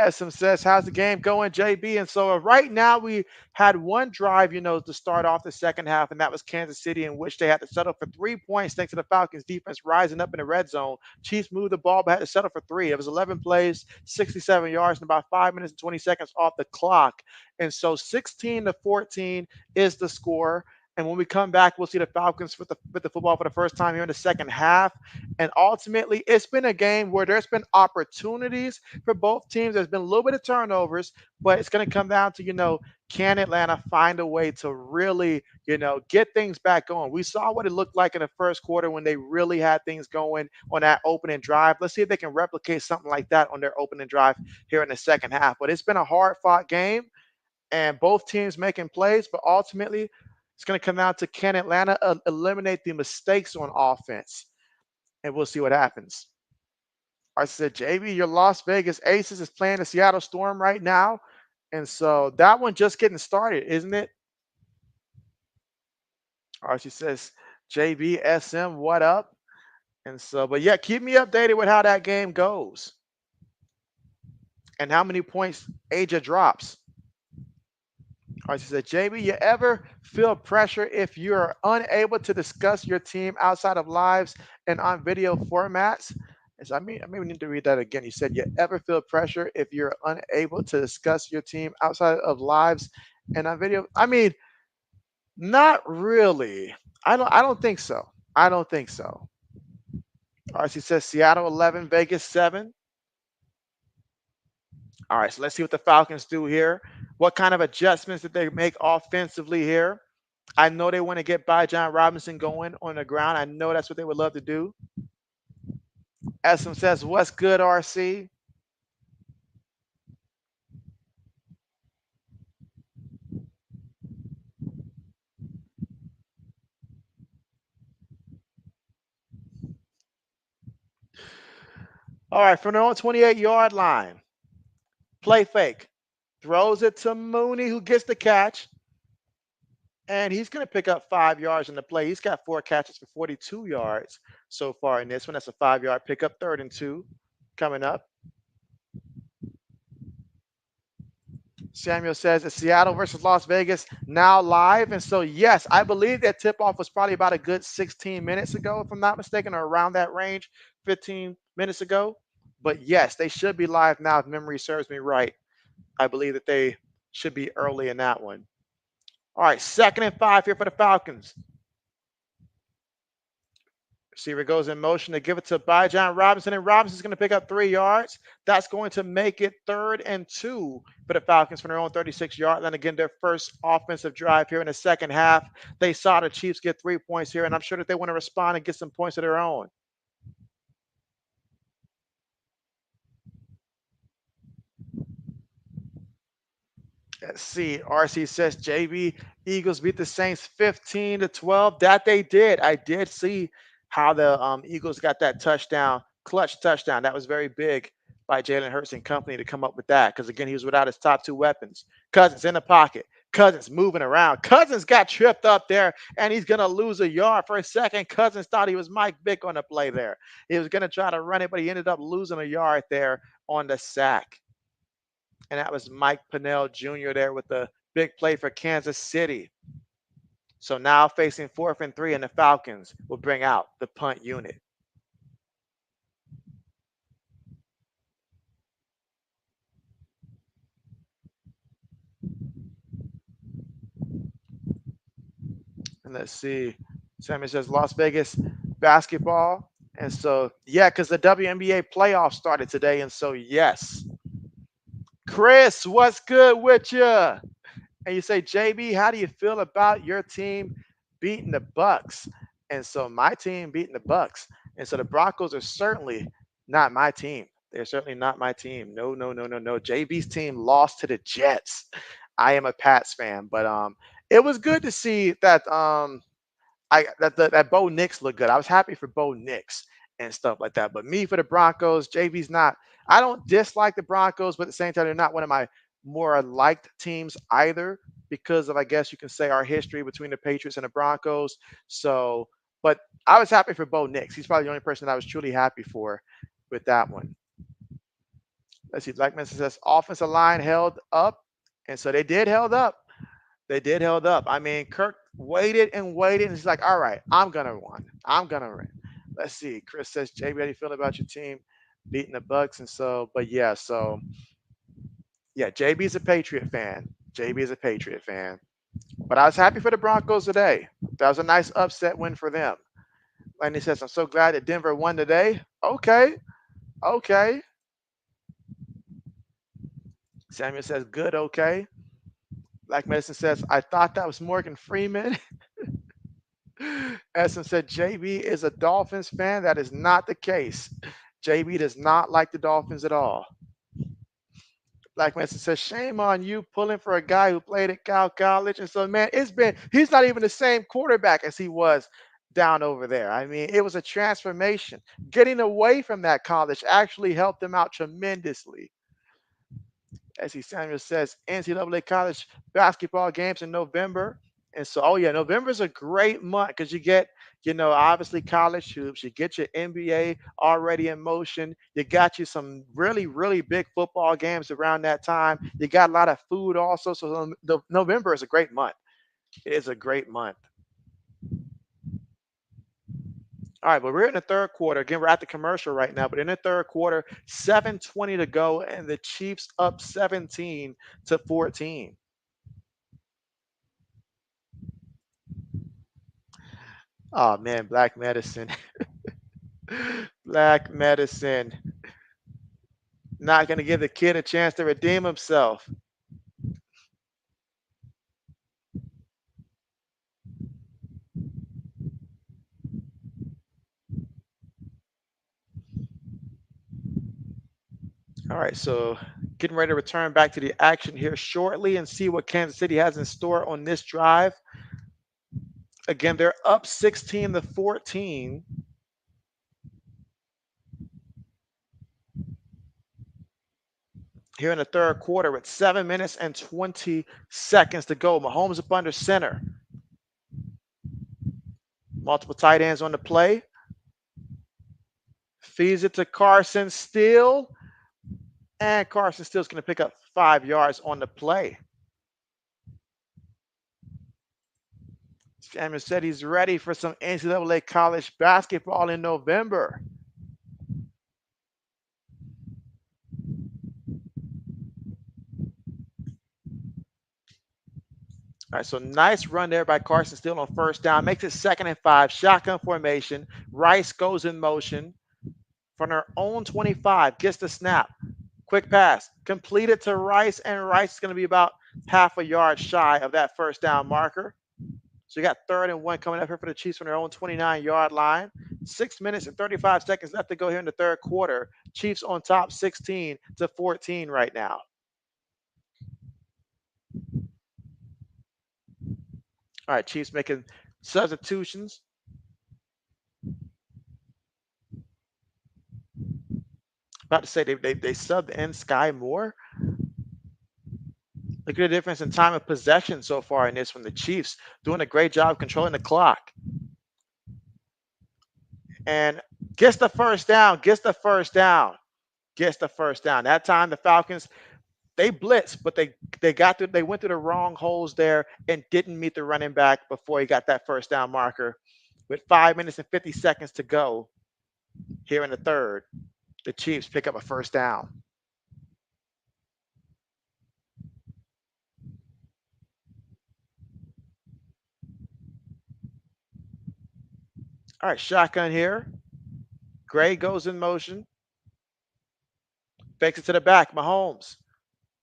SM says, how's the game going, JB? And so right now we had one drive, to start off the second half, and that was Kansas City, in which they had to settle for 3 points thanks to the Falcons defense rising up in the red zone. Chiefs moved the ball, but had to settle for 3. It was 11 plays, 67 yards, and about 5 minutes and 20 seconds off the clock. And so 16-14 is the score. And when we come back, we'll see the Falcons with the football for the first time here in the second half. And ultimately, it's been a game where there's been opportunities for both teams. There's been a little bit of turnovers, but it's going to come down to, can Atlanta find a way to really, get things back going? We saw what it looked like in the first quarter when they really had things going on that opening drive. Let's see if they can replicate something like that on their opening drive here in the second half. But it's been a hard-fought game, and both teams making plays, but ultimately, it's going to come down to can Atlanta eliminate the mistakes on offense, and we'll see what happens. I said, JB, your Las Vegas Aces is playing the Seattle Storm right now. And so that one just getting started, isn't it? Archie says, JBSM, what up? And so, but yeah, keep me updated with how that game goes and how many points Aja drops. Archie said, JB, you ever feel pressure if you're unable to discuss your team outside of lives and on video formats? I maybe need to read that again. He said, you ever feel pressure if you're unable to discuss your team outside of lives and on video? Not really. I don't think so. I don't think so. RC says Seattle 11, Vegas 7. All right, so let's see what the Falcons do here. What kind of adjustments did they make offensively here? I know they want to get John Robinson going on the ground. I know that's what they would love to do. SM says, what's good, RC? All right, from their own 28-yard line, play fake. Throws it to Mooney, who gets the catch. And he's going to pick up 5 yards in the play. He's got 4 catches for 42 yards so far in this one. That's a 5-yard pickup, 3rd and 2 coming up. Samuel says it's Seattle versus Las Vegas now live. And so, yes, I believe that tip-off was probably about a good 16 minutes ago, if I'm not mistaken, or around that range, 15 minutes ago. But yes, they should be live now if memory serves me right. I believe that they should be early in that one. All right, 2nd and 5 here for the Falcons. Receiver goes in motion to give it to John Robinson, and Robinson's going to pick up 3 yards. That's going to make it 3rd and 2 for the Falcons from their own 36-yard line. Again, their first offensive drive here in the second half. They saw the Chiefs get 3 points here, and I'm sure that they want to respond and get some points of their own. Let's see. RC says JB Eagles beat the Saints 15-12. That they did. I did see how the Eagles got that touchdown, clutch touchdown. That was very big by Jalen Hurts and company to come up with that. Because again, he was without his top two weapons. Cousins in the pocket. Cousins moving around. Cousins got tripped up there, and he's gonna lose a yard for a second. Cousins thought he was Mike Vick on the play there. He was gonna try to run it, but he ended up losing a yard there on the sack. And that was Mike Pennell Jr. there with the big play for Kansas City. So now facing 4th and 3, and the Falcons will bring out the punt unit. And let's see. Sammy says Las Vegas basketball. And so, yeah, because the WNBA playoffs started today. And so, yes. Chris, what's good with you? And you say, JB, how do you feel about your team beating the Bucks? And so my team beating the Bucks. And so the Broncos are certainly not my team. They're certainly not my team. No, no, no, no, no. JB's team lost to the Jets. I am a Pats fan, but it was good to see that that Bo Nix looked good. I was happy for Bo Nix and stuff like that. But me for the Broncos, JB's not. I don't dislike the Broncos, but at the same time, they're not one of my more liked teams either because of, I guess you can say, our history between the Patriots and the Broncos. So, but I was happy for Bo Nix. He's probably the only person that I was truly happy for with that one. Let's see. Black Mesa says offensive line held up, and so they did held up. They did held up. I mean, Kirk waited and waited, and he's like, "All right, I'm gonna win. I'm gonna win." Let's see. Chris says, "JB, how do you feel about your team beating the Bucks?" And so, but yeah, so yeah, JB's a Patriot fan. JB is a Patriot fan. But I was happy for the Broncos today. That was a nice upset win for them. And he says, "I'm so glad that Denver won today." Okay, okay. Samuel says, "Good, okay." Black Medicine says, "I thought that was Morgan Freeman." Essence said JB is a Dolphins fan. That is not the case. JB does not like the Dolphins at all. Black Mesa says, shame on you pulling for a guy who played at Cal College. And so, man, he's not even the same quarterback as he was down over there. I mean, it was a transformation. Getting away from that college actually helped him out tremendously. As he Samuel says, NCAA college basketball games in November. And so, oh yeah, November is a great month because you get, obviously college hoops. You get your NBA already in motion. You got you some really, really big football games around that time. You got a lot of food also. So November is a great month. It is a great month. All right, but we're in the third quarter. Again, we're at the commercial right now, but in the third quarter, 7:20 to go, and the Chiefs up 17-14. Oh man, Black Medicine. Black Medicine. Not gonna give the kid a chance to redeem himself. All right, so getting ready to return back to the action here shortly and see what Kansas City has in store on this drive. Again, they're up 16-14. Here in the third quarter with 7 minutes and 20 seconds to go. Mahomes up under center. Multiple tight ends on the play. Feeds it to Carson Steele. And Carson Steele's going to pick up 5 yards on the play. Samuel said he's ready for some NCAA college basketball in November. All right, so nice run there by Carson Steele on first down. Makes it 2nd and 5. Shotgun formation. Rice goes in motion from their own 25. Gets the snap. Quick pass. Completed to Rice, and Rice is going to be about half a yard shy of that first down marker. So you got 3rd and 1 coming up here for the Chiefs from their own 29-yard line. 6 minutes and 35 seconds left to go here in the third quarter. Chiefs on top 16-14 right now. All right, Chiefs making substitutions. About to say they subbed in Sky Moore. Look at the difference in time of possession so far in this from the Chiefs, doing a great job controlling the clock. And gets the first down, gets the first down, gets the first down. That time the Falcons, they blitzed, but they went through the wrong holes there and didn't meet the running back before he got that first down marker. With 5 minutes and 50 seconds to go here in the third, the Chiefs pick up a first down. All right, shotgun here. Gray goes in motion. Fakes it to the back. Mahomes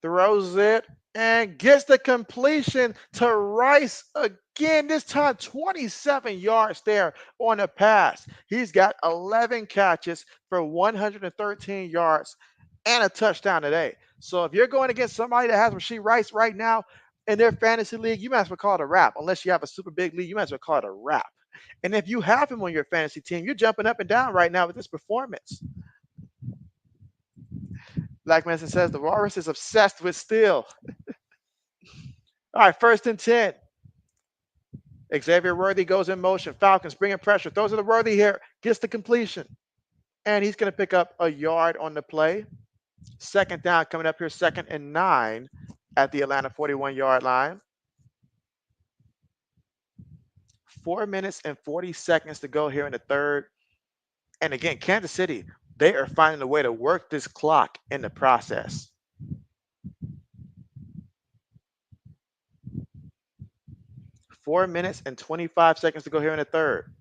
throws it and gets the completion to Rice again. This time 27 yards there on the pass. He's got 11 catches for 113 yards and a touchdown today. So if you're going against somebody that has Rashee Rice right now in their fantasy league, you might as well call it a wrap. Unless you have a super big league, you might as well call it a wrap. And if you have him on your fantasy team, you're jumping up and down right now with this performance. Black Manson says the Walrus is obsessed with steel. All right, 1st and 10. Xavier Worthy goes in motion. Falcons bringing pressure. Throws it to Worthy here. Gets the completion. And he's going to pick up a yard on the play. 2nd down coming up here, 2nd and 9 at the Atlanta 41-yard line. 4 minutes and 40 seconds to go here in the third. And again, Kansas City, they are finding a way to work this clock in the process. 4 minutes and 25 seconds to go here in the third.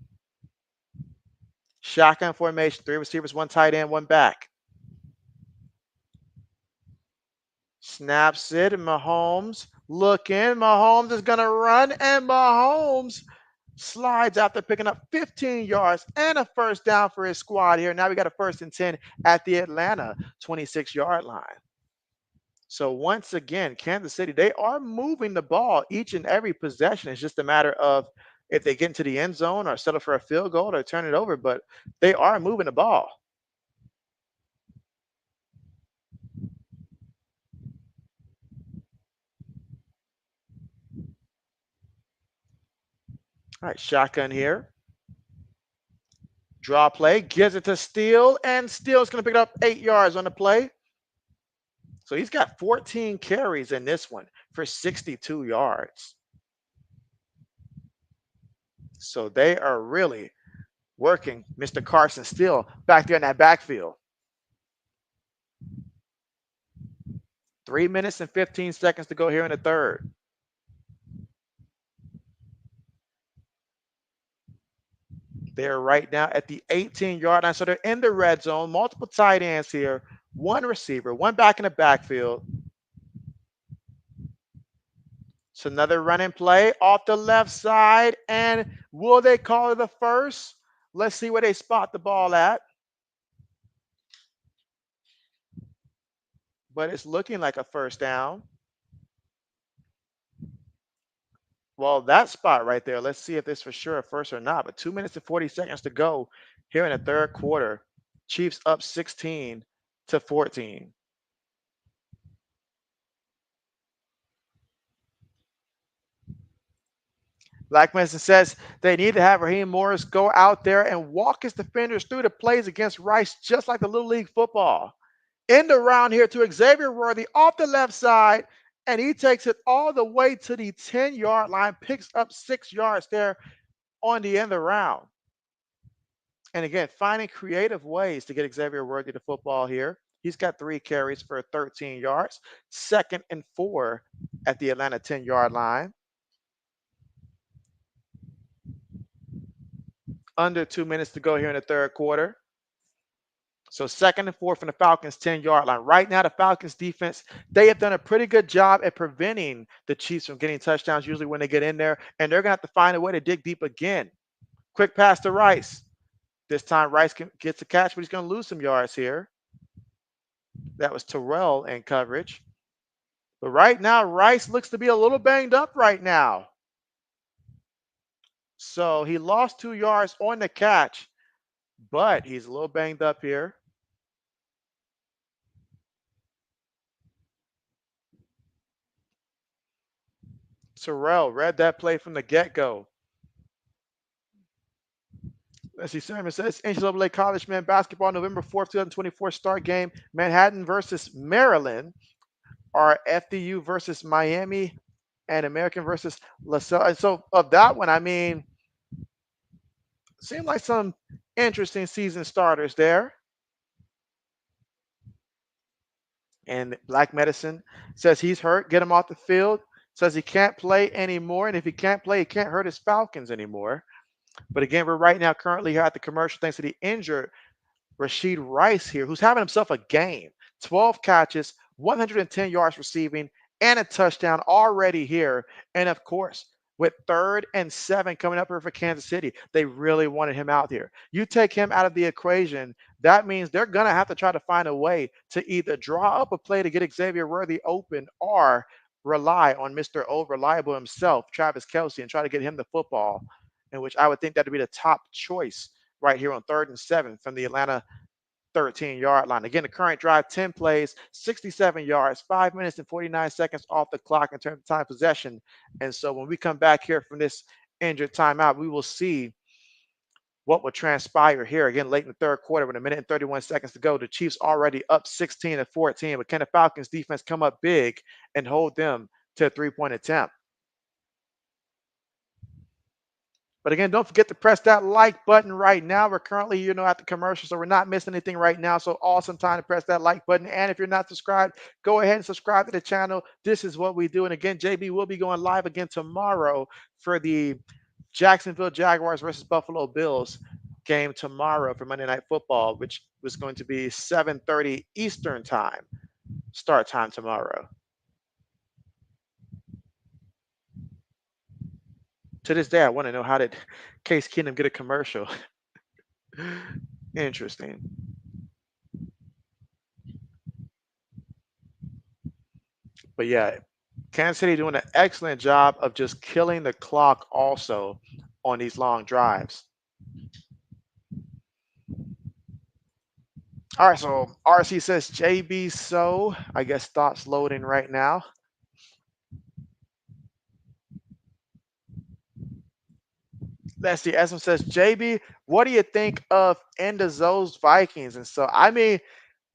Shotgun formation, 3 receivers, 1 tight end, 1 back. Snaps it, and Mahomes looking. Mahomes is going to run, and Mahomes slides after picking up 15 yards and a first down for his squad here. Now we got a 1st and 10 at the Atlanta 26-yard line. So once again, Kansas City, they are moving the ball each and every possession. It's just a matter of if they get into the end zone or settle for a field goal or turn it over, but they are moving the ball. All right, shotgun here. Draw play, gives it to Steele, and Steele's going to pick it up 8 yards on the play. So he's got 14 carries in this one for 62 yards. So they are really working Mr. Carson Steele back there in that backfield. 3 minutes and 15 seconds to go here in the third. They're right now at the 18-yard line. So they're in the red zone. Multiple tight ends here. 1 receiver, 1 back in the backfield. It's another running play off the left side. And will they call it the first? Let's see where they spot the ball at. But it's looking like a first down. Well, that spot right there, let's see if this for sure a first or not. But 2 minutes and 40 seconds to go here in the third quarter. Chiefs up 16-14. Black Mason says they need to have Raheem Morris go out there and walk his defenders through the plays against Rice, just like the Little League football. End around here to Xavier Worthy off the left side, and he takes it all the way to the 10-yard line, picks up 6 yards there on the end around. And again, finding creative ways to get Xavier Worthy the football here. He's got 3 carries for 13 yards, 2nd and 4 at the Atlanta 10-yard line. Under 2 minutes to go here in the third quarter. So 2nd and 4 from the Falcons 10-yard line. Right now, the Falcons defense, they have done a pretty good job at preventing the Chiefs from getting touchdowns usually when they get in there, and they're going to have to find a way to dig deep again. Quick pass to Rice. This time Rice gets a catch, but he's going to lose some yards here. That was Terrell in coverage. But right now, Rice looks to be a little banged up right now. So he lost 2 yards on the catch, but he's a little banged up here. Terrell read that play from the get-go. Let's see, Sermon says NCAA College Men Basketball, November 4th, 2024 start game, Manhattan versus Maryland, or FDU versus Miami, and American versus LaSalle. And so of that one, I mean, seemed like some interesting season starters there. And Black Medicine says he's hurt, get him off the field. Says he can't play anymore, and if he can't play, he can't hurt his Falcons anymore. But again, we're right now currently here at the commercial thanks to the injured Rashid Rice here, who's having himself a game. 12 catches, 110 yards receiving, and a touchdown already here. And of course, with 3rd and 7 coming up here for Kansas City, they really wanted him out here. You take him out of the equation, that means they're going to have to try to find a way to either draw up a play to get Xavier Worthy open or rely on Mr. Old Reliable himself, Travis Kelce, and try to get him the football, in which I would think that would be the top choice right here on 3rd and 7 from the Atlanta 13-yard line. Again, the current drive, 10 plays, 67 yards, 5 minutes and 49 seconds off the clock in terms of time possession. And so when we come back here from this injured timeout, we will see what will transpire here. Again, late in the third quarter with 1 minute and 31 seconds to go. The Chiefs already up 16-14, but can the Falcons defense come up big and hold them to a 3-point attempt? But again, don't forget to press that like button right now. We're currently, at the commercial, so we're not missing anything right now. So awesome time to press that like button. And if you're not subscribed, go ahead and subscribe to the channel. This is what we do. And again, JB will be going live again tomorrow for the Jacksonville Jaguars versus Buffalo Bills game tomorrow for Monday Night Football, which was going to be 7:30 Eastern time, start time tomorrow. To this day, I want to know, how did Case Keenum get a commercial? Interesting. But yeah, Kansas City doing an excellent job of just killing the clock also on these long drives. All right, so RC says JB, so I guess thoughts loading right now. Let's see. Esm says, JB, what do you think of Endozo's Vikings? And so, I mean,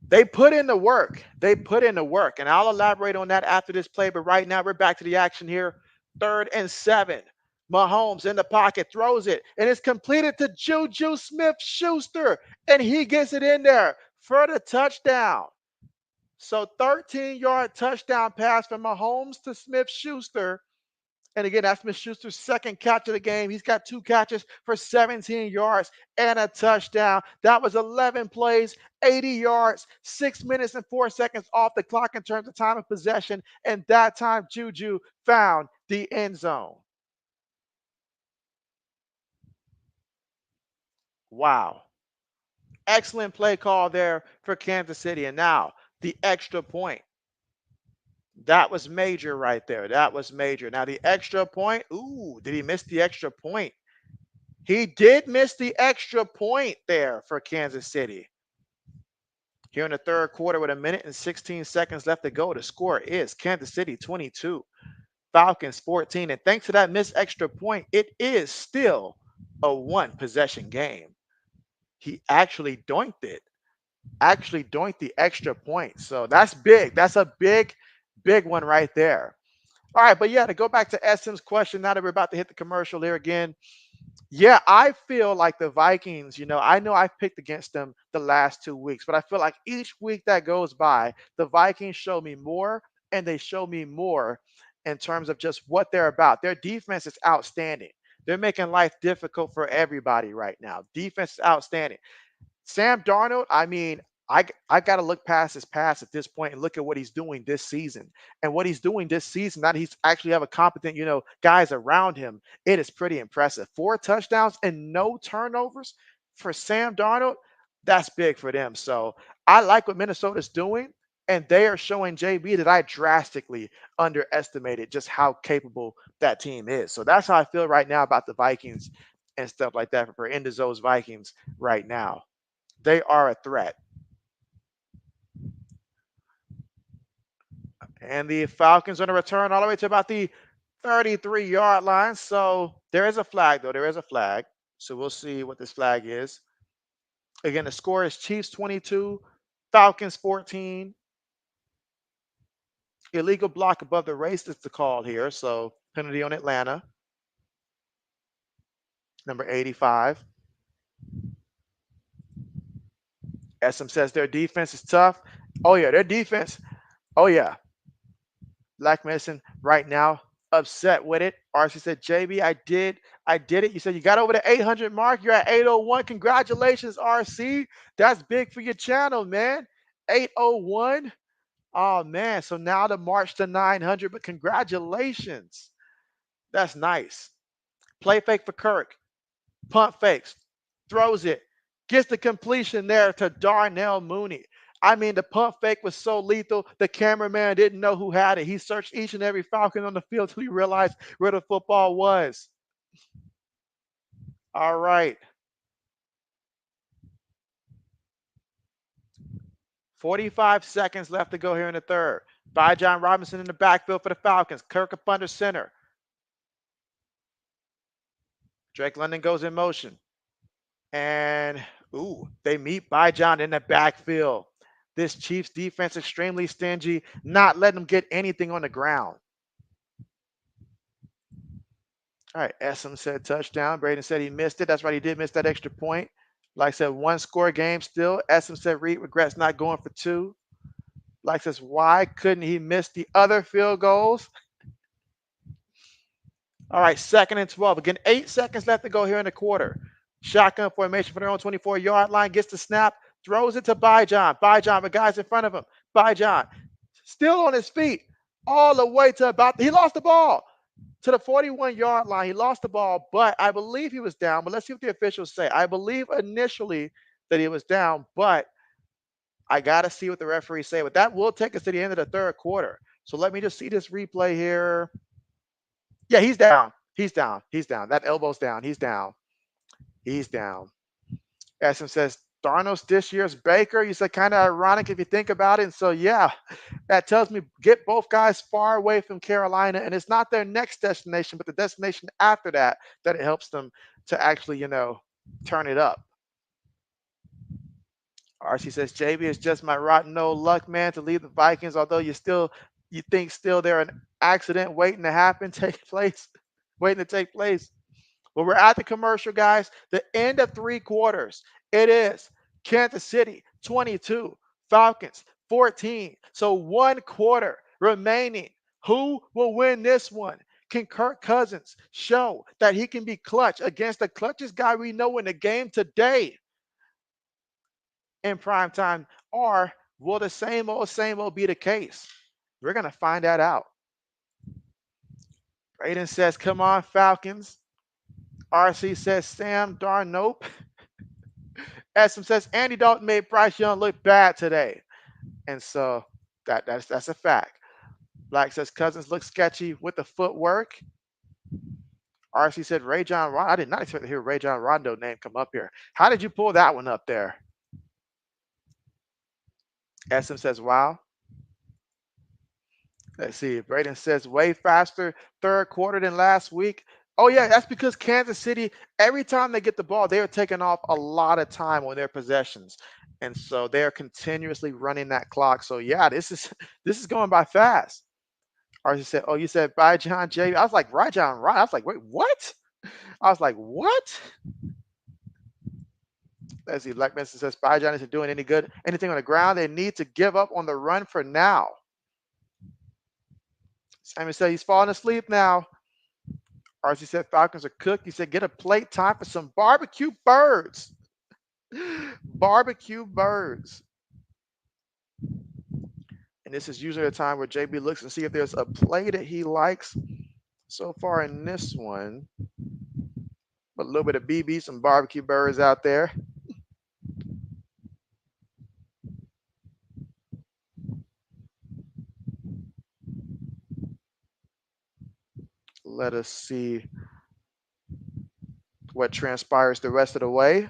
they put in the work. They put in the work. And I'll elaborate on that after this play. But right now, we're back to the action here. 3rd and 7. Mahomes in the pocket, throws it, and it's completed to Juju Smith-Schuster. And he gets it in there for the touchdown. So 13-yard touchdown pass from Mahomes to Smith-Schuster. And again, that's Smith-Schuster's second catch of the game. He's got 2 catches for 17 yards and a touchdown. That was 11 plays, 80 yards, 6 minutes and 4 seconds off the clock in terms of time of possession. And that time, Juju found the end zone. Wow. Excellent play call there for Kansas City. And now the extra point. That was major right there. That was major. Now the extra point. Ooh, did he miss the extra point? He did miss the extra point there for Kansas City. Here in the third quarter with 1 minute and 16 seconds left to go, the score is Kansas City 22, Falcons 14. And thanks to that missed extra point, it is still a one-possession game. He actually doinked it. Actually doinked the extra point. So that's big. That's a big, big one right there. All right, but yeah, to go back to SM's question, now that we're about to hit the commercial here again, yeah, I feel like the Vikings, I know I've picked against them the last 2 weeks, but I feel like each week that goes by, the Vikings show me more and they show me more in terms of just what they're about. Their defense is outstanding. They're making life difficult for everybody right now. Defense is outstanding. Sam Darnold, I mean, I got to look past his past at this point and look at what he's doing this season. And what he's doing this season, that he's actually have a competent, guys around him. It is pretty impressive. 4 touchdowns and no turnovers for Sam Darnold. That's big for them. So I like what Minnesota's doing. And they are showing JB that I drastically underestimated just how capable that team is. So that's how I feel right now about the Vikings and stuff like that for Endozo's Vikings right now. They are a threat. And the Falcons are going to return all the way to about the 33-yard line. So there is a flag, though. There is a flag. So we'll see what this flag is. Again, the score is Chiefs 22, Falcons 14. Illegal block above the race is the call here. So penalty on Atlanta. Number 85. SM says their defense is tough. Oh, yeah, their defense. Oh, yeah. Black Medicine right now upset with it. RC said, JB, I did it. You said you got over the 800 mark. You're at 801. Congratulations, RC. That's big for your channel, man. 801. Oh, man. So now the march to 900, but congratulations. That's nice. Play fake for Kirk. Punt fakes. Throws it. Gets the completion there to Darnell Mooney. I mean, the pump fake was so lethal, the cameraman didn't know who had it. He searched each and every Falcon on the field till he realized where the football was. All right. 45 seconds left to go here in the third. By John Robinson in the backfield for the Falcons. Kirk up under center. Drake London goes in motion. And, they meet By John in the backfield. This Chiefs defense extremely stingy, not letting them get anything on the ground. All right, Essam said touchdown. Braden said he missed it. That's right, he did miss that extra point. Like I said, one score game still. Essam said Reed regrets not going for two. Like says, why couldn't he miss the other field goals? All right, 2nd and 12. Again, 8 seconds left to go here in the quarter. Shotgun formation for their own 24-yard line. Gets the snap, throws it to Byjohn. Byjohn, the guys in front of him. Byjohn, still on his feet, all the way to about, he lost the ball to the 41-yard line. He lost the ball, but I believe he was down. But let's see what the officials say. I believe initially that he was down, but I got to see what the referees say. But that will take us to the end of the third quarter. So let me just see this replay here. Yeah, he's down. He's down. He's down. That elbow's down. He's down. He's down. Essam says, Darnold's this year's Baker. You said kind of ironic if you think about it. And so, yeah, that tells me get both guys far away from Carolina. And it's not their next destination, but the destination after that, that it helps them to actually, turn it up. RC says, JB is just my rotten no luck, man, to leave the Vikings, although you think still they're an accident waiting to happen, waiting to take place. Well, we're at the commercial, guys. The end of 3 quarters. It is Kansas City 22, Falcons 14. So 1 quarter remaining. Who will win this one? Can Kirk Cousins show that he can be clutch against the clutchest guy we know in the game today in prime time? Or will the same old be the case? We're going to find that out. Braden says, come on, Falcons. RC says, Sam Darnold. Essam says, Andy Dalton made Bryce Young look bad today. And so that's a fact. Black says, Cousins look sketchy with the footwork. RC said, Ray John Rondo. I did not expect to hear Ray John Rondo name come up here. How did you pull that one up there? Essam says, wow. Let's see. Braden says, way faster third quarter than last week. Oh, yeah, that's because Kansas City, every time they get the ball, they are taking off a lot of time on their possessions. And so they're continuously running that clock. So, yeah, this is going by fast. RC said, oh, you said by John J. I was like, right, John, right. I was like, wait, what? I was like, what? Let's see. Black Benson says, by John isn't doing anything on the ground. They need to give up on the run for now. Simon said he's falling asleep now. RC said Falcons are cooked. He said get a plate, time for some barbecue birds. Barbecue birds. And this is usually a time where JB looks and see if there's a play that he likes. So far in this one, a little bit of BB, some barbecue birds out there. Let us see what transpires the rest of the way.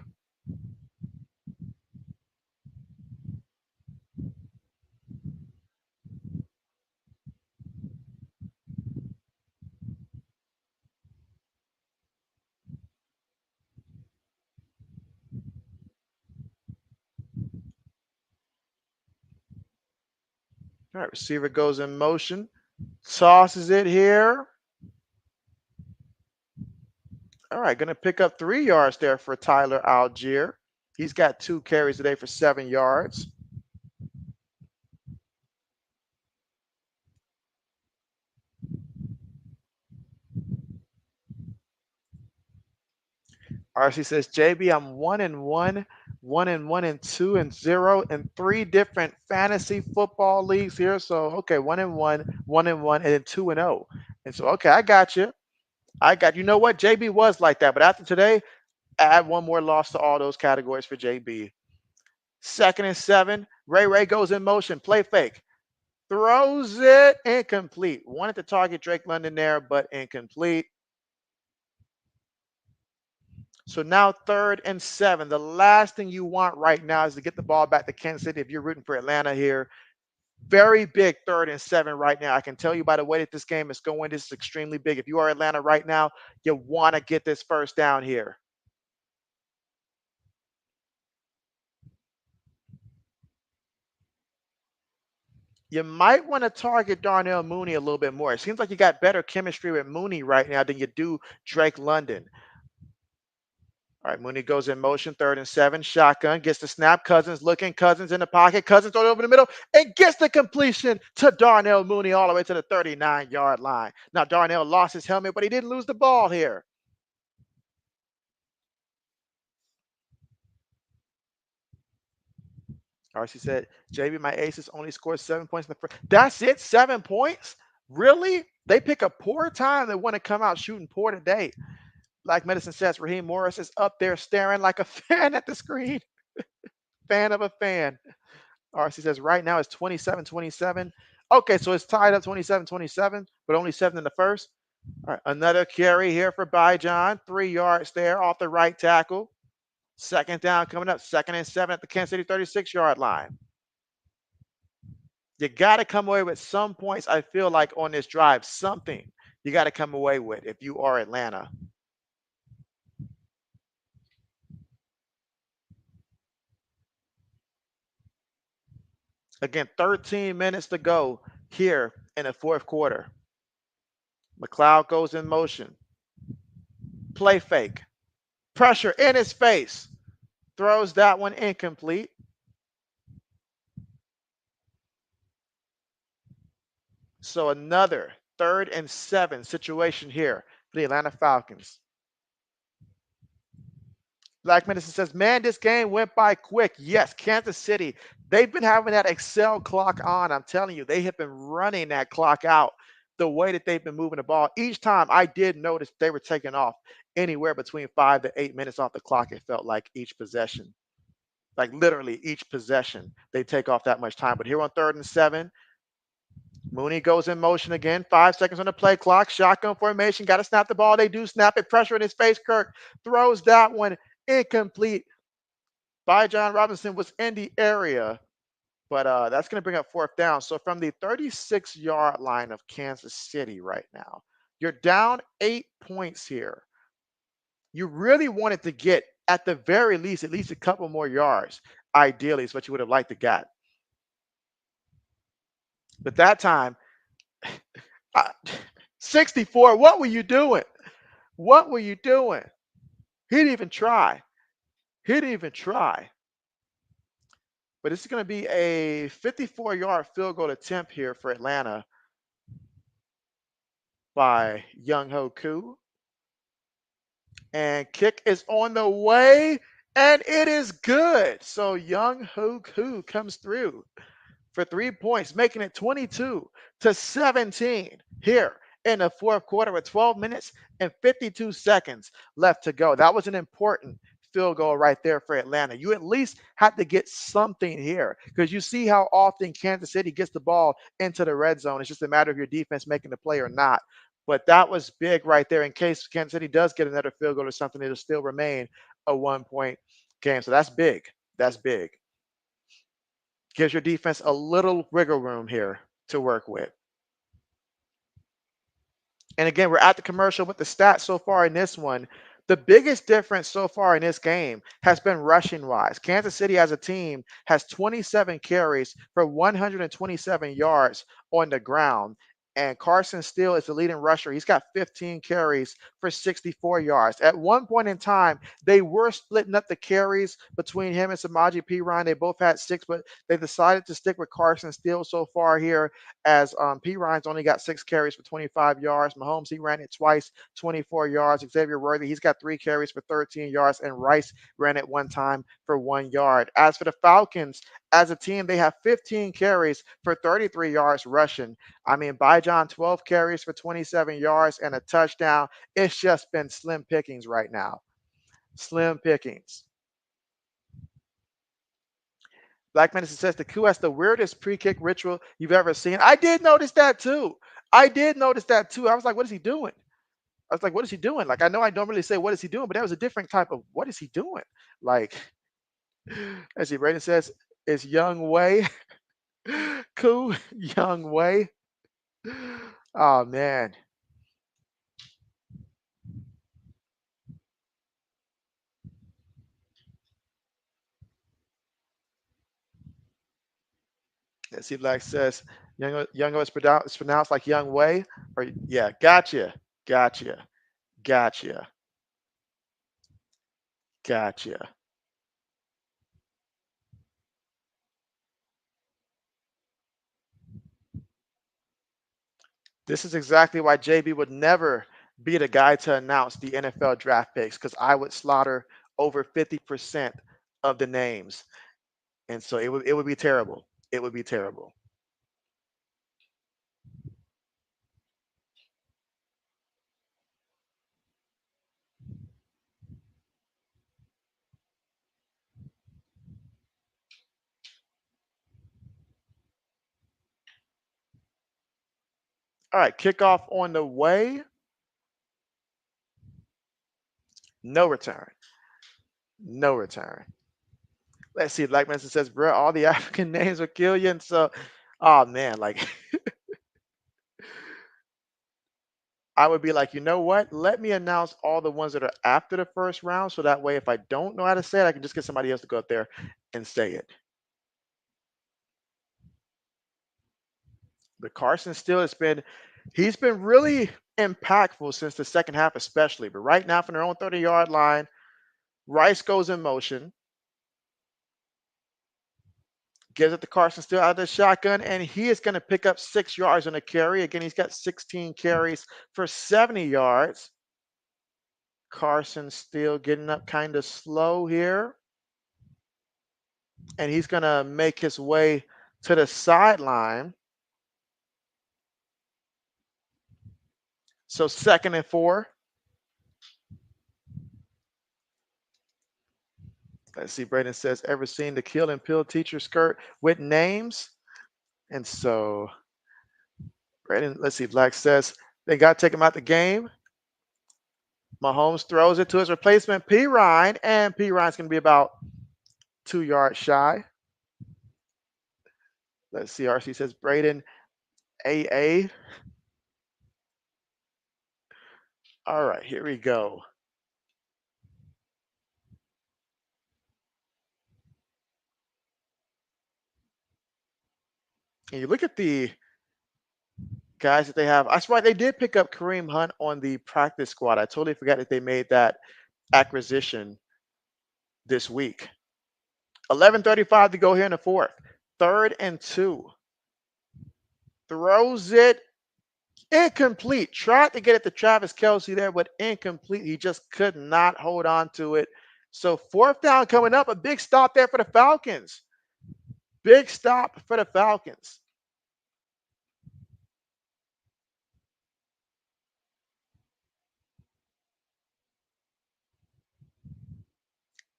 All right, receiver goes in motion, tosses it here. All right, going to pick up 3 yards there for Tyler Algier. He's got 2 carries today for 7 yards. RC says, JB, I'm 1-1, 1-1, and 2-0 in 3 different fantasy football leagues here. So, okay, 1-1, 1-1, and then 2-0. And so, okay, I got you. You know what? JB was like that. But after today, add 1 more loss to all those categories for JB. 2nd and 7. Ray goes in motion. Play fake. Throws it incomplete. Wanted to target Drake London there, but incomplete. So now 3rd and 7. The last thing you want right now is to get the ball back to Kansas City if you're rooting for Atlanta here. Very big 3rd and 7 right now. I can tell you by the way that this game is going, this is extremely big. If you are Atlanta right now, you want to get this first down here. You might want to target Darnell Mooney a little bit more. It seems like you got better chemistry with Mooney right now than you do Drake London. All right, Mooney goes in motion, 3rd and 7, shotgun, gets the snap. Cousins looking, Cousins in the pocket. Cousins throw it over the middle and gets the completion to Darnell Mooney all the way to the 39-yard line. Now, Darnell lost his helmet, but he didn't lose the ball here. RC said, JB, my aces only scored 7 points in the first. That's it, 7 points? Really? They pick a poor time. They want to come out shooting poor today. Like Medicine says, Raheem Morris is up there staring like a fan at the screen. Fan of a fan. RC says right now it's 27-27. Okay, so it's tied up 27-27, but only 7 in the first. All right, another carry here for Bijan. 3 yards there off the right tackle. 2nd down coming up. 2nd and 7 at the Kansas City 36-yard line. You got to come away with some points, I feel like, on this drive. Something you got to come away with if you are Atlanta. Again, 13 minutes to go here in the 4th quarter. McLeod goes in motion. Play fake. Pressure in his face. Throws that one incomplete. So another 3rd and 7 situation here for the Atlanta Falcons. Black Medicine says, man, this game went by quick. Yes, Kansas City, they've been having that Excel clock on. I'm telling you, they have been running that clock out the way that they've been moving the ball. Each time I did notice they were taking off anywhere between 5 to 8 minutes off the clock, it felt like each possession. Like literally each possession, they take off that much time. But here on 3rd and 7, Mooney goes in motion again. 5 seconds on the play clock. Shotgun formation. Got to snap the ball. They do snap it. Pressure in his face. Kirk throws that one incomplete. Bijan Robinson was in the area, but that's going to bring up 4th down. So from the 36-yard line of Kansas City right now, you're down 8 points here. You really wanted to get, at the very least, at least a couple more yards. Ideally, is what you would have liked to get. But that time, 64, what were you doing? What were you doing? He didn't even try. He didn't even try. But it's going to be a 54-yard field goal attempt here for Atlanta by Young Ho Koo. And kick is on the way, and it is good. So Young Ho Koo comes through for 3 points, making it 22-17 here in the 4th quarter with 12 minutes and 52 seconds left to go. That was an important field goal right there for Atlanta. You at least had to get something here because you see how often Kansas City gets the ball into the red zone. It's just a matter of your defense making the play or not. But that was big right there. In case Kansas City does get another field goal or something, it'll still remain a 1-point game. So that's big. That's big. Gives your defense a little wiggle room here to work with. And again, we're at the commercial with the stats so far in this one. The biggest difference so far in this game has been rushing wise. Kansas City as a team has 27 carries for 127 yards on the ground. And Carson Steele is the leading rusher. He's got 15 carries for 64 yards. At one point in time, they were splitting up the carries between him and Samaje Perine. They both had 6, but they decided to stick with Carson Steele so far here as Perine's only got 6 carries for 25 yards. Mahomes, he ran it twice, 24 yards. Xavier Worthy, he's got 3 carries for 13 yards. And Rice ran it one time for 1 yard. As for the Falcons, as a team, they have 15 carries for 33 yards rushing. I mean, Byjon, 12 carries for 27 yards and a touchdown. It's just been slim pickings right now. Slim pickings. Black Medicine says the coup has the weirdest pre-kick ritual you've ever seen. I did notice that too. I did notice that too. I was like, what is he doing? I was like, what is he doing? Like, I know I don't really say what is he doing, but that was a different type of what is he doing? Like, as he Braden says, it's Young Way. Cool, Young Way. Oh man. Let's see, Black says Young is pronounced like Young Way. Or yeah, gotcha, gotcha, gotcha, gotcha. This is exactly why JB would never be the guy to announce the NFL draft picks because I would slaughter over 50% of the names. And so it would be terrible. It would be terrible. All right, kickoff on the way. No return. No return. Let's see. Black Manson says, bro, all the African names will kill you. And so, oh man, like I would be like, you know what? Let me announce all the ones that are after the first round. So that way, if I don't know how to say it, I can just get somebody else to go up there and say it. But Carson still he's been really impactful since the second half, especially. But right now, from their own 30-yard line, Rice goes in motion, gives it to Carson still out of the shotgun, and he is going to pick up 6 yards on a carry. Again, he's got 16 carries for 70 yards. Carson still getting up kind of slow here. And he's going to make his way to the sideline. So 2nd and 4. Let's see. Braden says, ever seen the Kill and Pill teacher skirt with names? And so, Braden, let's see. Black says, they got to take him out the game. Mahomes throws it to his replacement, Perine, and Perine's going to be about 2 yards shy. Let's see. RC says, Braden, AA. All right, here we go. And you look at the guys that they have. That's right. They did pick up Kareem Hunt on the practice squad. I totally forgot that they made that acquisition this week. 11:35 to go here in the fourth. 3rd and 2. Throws it incomplete. Tried to get it to Travis Kelce there, but incomplete. He just could not hold on to it. So 4th down coming up. A big stop there for the Falcons. Big stop for the Falcons.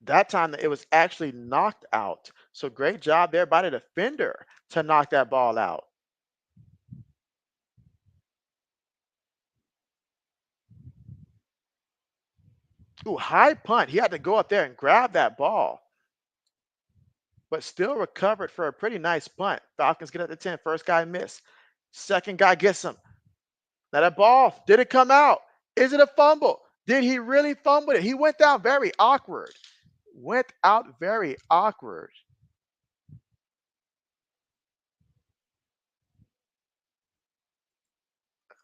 That time it was actually knocked out. So great job there by the defender to knock that ball out. Ooh, high punt. He had to go up there and grab that ball, but still recovered for a pretty nice punt. Falcons get up to 10. First guy missed. Second guy gets him. Now that ball, did it come out? Is it a fumble? Did he really fumble it? He went down very awkward. Went out very awkward.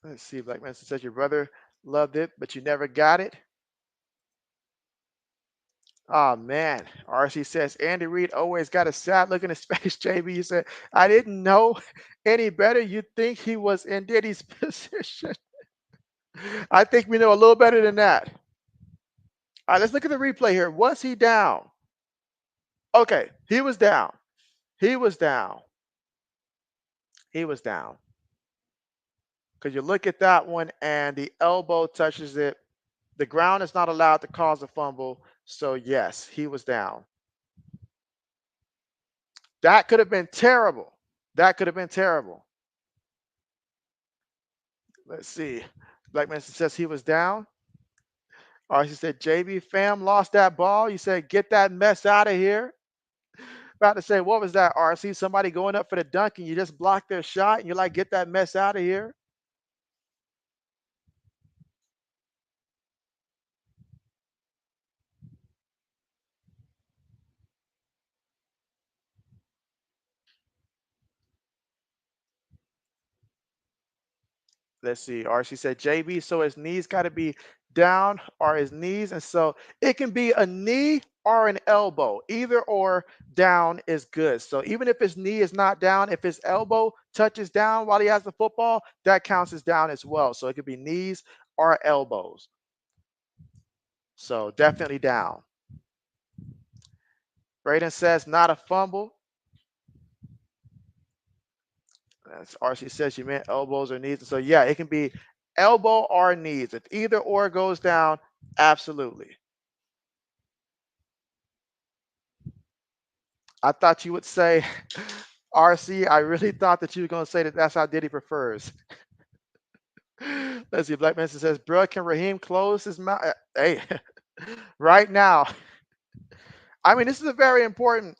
Let's see. Black man says your brother loved it, but you never got it. Oh man. RC says Andy Reid always got a sad look in his face. JB, you said I didn't know any better. You'd think he was in Diddy's position. I think we know a little better than that. All right, let's look at the replay here. Was he down? Okay, he was down. He was down. He was down. Because you look at that one and the elbow touches it. The ground is not allowed to cause a fumble. So, yes, he was down. That could have been terrible. That could have been terrible. Let's see. Black man says he was down. Or he said, JB fam lost that ball. You said, get that mess out of here. About to say, what was that, RC? Somebody going up for the dunk and you just blocked their shot and you're like, get that mess out of here. Let's see. RC said, JB, so his knees got to be down or his knees. And so it can be a knee or an elbow. Either or down is good. So even if his knee is not down, if his elbow touches down while he has the football, that counts as down as well. So it could be knees or elbows. So definitely down. Braden says, not a fumble. As RC says, you meant elbows or knees. So yeah, it can be elbow or knees. If either or goes down, absolutely. I thought you would say, RC, I really thought that you were going to say that that's how Diddy prefers. Let's see. Black Manson says, bro, can Raheem close his mouth? Hey, right now. I mean, this is a very important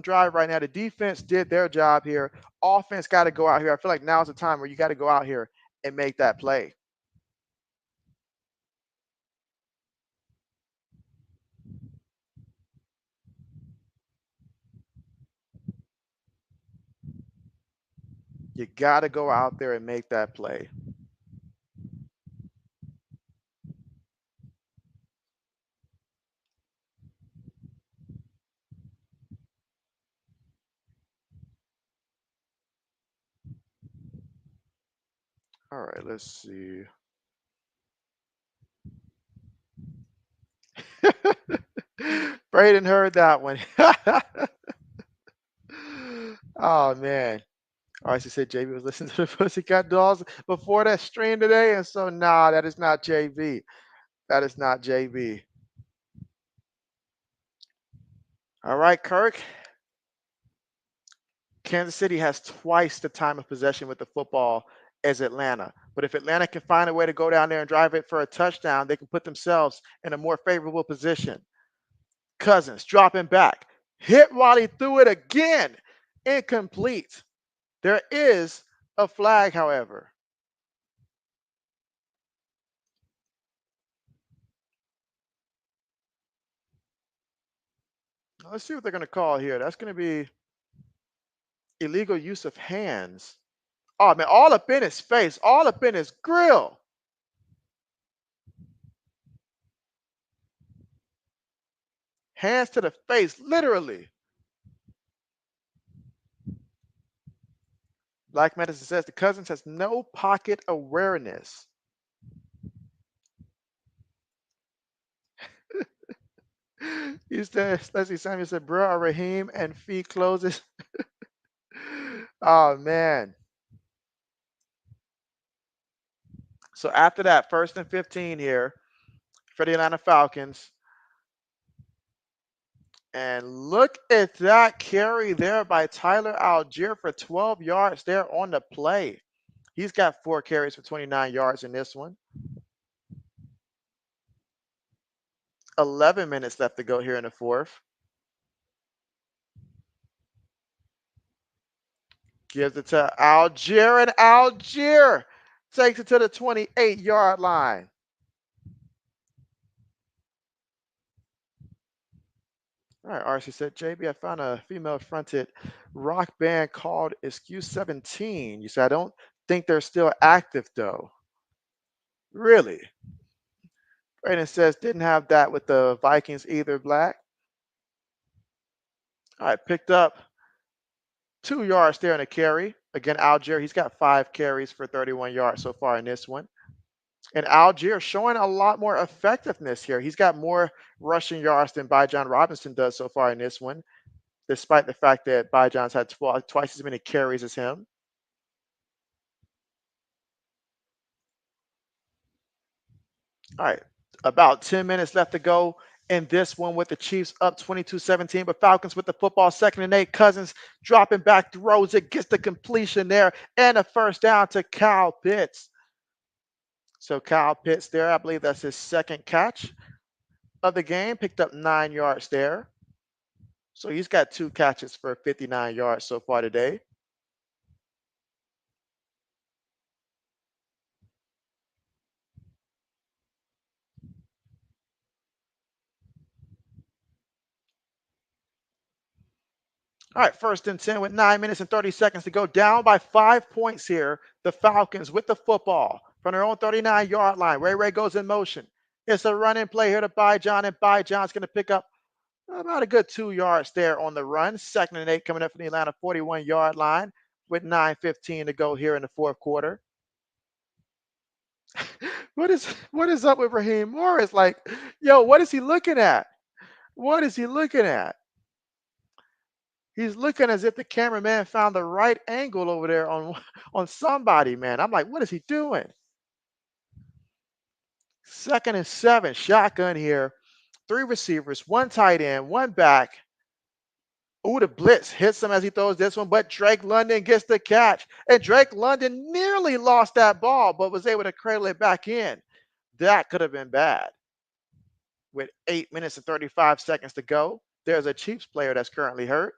drive right now. The defense did their job here. Offense got to go out here. I feel like now's the time where you got to go out here and make that play. You got to go out there and make that play. All right, let's see. Braden heard that one. Oh man. All right, she said JB was listening to the Pussycat Dolls before that stream today, and so nah, that is not JB. That is not JB. All right, Kirk. Kansas City has twice the time of possession with the football as Atlanta. But if Atlanta can find a way to go down there and drive it for a touchdown, they can put themselves in a more favorable position. Cousins dropping back. Hit while he threw it again. Incomplete. There is a flag, however. Let's see what they're going to call here. That's going to be illegal use of hands. Oh, man, all up in his face, all up in his grill. Hands to the face, literally. Black Medicine says the Cousins has no pocket awareness. He says, Leslie Samuel said, bro, Raheem and feet closes. Oh, man. So after that, 1st and 15 here for the Atlanta Falcons. And look at that carry there by Tyler Algier for 12 yards there on the play. He's got 4 carries for 29 yards in this one. 11 minutes left to go here in the fourth. Gives it to Algier, and Algier takes it to the 28-yard line. All right, RC said, JB, I found a female-fronted rock band called Excuse 17. You said, I don't think they're still active, though. Really? Brayden says, didn't have that with the Vikings either, Black. All right, picked up 2 yards there in a carry. Again, Algier, he's got 5 carries for 31 yards so far in this one. And Algier showing a lot more effectiveness here. He's got more rushing yards than Bijan Robinson does so far in this one, despite the fact that Bijan's had twice as many carries as him. All right, about 10 minutes left to go in this one with the Chiefs up 22-17, but Falcons with the football, 2nd and 8. Cousins dropping back, throws it, gets the completion there, and a first down to Kyle Pitts. So Kyle Pitts there, I believe that's his 2nd catch of the game, picked up 9 yards there. So he's got 2 catches for 59 yards so far today. All right, 1st and 10 with 9 minutes and 30 seconds to go. Down by 5 points here. The Falcons with the football from their own 39-yard line. Ray goes in motion. It's a running play here to Bijan, and Bijan's going to pick up about a good 2 yards there on the run. 2nd and 8 coming up from the Atlanta 41-yard line with 9:15 to go here in the fourth quarter. What is up with Raheem Morris? Like, yo, what is he looking at? What is he looking at? He's looking as if the cameraman found the right angle over there on on somebody, man. I'm like, what is he doing? 2nd and 7, shotgun here. 3 receivers, 1 tight end, 1 back. Ooh, the blitz hits him as he throws this one, but Drake London gets the catch. And Drake London nearly lost that ball, but was able to cradle it back in. That could have been bad. With 8 minutes and 35 seconds to go, there's a Chiefs player that's currently hurt.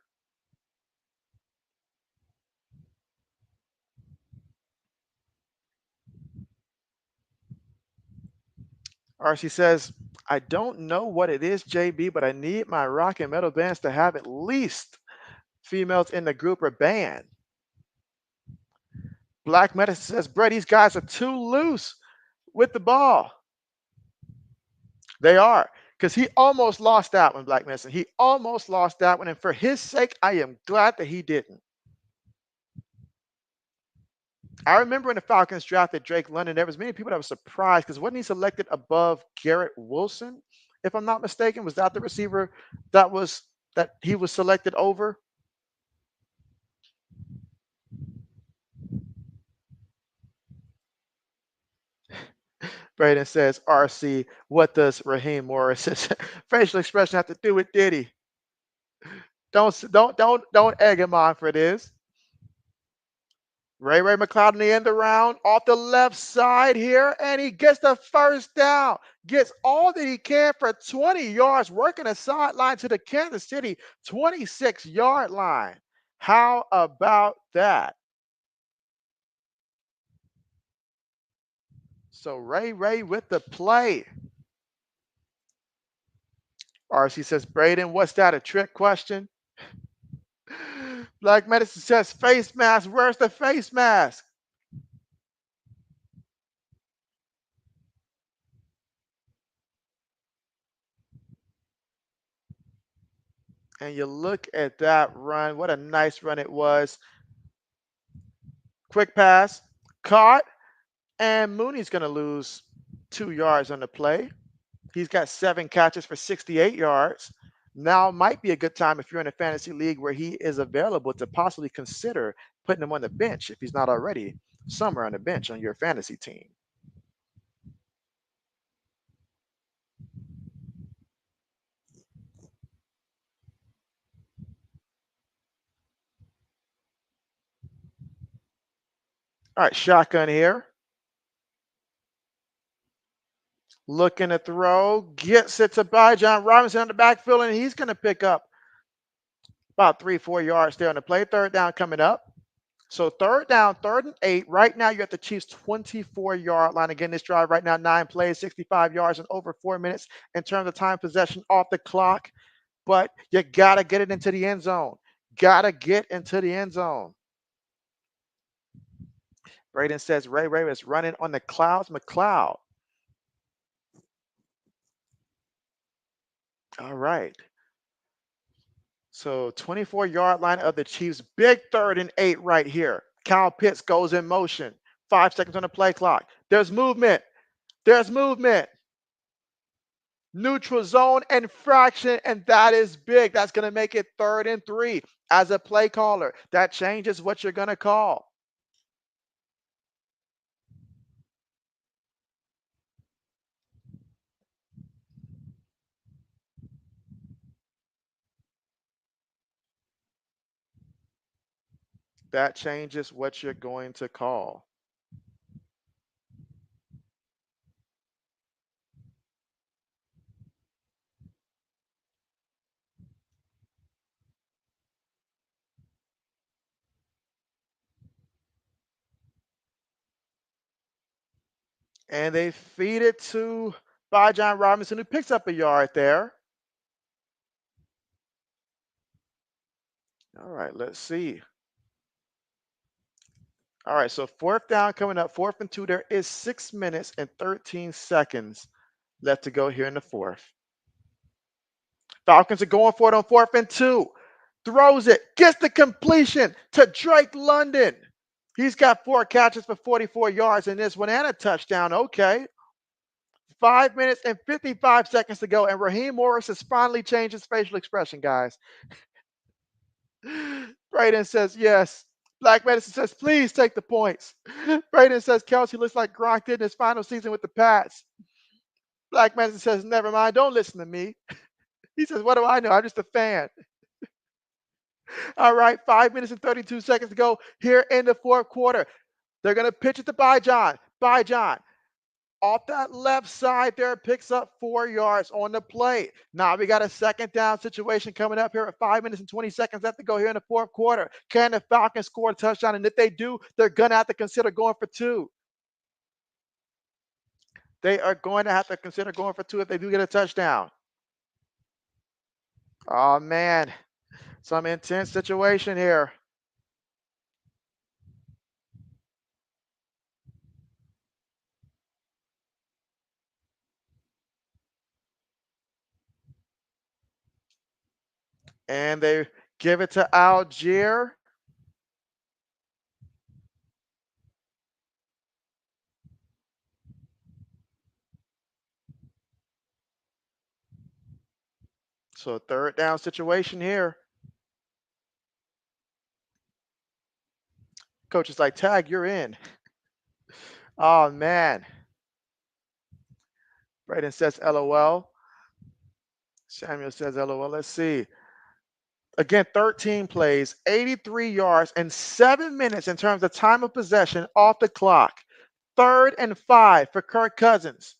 RC says, I don't know what it is, JB, but I need my rock and metal bands to have at least females in the group or band. Black Medicine says, bro, these guys are too loose with the ball. They are, because he almost lost that one, Black Medicine. He almost lost that one. And for his sake, I am glad that he didn't. I remember when the Falcons drafted Drake London, there was many people that were surprised because wasn't he selected above Garrett Wilson, if I'm not mistaken? Was that the receiver that he was selected over? Braden says, RC, what does Raheem Morris's facial expression have to do with Diddy? Don't egg him on for this. Ray McLeod in the end around off the left side here, and he gets the first down. Gets all that he can for 20 yards, working a sideline to the Kansas City 26-yard line. How about that? So Ray with the play. RC says, Braden, what's that, a trick question? Black Medicine says, face mask. Where's the face mask? And you look at that run. What a nice run it was. Quick pass, caught, and Mooney's going to lose 2 yards on the play. He's got 7 catches for 68 yards. Now might be a good time if you're in a fantasy league where he is available to possibly consider putting him on the bench if he's not already somewhere on the bench on your fantasy team. All right, shotgun here. Looking to throw, gets it to Bijan Robinson on the backfield, and he's going to pick up about 3-4 yards there on the play. Third down coming up. So third down, 3rd and 8. Right now, you're at the Chiefs' 24-yard line. Again, this drive right now, 9 plays, 65 yards, and over 4 minutes in terms of time possession off the clock. But you got to get it into the end zone. Got to get into the end zone. Braden says Ray is running on the clouds. McLeod. All right. So 24-yard line of the Chiefs. Big 3rd and 8 right here. Kyle Pitts goes in motion. 5 seconds on the play clock. There's movement. There's movement. Neutral zone infraction, and that is big. That's going to make it 3rd and 3. As a play caller, that changes what you're going to call. That changes what you're going to call. And they feed it to Bijan Robinson, who picks up a yard there. All right, let's see. All right, so 4th down coming up, 4th and 2. There is 6 minutes and 13 seconds left to go here in the 4th. Falcons are going for it on 4th and 2. Throws it, gets the completion to Drake London. He's got 4 catches for 44 yards in this one and a touchdown. Okay. 5 minutes and 55 seconds to go, and Raheem Morris has finally changed his facial expression, guys. Braden says yes. Black Medicine says, please take the points. Braden says Kelsey looks like Gronk did in his final season with the Pats. Black Medicine says, never mind, don't listen to me. He says, what do I know? I'm just a fan. All right, 5 minutes and 32 seconds to go here in the 4th quarter. They're going to pitch it to Bijan. Bijan, off that left side there, picks up 4 yards on the play. Now we got a 2nd down situation coming up here at 5 minutes and 20 seconds left to go here in the 4th quarter. Can the Falcons score a touchdown? And if they do, they're going to have to consider going for 2. They are going to have to consider going for 2 if they do get a touchdown. Oh, man. Some intense situation here. And they give it to Algier. So 3rd down situation here. Coach is like, tag, you're in. Oh, man. Braden says LOL. Samuel says LOL. Let's see. Again, 13 plays, 83 yards, and 7 minutes in terms of time of possession off the clock. 3rd and 5 for Kirk Cousins.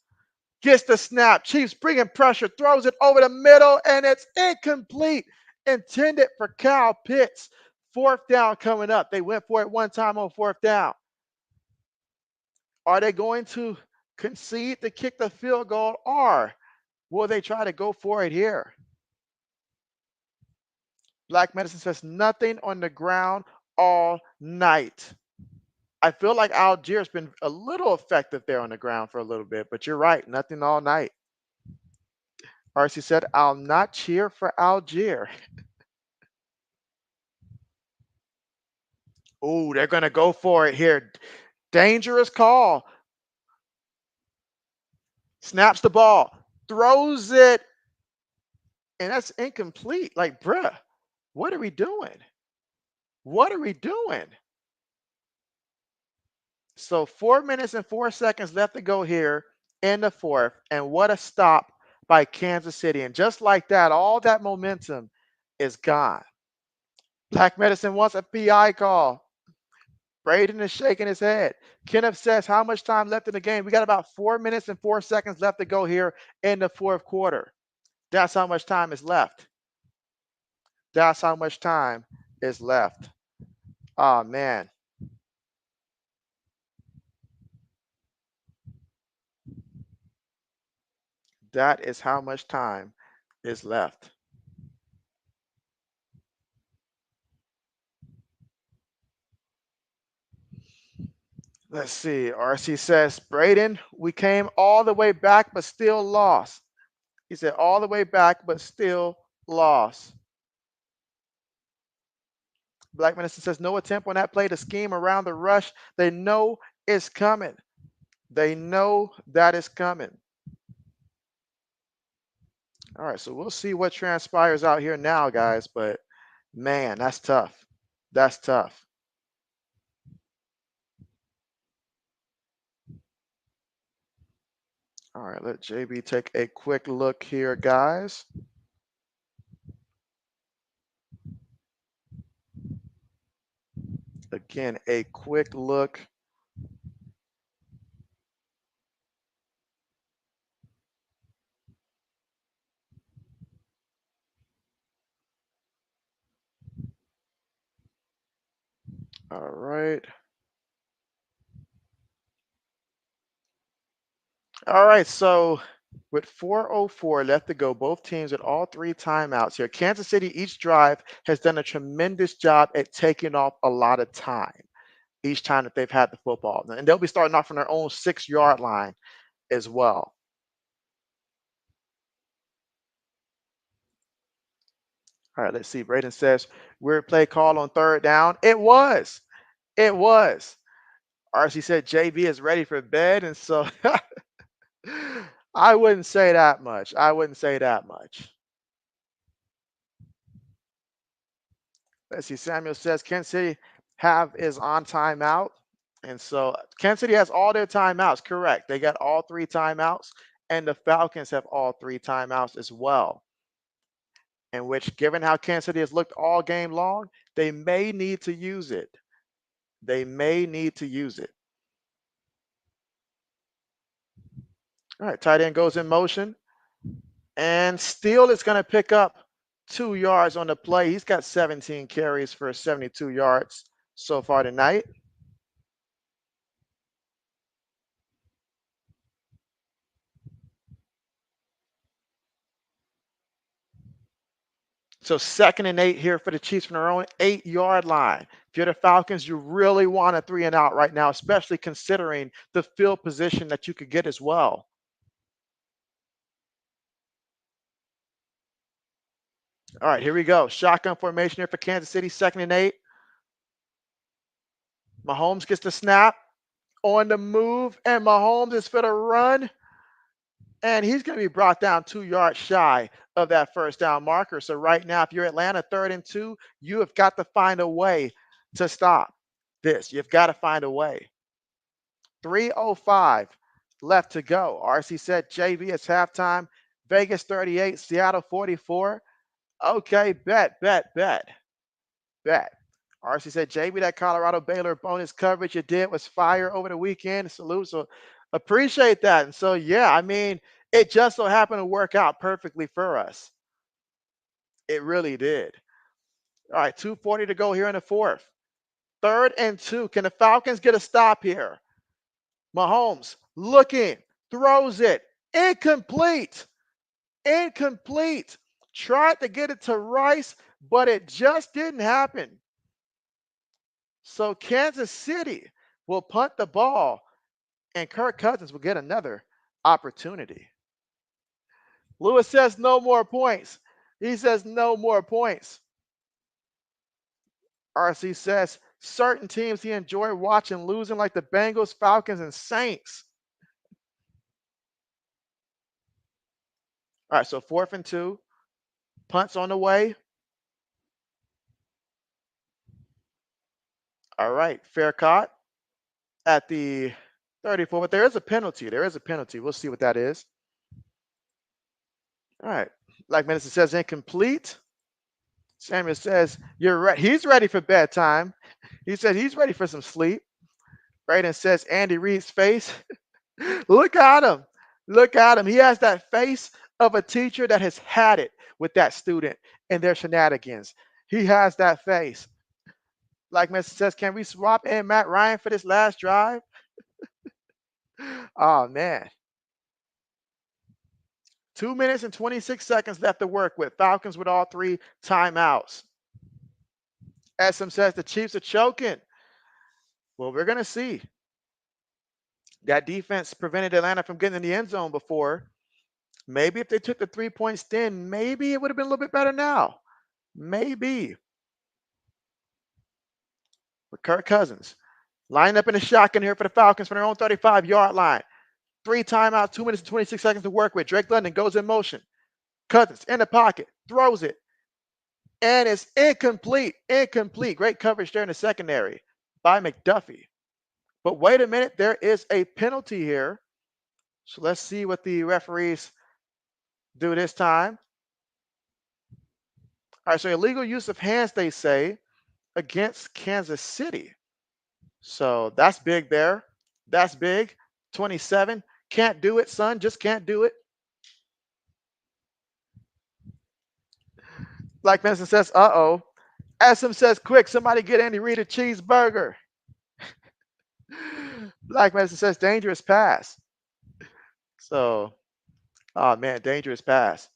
Gets the snap. Chiefs bringing pressure, throws it over the middle, and it's incomplete. Intended for Kyle Pitts. 4th down coming up. They went for it one time on 4th down. Are they going to concede to kick the field goal, or will they try to go for it here? Black Medicine says nothing on the ground all night. I feel like Algier's been a little effective there on the ground for a little bit, but you're right, nothing all night. RC said, I'll not cheer for Algier. Oh, they're going to go for it here. Dangerous call. Snaps the ball, throws it, and that's incomplete. Like, bruh, what are we doing? What are we doing? So 4 minutes and 4 seconds left to go here in the 4th. And what a stop by Kansas City. And just like that, all that momentum is gone. Black Medicine wants a PI call. Braden is shaking his head. Kenneth says, how much time left in the game? We got about 4 minutes and 4 seconds left to go here in the fourth quarter. That's how much time is left. That's how much time is left. Oh, man. That is how much time is left. Let's see. RC says, Braden, we came all the way back, but still lost. He said, all the way back, but still lost. Black Minister says, no attempt on that play to scheme around the rush. They know it's coming. They know that is coming. All right, so we'll see what transpires out here now, guys. But man, that's tough. That's tough. All right, let JB take a quick look here, guys. Again, a quick look. All right. All right, so with 4:04 left to go, both teams at all 3 timeouts here. Kansas City, each drive has done a tremendous job at taking off a lot of time each time that they've had the football. And they'll be starting off from their own 6-yard line as well. All right, let's see. Braden says, weird play call on 3rd down. It was. It was. RC said JB is ready for bed. And so I wouldn't say that much. I wouldn't say that much. Let's see. Samuel says Kansas City is on timeout. And so Kansas City has all their timeouts. Correct. They got all 3 timeouts. And the Falcons have all 3 timeouts as well. In which, given how Kansas City has looked all game long, they may need to use it. They may need to use it. All right, tight end goes in motion. And Steele is going to pick up 2 yards on the play. He's got 17 carries for 72 yards so far tonight. So 2nd and 8 here for the Chiefs from their own 8-yard line. If you're the Falcons, you really want a 3 and out right now, especially considering the field position that you could get as well. All right, here we go. Shotgun formation here for Kansas City, 2nd and 8. Mahomes gets the snap on the move, and Mahomes is for the run. And he's going to be brought down 2 yards shy of that 1st down marker. So right now, if you're Atlanta 3rd and 2, you have got to find a way to stop this. You've got to find a way. 3:05 left to go. RC said JV, it's halftime. Vegas 38, Seattle 44. Okay, bet. RC said, JB, that Colorado Baylor bonus coverage you did was fire over the weekend. Salute. So appreciate that. And so, yeah, I mean, it just so happened to work out perfectly for us. It really did. All right, 2:40 to go here in the 4th. 3rd and 2. Can the Falcons get a stop here? Mahomes looking, throws it. Incomplete. Incomplete. Tried to get it to Rice, but it just didn't happen. So Kansas City will punt the ball, and Kirk Cousins will get another opportunity. Lewis says no more points. He says no more points. RC says certain teams he enjoyed watching losing, like the Bengals, Falcons, and Saints. All right, so 4th and 2. Punts on the way. All right, fair caught at the 34, but there is a penalty. There is a penalty. We'll see what that is. All right, like Medicine says, incomplete. Samuel says, "You're right." He's ready for bedtime. He said he's ready for some sleep. Braden says, Andy Reid's face. Look at him. Look at him. He has that face of a teacher that has had it with that student and their shenanigans. He has that face. Like Messi says, can we swap in Matt Ryan for this last drive? Oh, man. 2 minutes and 26 seconds left to work with. Falcons with all three timeouts. SM says the Chiefs are choking. Well, we're going to see. That defense prevented Atlanta from getting in the end zone before. Maybe if they took the 3 point stand, maybe it would have been a little bit better now. Maybe. With Kirk Cousins. Line up in the shotgun here for the Falcons from their own 35-yard line. 3 timeouts, 2 minutes and 26 seconds to work with. Drake London goes in motion. Cousins in the pocket, throws it, and it's incomplete. Incomplete. Great coverage there in the secondary by McDuffie. But wait a minute, there is a penalty here. So let's see what the referees do this time. All right, so illegal use of hands, they say, against Kansas City. So that's big there. That's big. 27. Can't do it, son. Just can't do it. Black Medicine says, uh-oh. SM says, quick, somebody get Andy Reid a cheeseburger. Black Medicine says, dangerous pass. So, oh, man, dangerous pass.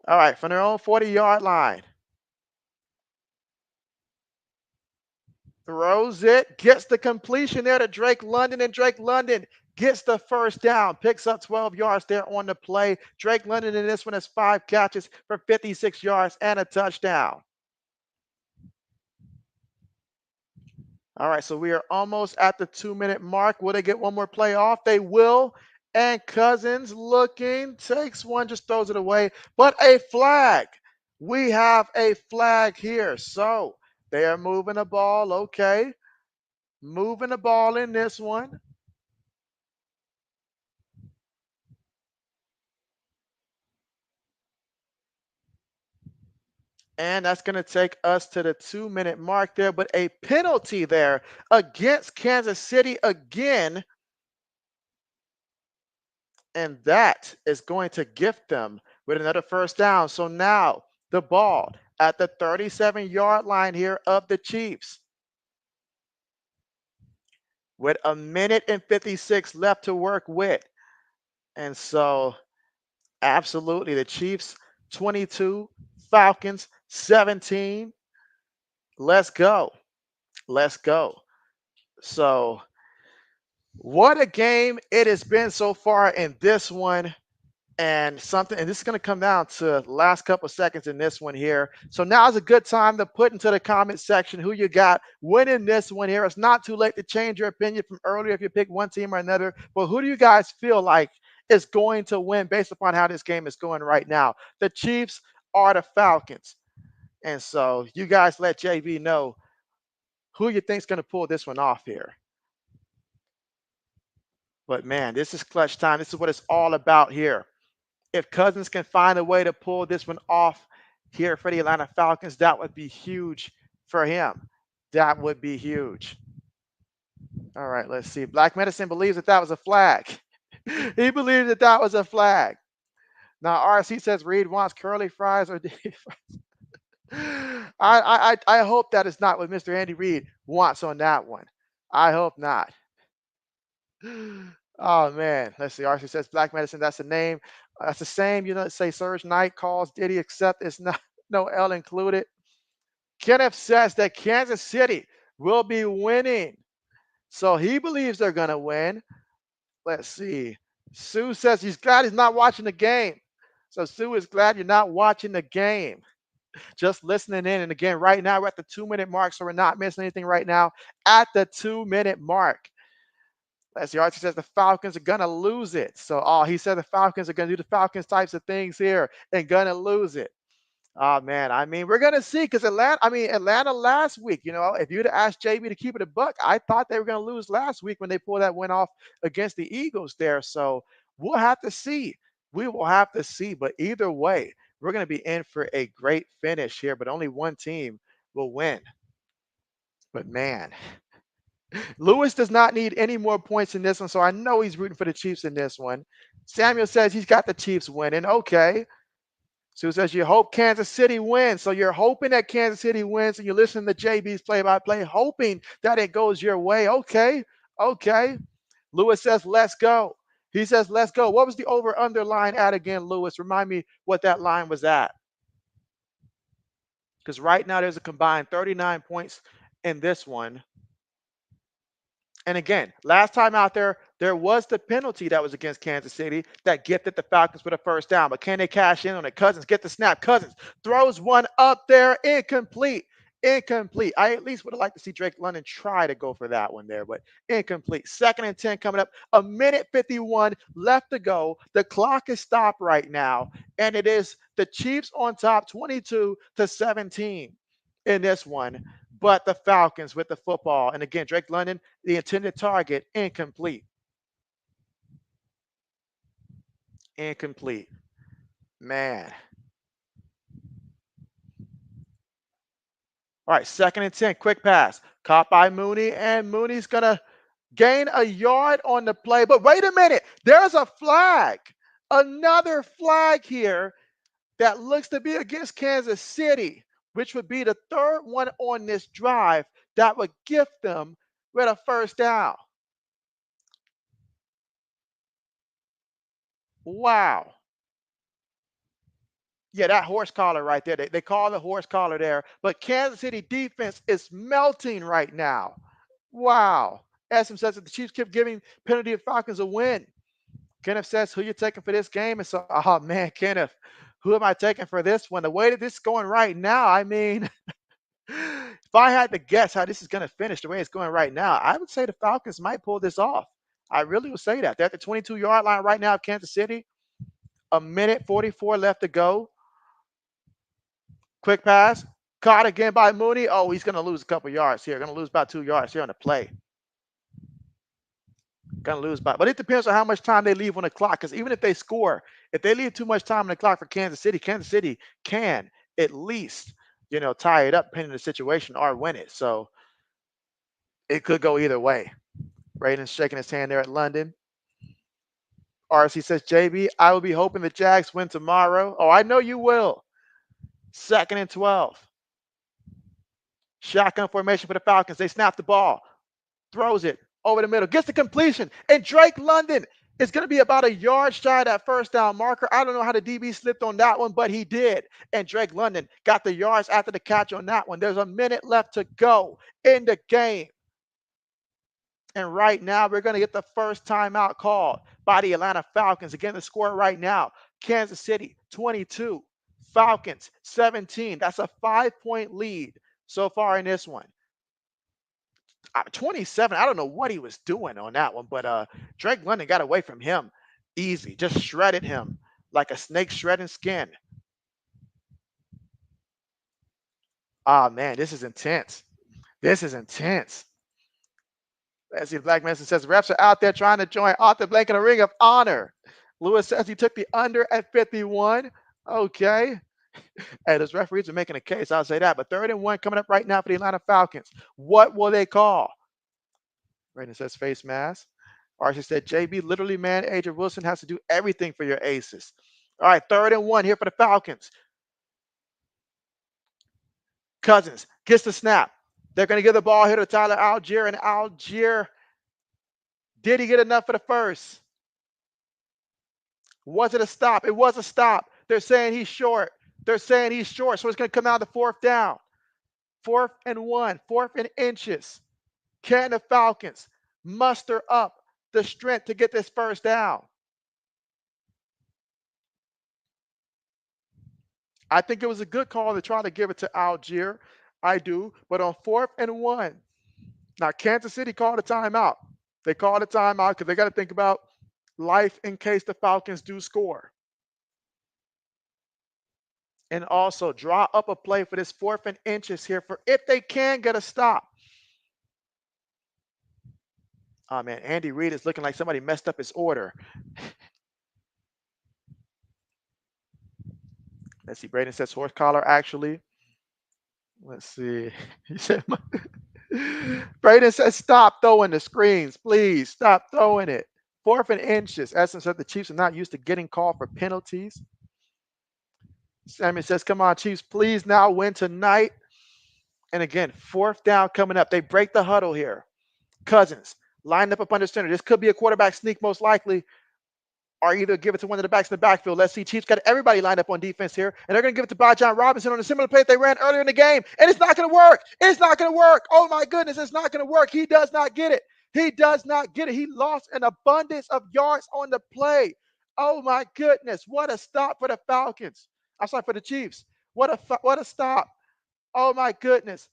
All right, from their own 40-yard line. Throws it, gets the completion there to Drake London, and Drake London gets the first down, picks up 12 yards there on the play. Drake London in this one has 5 catches for 56 yards and a touchdown. All right, so we are almost at the 2-minute mark. Will they get one more play off? They will. And Cousins looking, takes one, just throws it away. But a flag. We have a flag here. So they are moving the ball. Okay. Moving the ball in this one. And that's going to take us to the 2-minute mark there. But a penalty there against Kansas City again. And that is going to gift them with another first down. So now the ball at the 37-yard line here of the Chiefs. With a minute and 56 left to work with. And so absolutely the Chiefs 22, Falcons 17. Let's go. Let's go. So what a game it has been so far in this one. And this is going to come down to the last couple of seconds in this one here. So now is a good time to put into the comment section who you got winning this one here. It's not too late to change your opinion from earlier if you pick one team or another. But who do you guys feel like is going to win based upon how this game is going right now? The Chiefs or the Falcons? And so you guys let JB know who you think is going to pull this one off here. But man, this is clutch time. This is what it's all about here. If Cousins can find a way to pull this one off here for the Atlanta Falcons, that would be huge for him. That would be huge. All right, let's see. Black Medicine believes that was a flag. He believes that was a flag. Now, RC says Reed wants curly fries or I hope that is not what Mr. Andy Reid wants on that one. I hope not. Oh man, let's see. RC says Black Medicine. That's the name. That's the same. Say Surge Knight calls. Did he accept? It's not no L included. Kenneth says that Kansas City will be winning, so he believes they're gonna win. Let's see. Sue says he's glad he's not watching the game. So Sue is glad you're not watching the game. Just listening in. And again, right now we're at the 2-minute mark, so we're not missing anything right now at the 2-minute mark. Let's see. Archie says the Falcons are gonna lose it. So, he said the Falcons are gonna do the Falcons types of things here and gonna lose it. Oh man, I mean, we're gonna see because Atlanta last week. If you'd have asked JB to keep it a buck, I thought they were gonna lose last week when they pulled that win off against the Eagles there. So we'll have to see. We will have to see. But either way, we're going to be in for a great finish here, but only one team will win. But man, Lewis does not need any more points in this one, so I know he's rooting for the Chiefs in this one. Samuel says he's got the Chiefs winning. Okay. Sue says you hope Kansas City wins. So you're hoping that Kansas City wins, and you're listening to JB's play-by-play, hoping that it goes your way. Okay. Okay. Lewis says, let's go. He says, let's go. What was the over-under line at again, Lewis? Remind me what that line was at. Because right now there's a combined 39 points in this one. And again, last time out there was the penalty that was against Kansas City that gifted the Falcons with a first down. But can they cash in on it? Cousins get the snap. Cousins throws one up there, incomplete. Incomplete. I at least would have liked to see Drake London try to go for that one there, but incomplete. 2nd and 10 coming up. 1:51 left to go. The clock is stopped right now, and it is the Chiefs on top, 22-17 in this one. But the Falcons with the football. And again, Drake London, the intended target, incomplete. Incomplete. Man. All right, 2nd and 10, quick pass. Caught by Mooney, and Mooney's going to gain a yard on the play. But wait a minute, there's a flag. Another flag here that looks to be against Kansas City, which would be the 3rd one on this drive that would gift them with a first down. Wow. Yeah, that horse collar right there. They call the horse collar there. But Kansas City defense is melting right now. Wow. Essam says that the Chiefs keep giving penalty of Falcons a win. Kenneth says, who you taking for this game? And so, oh man, Kenneth, who am I taking for this one? The way that this is going right now, I mean, if I had to guess how this is going to finish the way it's going right now, I would say the Falcons might pull this off. I really would say that. They're at the 22-yard line right now of Kansas City. 1:44 left to go. Quick pass. Caught again by Mooney. Oh, he's going to lose a couple yards here. Going to lose about 2 yards here on the play. Going to lose by, but it depends on how much time they leave on the clock. Because even if they score, if they leave too much time on the clock for Kansas City can at least, tie it up depending on the situation or win it. So it could go either way. Rayden's shaking his hand there at London. RC says, JB, I will be hoping the Jags win tomorrow. Oh, I know you will. 2nd and 12. Shotgun formation for the Falcons. They snap the ball. Throws it over the middle. Gets the completion. And Drake London is going to be about a yard shy of that first down marker. I don't know how the DB slipped on that one, but he did. And Drake London got the yards after the catch on that one. There's a minute left to go in the game. And right now, we're going to get the first timeout called by the Atlanta Falcons. Again, the score right now, Kansas City 22, Falcons 17. That's a 5-point lead so far in this one. 27, I don't know what he was doing on that one, but Drake London got away from him easy, just shredded him like a snake shredding skin. Oh, man, this is intense. This is intense. Let's see, Black Mason says, refs are out there trying to join Arthur Blank in a ring of honor. Lewis says he took the under at 51. Okay. Hey, those referees are making a case. I'll say that. But 3rd and 1 coming up right now for the Atlanta Falcons. What will they call? Brandon says face mask. Archie said, JB, literally, man, Adrian Wilson has to do everything for your aces. All right, 3rd and 1 here for the Falcons. Cousins gets the snap. They're going to give the ball here to Tyler Algier, and Algier, did he get enough for the first? Was it a stop? It was a stop. They're saying he's short. They're saying he's short, so it's going to come out to 4th down. 4th and 1, 4th and inches. Can the Falcons muster up the strength to get this first down? I think it was a good call to try to give it to Algier. I do. But on 4th and 1, now Kansas City called a timeout. They called a timeout because they got to think about life in case the Falcons do score. And also draw up a play for this 4th and inches here for if they can get a stop. Oh, man, Andy Reid is looking like somebody messed up his order. Let's see. Braden says horse collar, actually. Let's see. He said, Braden says, stop throwing the screens. Please stop throwing it. 4th and inches. Essence said the Chiefs are not used to getting called for penalties. Samuel says, come on, Chiefs, please now win tonight. And again, 4th down coming up. They break the huddle here. Cousins lined up under center. This could be a quarterback sneak, most likely, or either give it to one of the backs in the backfield. Let's see. Chiefs got everybody lined up on defense here, and they're going to give it to John Robinson on a similar play that they ran earlier in the game, and it's not going to work. It's not going to work. Oh, my goodness, it's not going to work. He does not get it. He does not get it. He lost an abundance of yards on the play. Oh, my goodness. What a stop for the Falcons. I'm sorry, for the Chiefs. What a stop. Oh, my goodness.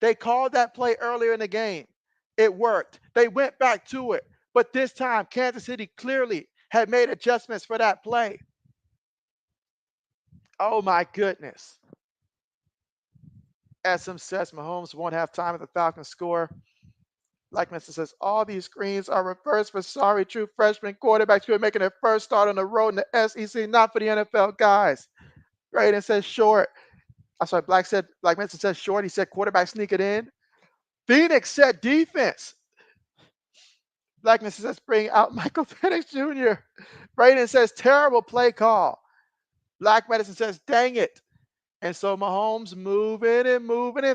They called that play earlier in the game. It worked. They went back to it. But this time, Kansas City clearly had made adjustments for that play. Oh, my goodness. SM says Mahomes won't have time at the Falcons score. Like Mr. says, all these screens are reversed for sorry true freshman quarterbacks who are making their first start on the road in the SEC, not for the NFL guys. Braden says short. I'm sorry, Black Mr. says short. He said quarterback sneak it in. Phoenix said defense. Blackness says bring out Michael Penix Jr. Braden says terrible play call. Black Medicine says dang it. And so Mahomes moving and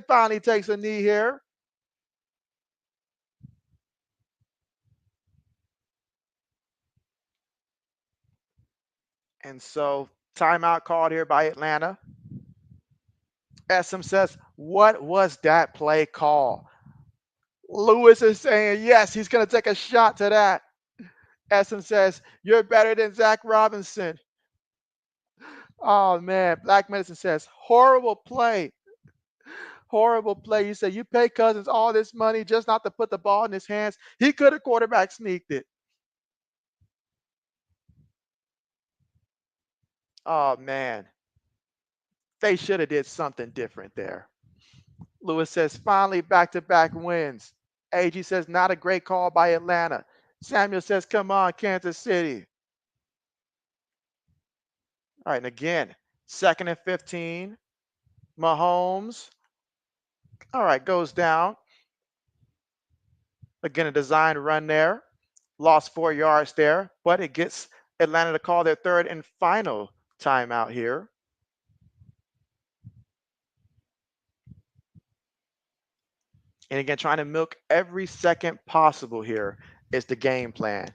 finally takes a knee here. And so timeout called here by Atlanta. SM says, what was that play call? Lewis is saying, yes, he's going to take a shot to that. SM says, you're better than Zach Robinson. Oh, man. Black Medicine says, horrible play. Horrible play. You say, you pay Cousins all this money just not to put the ball in his hands. He could have quarterback sneaked it. Oh, man. They should have did something different there. Lewis says, finally back-to-back wins. AG says, not a great call by Atlanta. Samuel says, come on, Kansas City. All right, and again, 2nd and 15. Mahomes. All right, goes down. Again, a design run there. Lost 4 yards there, but it gets Atlanta to call their 3rd and final timeout here. And again, trying to milk every second possible here is the game plan.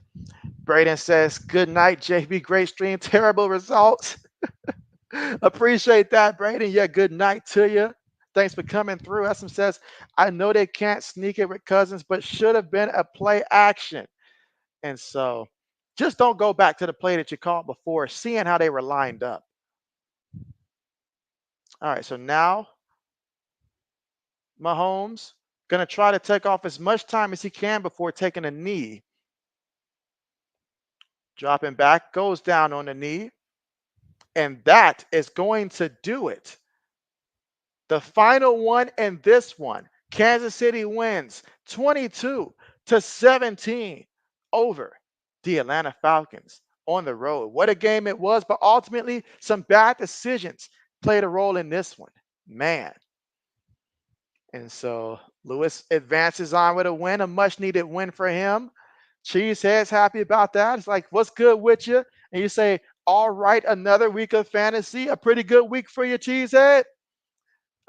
Braden says, good night, JB. Great stream. Terrible results. Appreciate that, Braden. Yeah, good night to you. Thanks for coming through. SM says, I know they can't sneak it with Cousins, but should have been a play action. And so just don't go back to the play that you called before, seeing how they were lined up. All right, so now Mahomes going to try to take off as much time as he can before taking a knee. Dropping back, goes down on the knee. And that is going to do it. The final one and this one. Kansas City wins 22-17 over the Atlanta Falcons on the road. What a game it was, but ultimately some bad decisions played a role in this one. Man. And so Lewis advances on with a win, a much needed win for him. Cheesehead's happy about that. It's like, what's good with you? And you say, all right, another week of fantasy. A pretty good week for you, Cheesehead.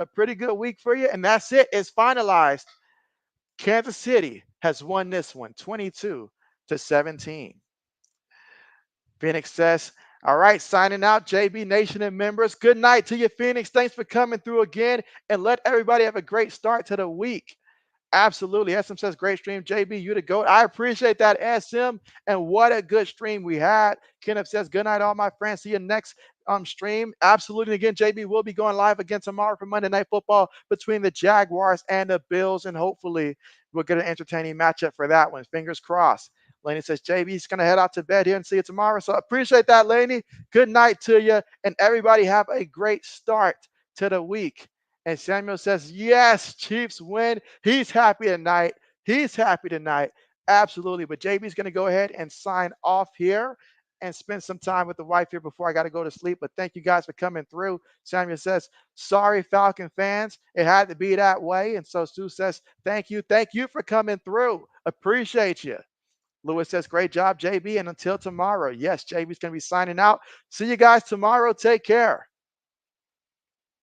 A pretty good week for you. And that's it. It's finalized. Kansas City has won this one 22-17. Phoenix says, all right, signing out, JB Nation and members. Good night to you, Phoenix. Thanks for coming through again, and let everybody have a great start to the week. Absolutely. SM says, great stream. JB, you the GOAT. I appreciate that, SM, and what a good stream we had. Kenneth says, good night, all my friends. See you next stream. Absolutely. And again, JB will be going live again tomorrow for Monday Night Football between the Jaguars and the Bills, and hopefully we'll get an entertaining matchup for that one. Fingers crossed. Laney says, JB's going to head out to bed here and see you tomorrow. So appreciate that, Laney. Good night to you, and everybody have a great start to the week. And Samuel says, yes, Chiefs win. He's happy tonight. He's happy tonight. Absolutely. But JB's going to go ahead and sign off here. and spend some time with the wife here before I got to go to sleep. But thank you guys for coming through. Samuel says, sorry, Falcon fans. It had to be that way. And so Sue says, thank you. Thank you for coming through. Appreciate you. Lewis says, great job, JB. And until tomorrow, yes, JB's going to be signing out. See you guys tomorrow. Take care.